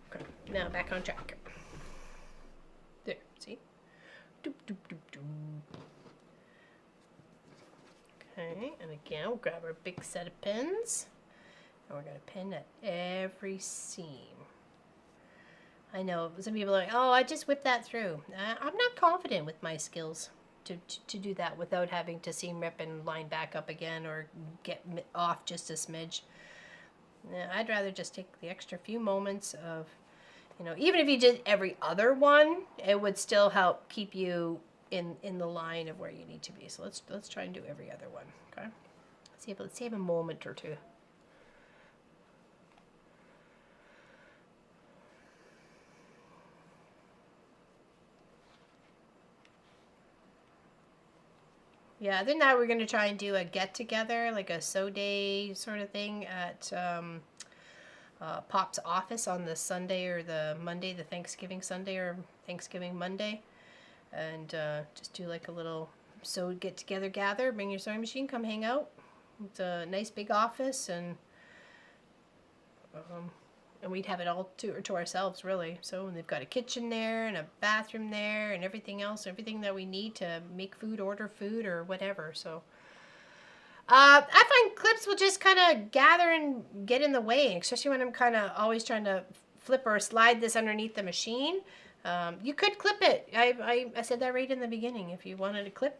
Okay, now back on track. There, see? Doop, doop, doop, doop. Okay, and again, we'll grab our big set of pins, and we're going to pin at every seam. I know some people are like, oh, I just whipped that through. I'm not confident with my skills to do that without having to seam rip and line back up again or get off just a smidge. I'd rather just take the extra few moments of, you know, even if you did every other one, it would still help keep you in the line of where you need to be. So let's try and do every other one, okay? Let's save a moment or two. Yeah, other than that, we're going to try and do a get-together, like a sew day sort of thing at Pop's office on the Sunday or the Monday, the Thanksgiving Sunday or Thanksgiving Monday. And just do like a little sew get-together gather. Bring your sewing machine, come hang out. It's a nice big office, and we'd have it all to ourselves, really. So they've got a kitchen there and a bathroom there and everything else, everything that we need to make food, order food, or whatever. So I find clips will just kind of gather and get in the way, especially when I'm kind of always trying to flip or slide this underneath the machine. You could clip it. I said that right in the beginning. If you wanted to clip,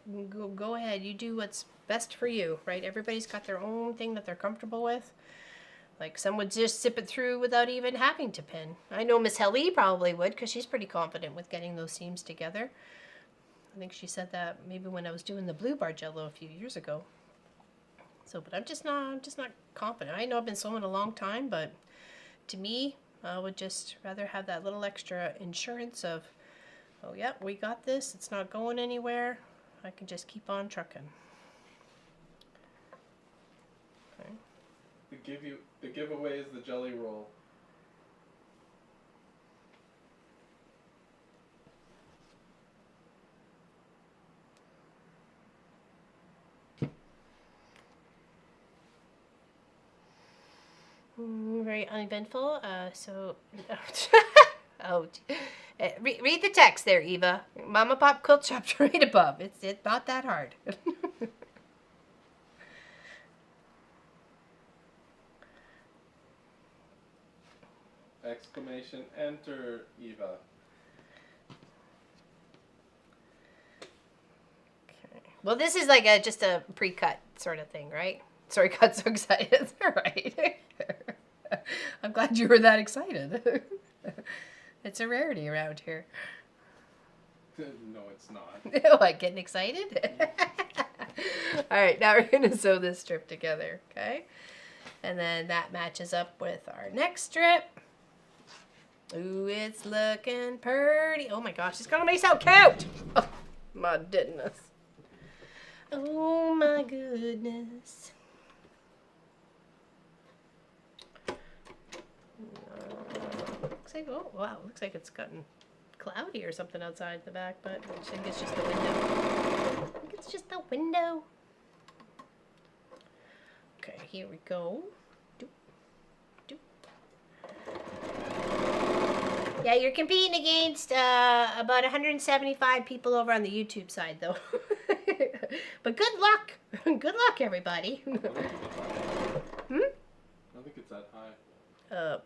go ahead. You do what's best for you, right? Everybody's got their own thing that they're comfortable with. Like, some would just zip it through without even having to pin. I know Miss Helly probably would, because she's pretty confident with getting those seams together. I think she said that maybe when I was doing the blue Bargello a few years ago. So, but I'm just not confident. I know I've been sewing a long time, but to me, I would just rather have that little extra insurance of, oh yeah, we got this. It's not going anywhere. I can just keep on trucking. Okay. The giveaway is the jelly roll. Very uneventful. Oh, read the text there, Eva. Mama Pop Quilt Shop right above. It's not that hard. Exclamation, enter, Eva. Okay. Well, this is like just a pre-cut sort of thing, right? Sorry, got so excited. All right. I'm glad you were that excited. It's a rarity around here. No, it's not. Oh, I'm getting excited? All right, now we're going to sew this strip together, okay? And then that matches up with our next strip. Ooh, it's looking pretty. Oh my gosh, it's gonna make so cute. Oh my goodness. Oh my goodness. Looks like, oh wow, looks like it's gotten cloudy or something outside the back, but I think it's just the window. I think it's just the window. Okay, here we go. Yeah, you're competing against about 175 people over on the YouTube side, though. But good luck. Good luck, everybody. I don't think it's that high.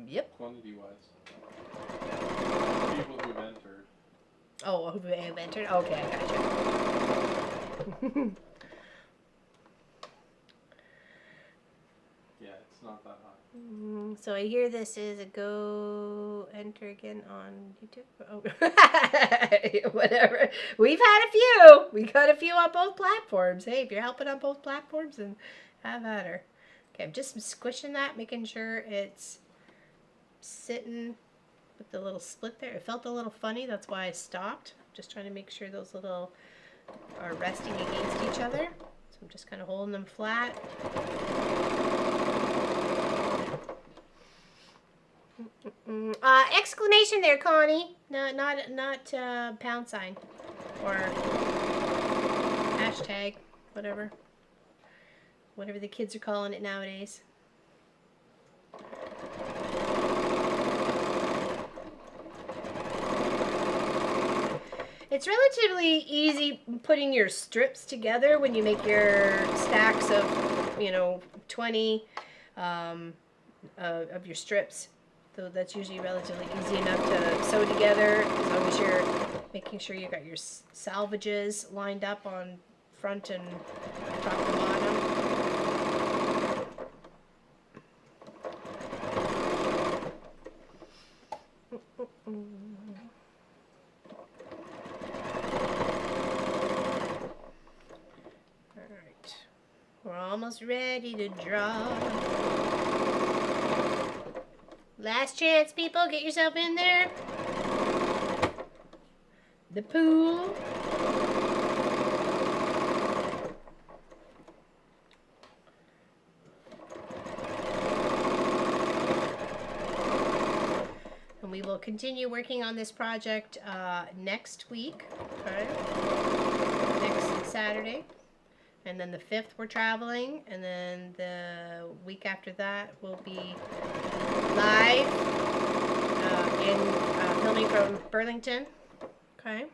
Yep. Quantity-wise. People who've entered. Oh, who've entered? Okay, I gotcha. Yeah, it's not that high. So I hear this is a go enter again on YouTube. Oh, whatever. We've had a few. We got a few on both platforms. Hey, if you're helping on both platforms, then have at her. Okay, I'm just squishing that, making sure it's sitting with the little split there. It felt a little funny. That's why I stopped. Just trying to make sure those little are resting against each other. So I'm just kind of holding them flat. Exclamation there, Connie. No, not pound sign or hashtag, whatever the kids are calling it nowadays. It's relatively easy putting your strips together when you make your stacks of, 20 of your strips. So that's usually relatively easy enough to sew together, as long as you're making sure you got your salvages lined up on front and top to bottom. Alright, we're almost ready to draw. Last chance, people, get yourself in there. The pool. And we will continue working on this project next week, okay? Next Saturday. And then the 5th we're traveling, and then the week after that we'll be live in filming from Burlington. Okay.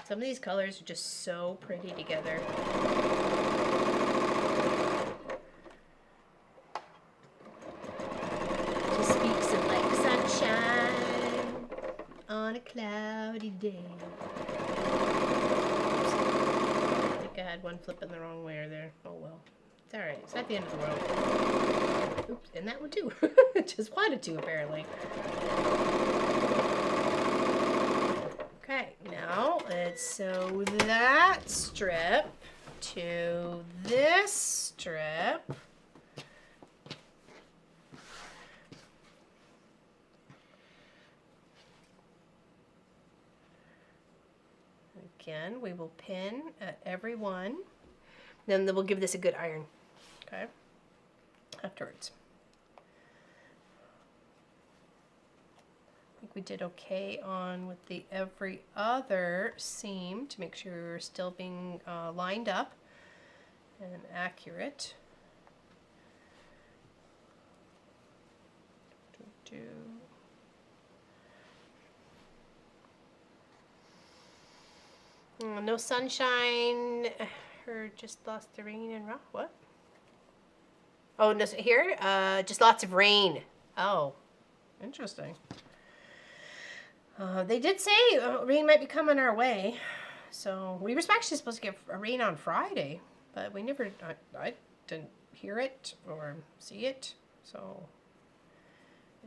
Some of these colors are just so pretty together. Just speaks of like sunshine on a cloudy day. I think I had one flipping the wrong way there. Oh well. It's alright. It's not the end of the world. Oops, and that one too. Just wanted to, apparently. Okay, now let's sew that strip to this strip. Again, we will pin at every one. Then we'll give this a good iron, okay, afterwards. I think we did okay on with the every other seam to make sure we're still being lined up and accurate. No sunshine. Or just lots of rain and rock. What? Oh, no, here? Just lots of rain. Oh, interesting. They did say rain might be coming our way. So we were actually supposed to get a rain on Friday, but we never, I didn't hear it or see it. So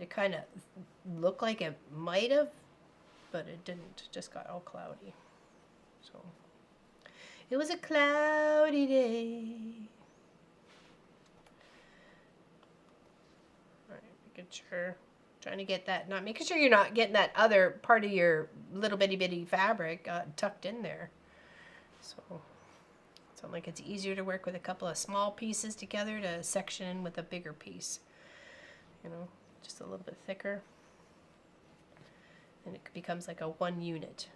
it kind of looked like it might have, but it didn't. It just got all cloudy. So it was a cloudy day. All right, making sure. Trying to get that, not making sure you're not getting that other part of your little bitty fabric tucked in there. So it's not like it's easier to work with a couple of small pieces together to section in with a bigger piece. You know, just a little bit thicker. And it becomes like a one unit.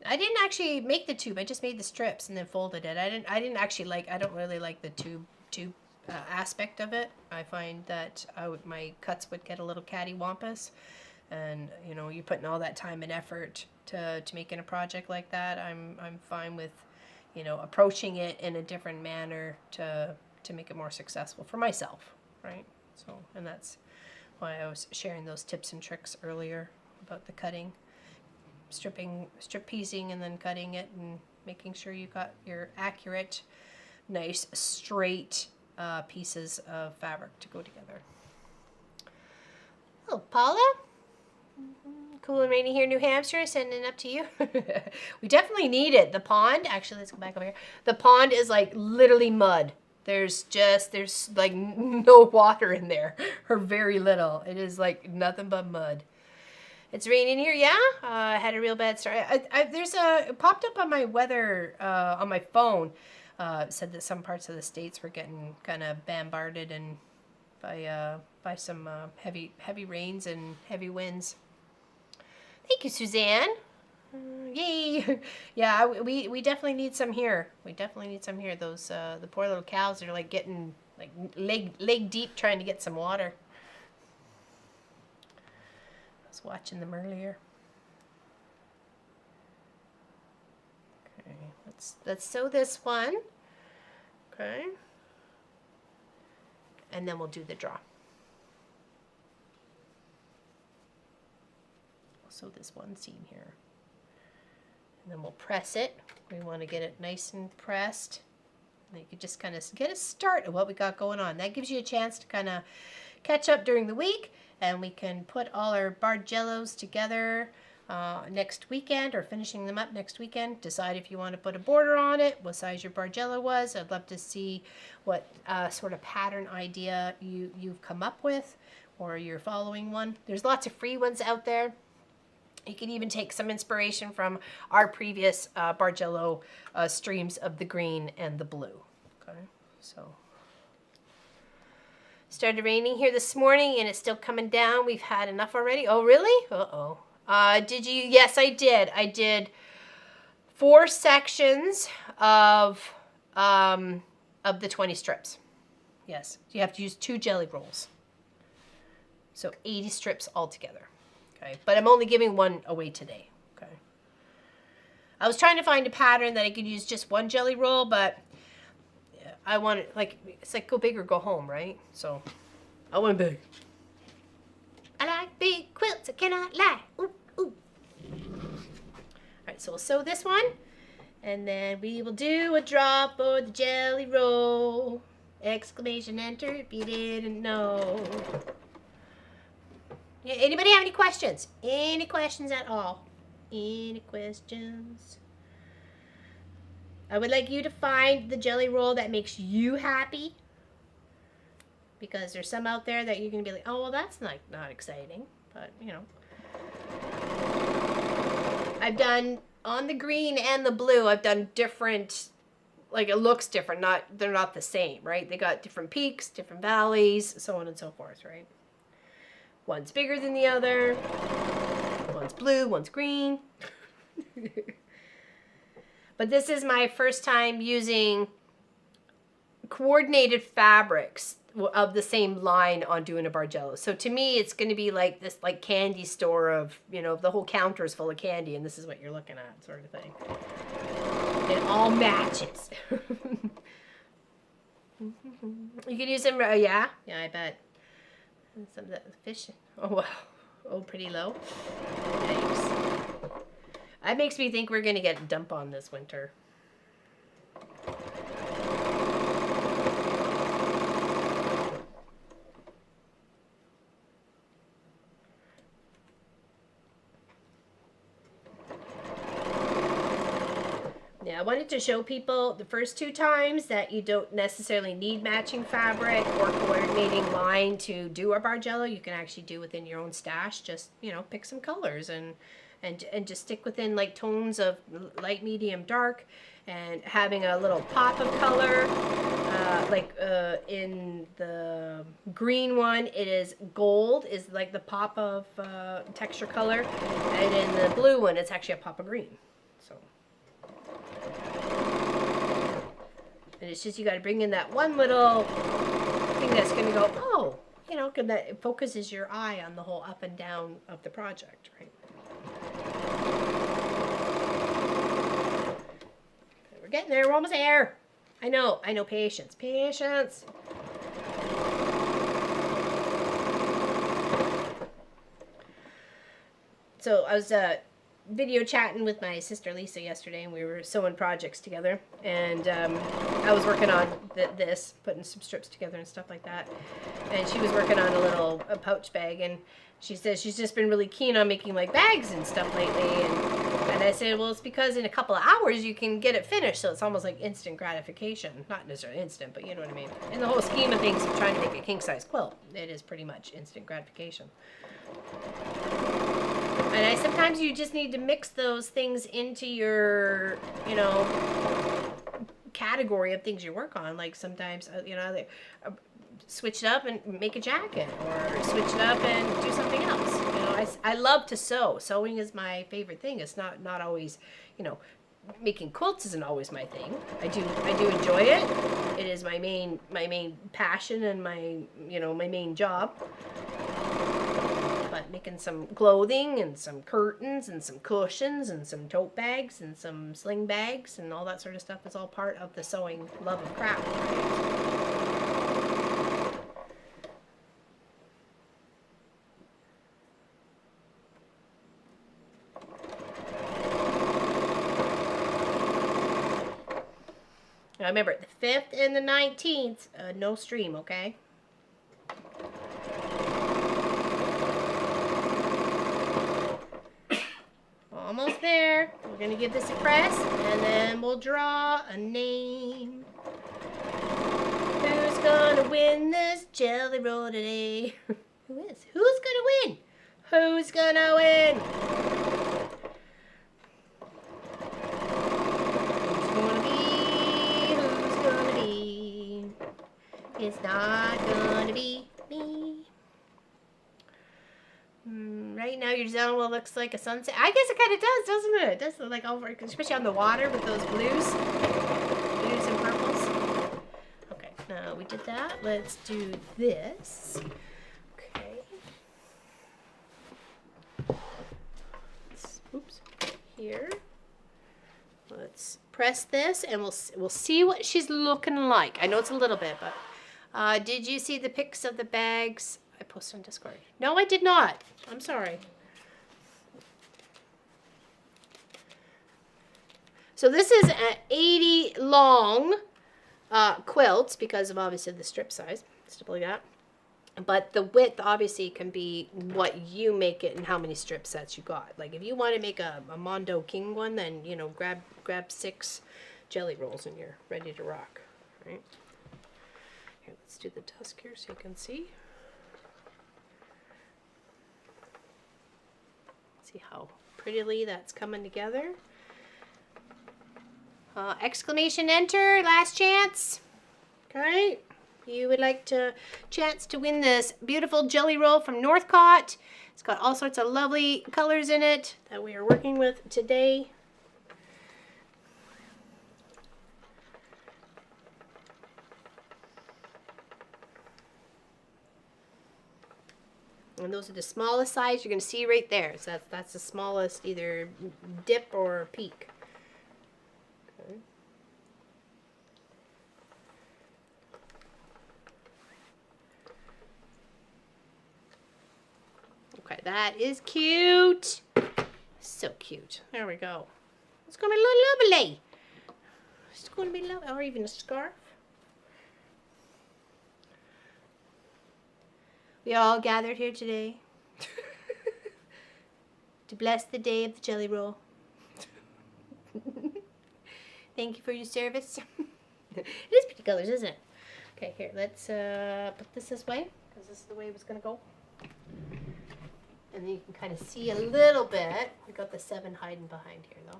I didn't actually make the tube. I just made the strips and then folded it. I didn't actually like. I don't really like the tube aspect of it. I find that my cuts would get a little cattywampus, and you know, you're putting all that time and effort to making a project like that. I'm fine with, you know, approaching it in a different manner to make it more successful for myself, right? So, and that's why I was sharing those tips and tricks earlier about the cutting. Strip piecing and then cutting it and making sure you got your accurate, nice, straight pieces of fabric to go together. Oh, Paula? Cool and rainy here in New Hampshire, sending it up to you. We definitely need it. The pond, actually, let's go back over here. The pond is like literally mud. There's like no water in there, or very little. It is like nothing but mud. It's raining here, yeah. I had a real bad start. It popped up on my weather on my phone. Said that some parts of the states were getting kind of bombarded and by some heavy rains and heavy winds. Thank you, Suzanne. Yay! Yeah, we definitely need some here. We definitely need some here. Those the poor little cows are like getting like leg deep trying to get some water. I was watching them earlier. Okay, let's sew this one. Okay, and then we'll do the draw. I'll sew this one seam here. And then we'll press it. We want to get it nice and pressed. And you can just kind of get a start of what we got going on. That gives you a chance to kind of catch up during the week, and we can put all our Bargellos together next weekend, or finishing them up next weekend. Decide if you want to put a border on it, what size your Bargello was. I'd love to see what sort of pattern idea you've come up with, or you're following one. There's lots of free ones out there. You can even take some inspiration from our previous Bargello streams of the green and the blue. Okay, so started raining here this morning and it's still coming down. We've had enough already. Oh, really? Uh-oh. Did you? Yes, I did. I did 4 sections of the 20 strips. Yes, you have to use 2 jelly rolls. So 80 strips altogether. Okay, but I'm only giving 1 away today. Okay. I was trying to find a pattern that I could use just 1 jelly roll, but I want it it's like go big or go home, right? So I want big. I like big quilts, I cannot lie. Ooh, ooh. Alright, so we'll sew this one, and then we will do a draw for the jelly roll. Exclamation enter if you didn't know. Yeah, anybody have any questions? Any questions at all? Any questions? I would like you to find the jelly roll that makes you happy. Because there's some out there that you're going to be like, oh, well, that's not exciting. But, you know. I've done, on the green and the blue, I've done different, like it looks different. They're not the same, right? They got different peaks, different valleys, so on and so forth, right? One's bigger than the other. One's blue, one's green. But this is my first time using coordinated fabrics of the same line on doing a Bargello. So to me, it's going to be like this like candy store of, you know, the whole counter is full of candy and this is what you're looking at, sort of thing. It all matches. You can use them, yeah, I bet. And some of the fish. Oh, wow. Oh, pretty low. Yikes. That makes me think we're going to get a dump on this winter. Yeah, I wanted to show people the first 2 times that you don't necessarily need matching fabric or coordinating line to do a Bargello. You can actually do within your own stash. Just, you know, pick some colors and just stick within like tones of light, medium, dark, and having a little pop of color. In the green one, it is gold, is like the pop of texture color, and in the blue one, it's actually a pop of green. So. And it's just you got to bring in that one little thing that's going to go, oh, you know, because that it focuses your eye on the whole up and down of the project, right? Okay, we're getting there. We're almost there. I know. Patience. Patience. So I was video chatting with my sister Lisa yesterday, and we were sewing projects together, and I was working on this, putting some strips together and stuff like that, and she was working on a pouch bag, and she says she's just been really keen on making like bags and stuff lately, and And I said, well, it's because in a couple of hours you can get it finished, so it's almost like instant gratification. Not necessarily instant, but you know what I mean. In the whole scheme of things of trying to make a king-size quilt, it is pretty much instant gratification. And sometimes you just need to mix those things into your, you know, category of things you work on. Like sometimes, you know, switch it up and make a jacket, or switch it up and do something else. You know, I love to sew. Sewing is my favorite thing. It's not always, you know, making quilts isn't always my thing. I do enjoy it. It is my main passion and my, you know, my main job. But making some clothing and some curtains and some cushions and some tote bags and some sling bags and all that sort of stuff is all part of the sewing love of craft. Now remember, the 5th and the 19th, no stream, okay? Almost there. We're going to give this a press, and then we'll draw a name. Who's going to win this jelly roll today? Who is? Who's going to win? Who's going to win? Who's going to be? It's not going to be me. Right now your design well looks like a sunset. I guess it kind of does, doesn't it? It does look like over, especially on the water with those blues and purples. Okay, now we did that. Let's do this. Okay. Oops. Here. Let's press this, and we'll see what she's looking like. I know it's a little bit, but did you see the pics of the bags I posted on Discord? No, I did not. I'm sorry. So this is an 80 long quilt because of obviously the strip size, stuff like that. But the width obviously can be what you make it and how many strip sets you got. Like if you want to make a Mondo King one, then you know grab 6 jelly rolls and you're ready to rock. Right? Here, let's do the dusk here so you can see. See how prettily that's coming together. Exclamation enter, last chance. Okay, you would like to chance to win this beautiful jelly roll from Northcott. It's got all sorts of lovely colors in it that we are working with today. And those are the smallest size you're going to see right there. So that's the smallest, either dip or peak. Okay. Okay, that is cute. So cute. There we go. It's going to be lovely. It's going to be lovely. Or even a scarf. We are all gathered here today to bless the day of the jelly roll. Thank you for your service. It is pretty colors, isn't it? Okay, here, let's put this way, because this is the way it was going to go. And then you can kind of see a little bit. We got the 7 hiding behind here, though.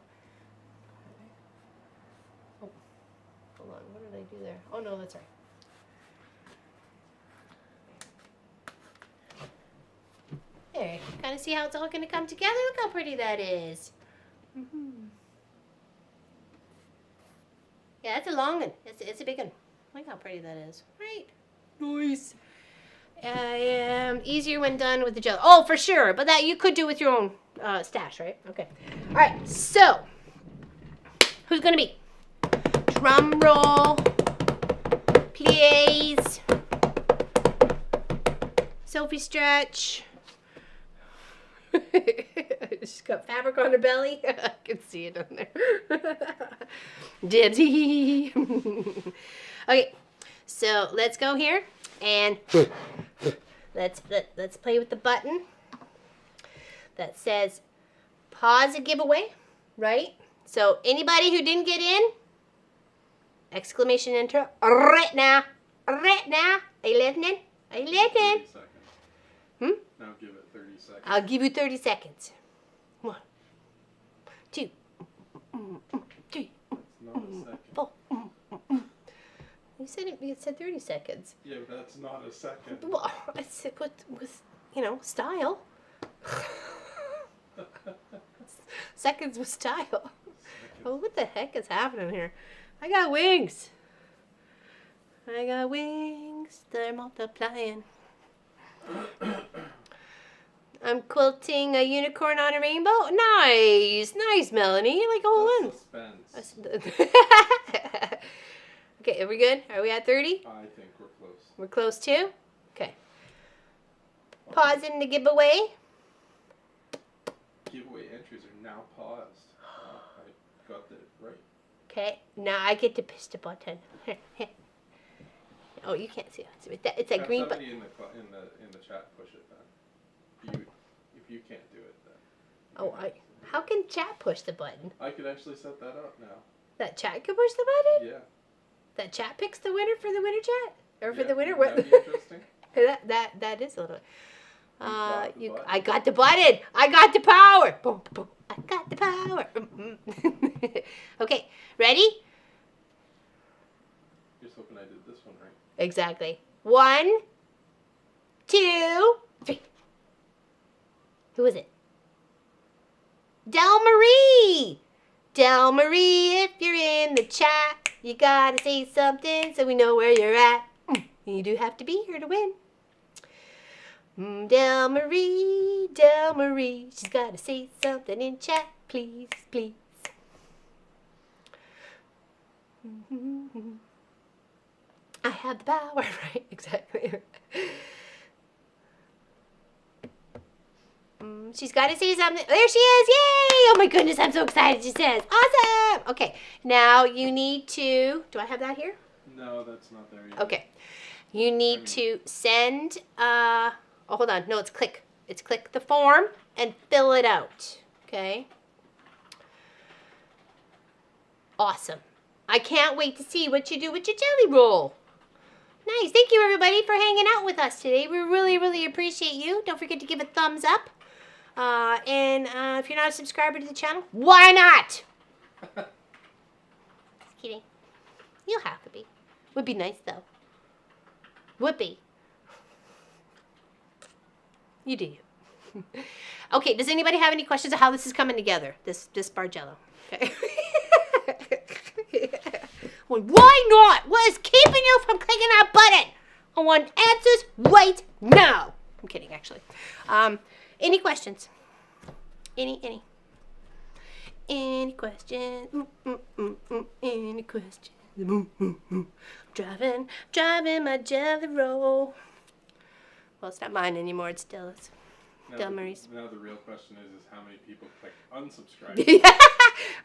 Oh, hold on, what did I do there? Oh, no, that's right. There, you kind of see how it's all going to come together. Look how pretty that is. Yeah, that's a long one. It's a big one. Look how pretty that is. Right. Nice. Easier when done with the gel. Oh, for sure. But that you could do with your own stash, right? Okay. All right. So, who's going to be? Drum roll. Please. Sophie Stretch. She's got fabric on her belly. I can see it on there. Dibsy. Okay, so let's go here and let's play with the button that says pause a giveaway. right? So anybody who didn't get in, exclamation intro right now. Right now. Are you listening? Are you listening? 30 seconds. Hmm? Now give it 30 seconds. I'll give you 30 seconds. 1, 2, 3, It's not a second. 4. You said 30 seconds. Yeah, but that's not a second. Well, I said with style. Seconds with style. Oh, what the heck is happening here? I got wings. I got wings. They're multiplying. I'm quilting a unicorn on a rainbow. Nice. Nice, Melanie. Like a whole one. Suspense. Okay, are we good? Are we at 30? I think we're close. We're close too? Okay. Pausing the giveaway. Giveaway entries are now paused. I got that right. Okay, now I get to push the button. Oh, you can't see it. It's that Have green somebody button. in the chat push it then. If you can't do it then. Oh, how can chat push the button? I could actually set that up now. That chat can push the button? Yeah. That chat picks the winner for the winner chat? Or for Yeah, the winner? wouldn't What? that be interesting? that is a little. got the button. I got the button. I got the power. Boom, boom. I got the power. Okay, ready? Just hoping I did this one right. Exactly. 1, 2, 3. Who is it? Del Marie. Del Marie, if you're in the chat, you gotta say something so we know where you're at. You do have to be here to win. Del Marie, she's gotta say something in chat, please, please. I have the power, right? Exactly. She's got to say something. There she is. Yay! Oh my goodness, I'm so excited. She says, awesome. Okay, now you need to, do I have that here? No, that's not there yet. Okay. You need to send, oh, hold on. No, it's click. It's click the form and fill it out. Okay. Awesome. I can't wait to see what you do with your jelly roll. Nice. Thank you, everybody, for hanging out with us today. We really, really appreciate you. Don't forget to give a thumbs up. And if you're not a subscriber to the channel, why not? Just kidding. You'll have to be. Would be nice, though. Would be. You do you. Okay, does anybody have any questions of how this is coming together? This Bargello. Okay. Well, why not? What is keeping you from clicking that button? I want answers right now. I'm kidding, actually. Any questions? Any questions? Any questions? Driving my jelly roll. Well, it's not mine anymore. It's Stella's. Del Marie's. Now the real question is how many people click unsubscribe?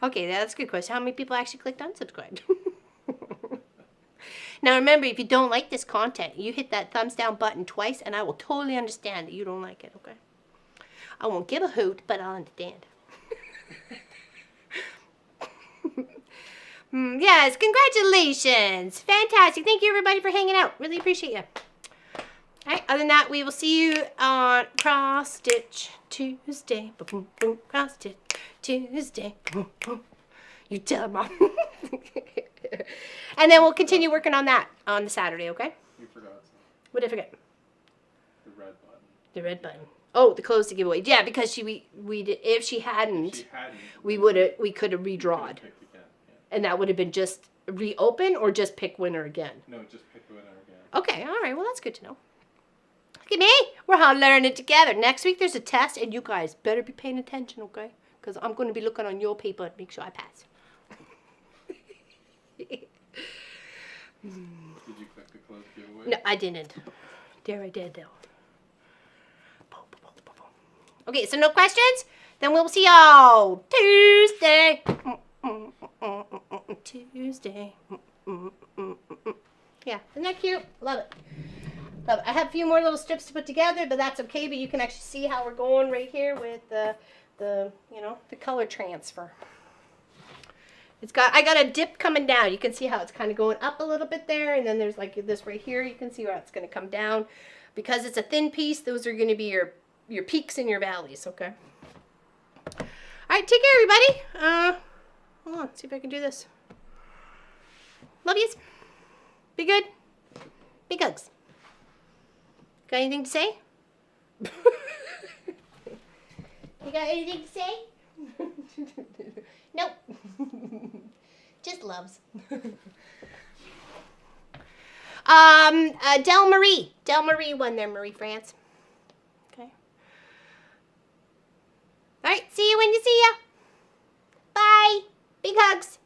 Okay, that's a good question. How many people actually clicked unsubscribe? Now remember, if you don't like this content, you hit that thumbs down button twice, and I will totally understand that you don't like it, okay? I won't give a hoot, but I'll understand. Yes, congratulations. Fantastic. Thank you, everybody, for hanging out. Really appreciate you. All right, other than that, we will see you on Cross Stitch Tuesday. Boom, boom, Cross Stitch Tuesday. Boom, boom. You tell Mom. And then we'll continue working on that on the Saturday, okay? You forgot something. What did I forget? The red button. The red button. Oh, the close to giveaway. Yeah, because we did, if she hadn't, we could have redrawn. Picked again. Yeah. And that would have been just reopen or just pick winner again. No, just pick the winner again. Okay, all right. Well, that's good to know. Look at me. We're all learning together. Next week there's a test, and you guys better be paying attention, okay? Because I'm going to be looking on your paper to make sure I pass. Did you click the close giveaway? No, I didn't. There I did, though. Okay, so no questions? Then we'll see y'all Tuesday. Tuesday. Yeah, isn't that cute? Love it. Love it. I have a few more little strips to put together, but that's okay. But you can actually see how we're going right here with the color transfer. I got a dip coming down. You can see how it's kind of going up a little bit there, and then there's like this right here. You can see where it's going to come down. Because it's a thin piece, those are going to be your peaks and your valleys, okay? All right, take care, everybody. Hold on, let's see if I can do this. Love yous. Be good. Big hugs. Got anything to say? You got anything to say? Nope. Just loves. Del Marie won there, Marie France. Okay. All right, see you when you see ya. Bye. Big hugs.